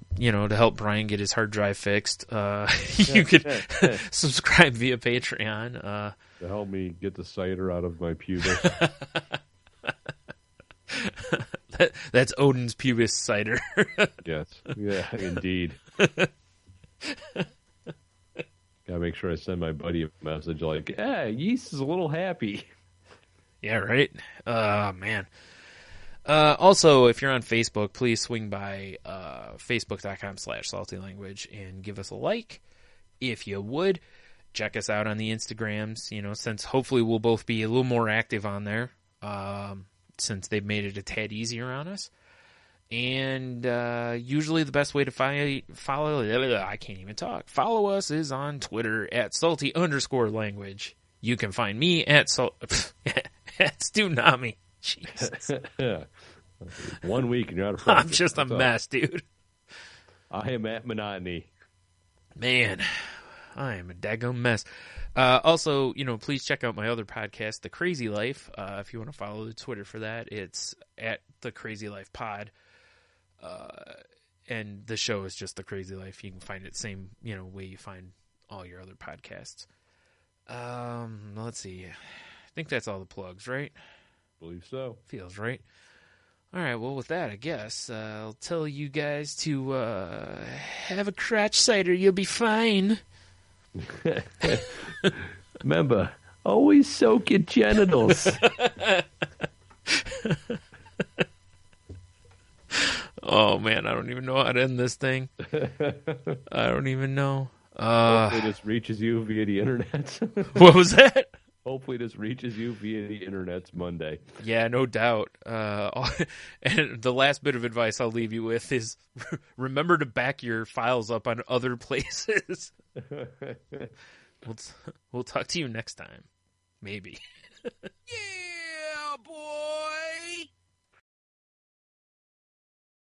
Speaker 3: help Bryan get his hard drive fixed, you could subscribe via Patreon.
Speaker 4: To help me get the cider out of my pubis.
Speaker 3: That's Odin's Pubis cider.
Speaker 4: Yes. Yeah, indeed. Gotta make sure I send my buddy a message like, "Hey, Yeast is a little happy."
Speaker 3: Yeah, right? Man. Also, if you're on Facebook, please swing by facebook.com/saltylanguage and give us a like. If you would, check us out on the Instagrams, since hopefully we'll both be a little more active on there, since they've made it a tad easier on us. And usually the best way to follow us is on Twitter at salty_language. You can find me at Stunami. Jesus.
Speaker 4: 1 week and you're out of practice.
Speaker 3: I'm just a mess, dude.
Speaker 4: I am at Monotony.
Speaker 3: Man, I am a daggum mess. Also, please check out my other podcast, The Crazy Life. If you want to follow the Twitter for that, it's at The Crazy Life Pod. And the show is just The Crazy Life. You can find it same, way you find all your other podcasts. Let's see. I think that's all the plugs, right?
Speaker 4: Believe so.
Speaker 3: Feels right. All right. Well, with that, I guess I'll tell you guys to have a crotch cider. You'll be fine.
Speaker 4: Remember, always soak your genitals.
Speaker 3: Oh, man, I don't even know how to end this thing. I don't even know.
Speaker 4: Hopefully this reaches you via the internet.
Speaker 3: What was that?
Speaker 4: Hopefully this reaches you via the internet's Monday.
Speaker 3: Yeah, no doubt. And the last bit of advice I'll leave you with is remember to back your files up on other places. We'll talk to you next time. Maybe.
Speaker 6: Yeah, boy.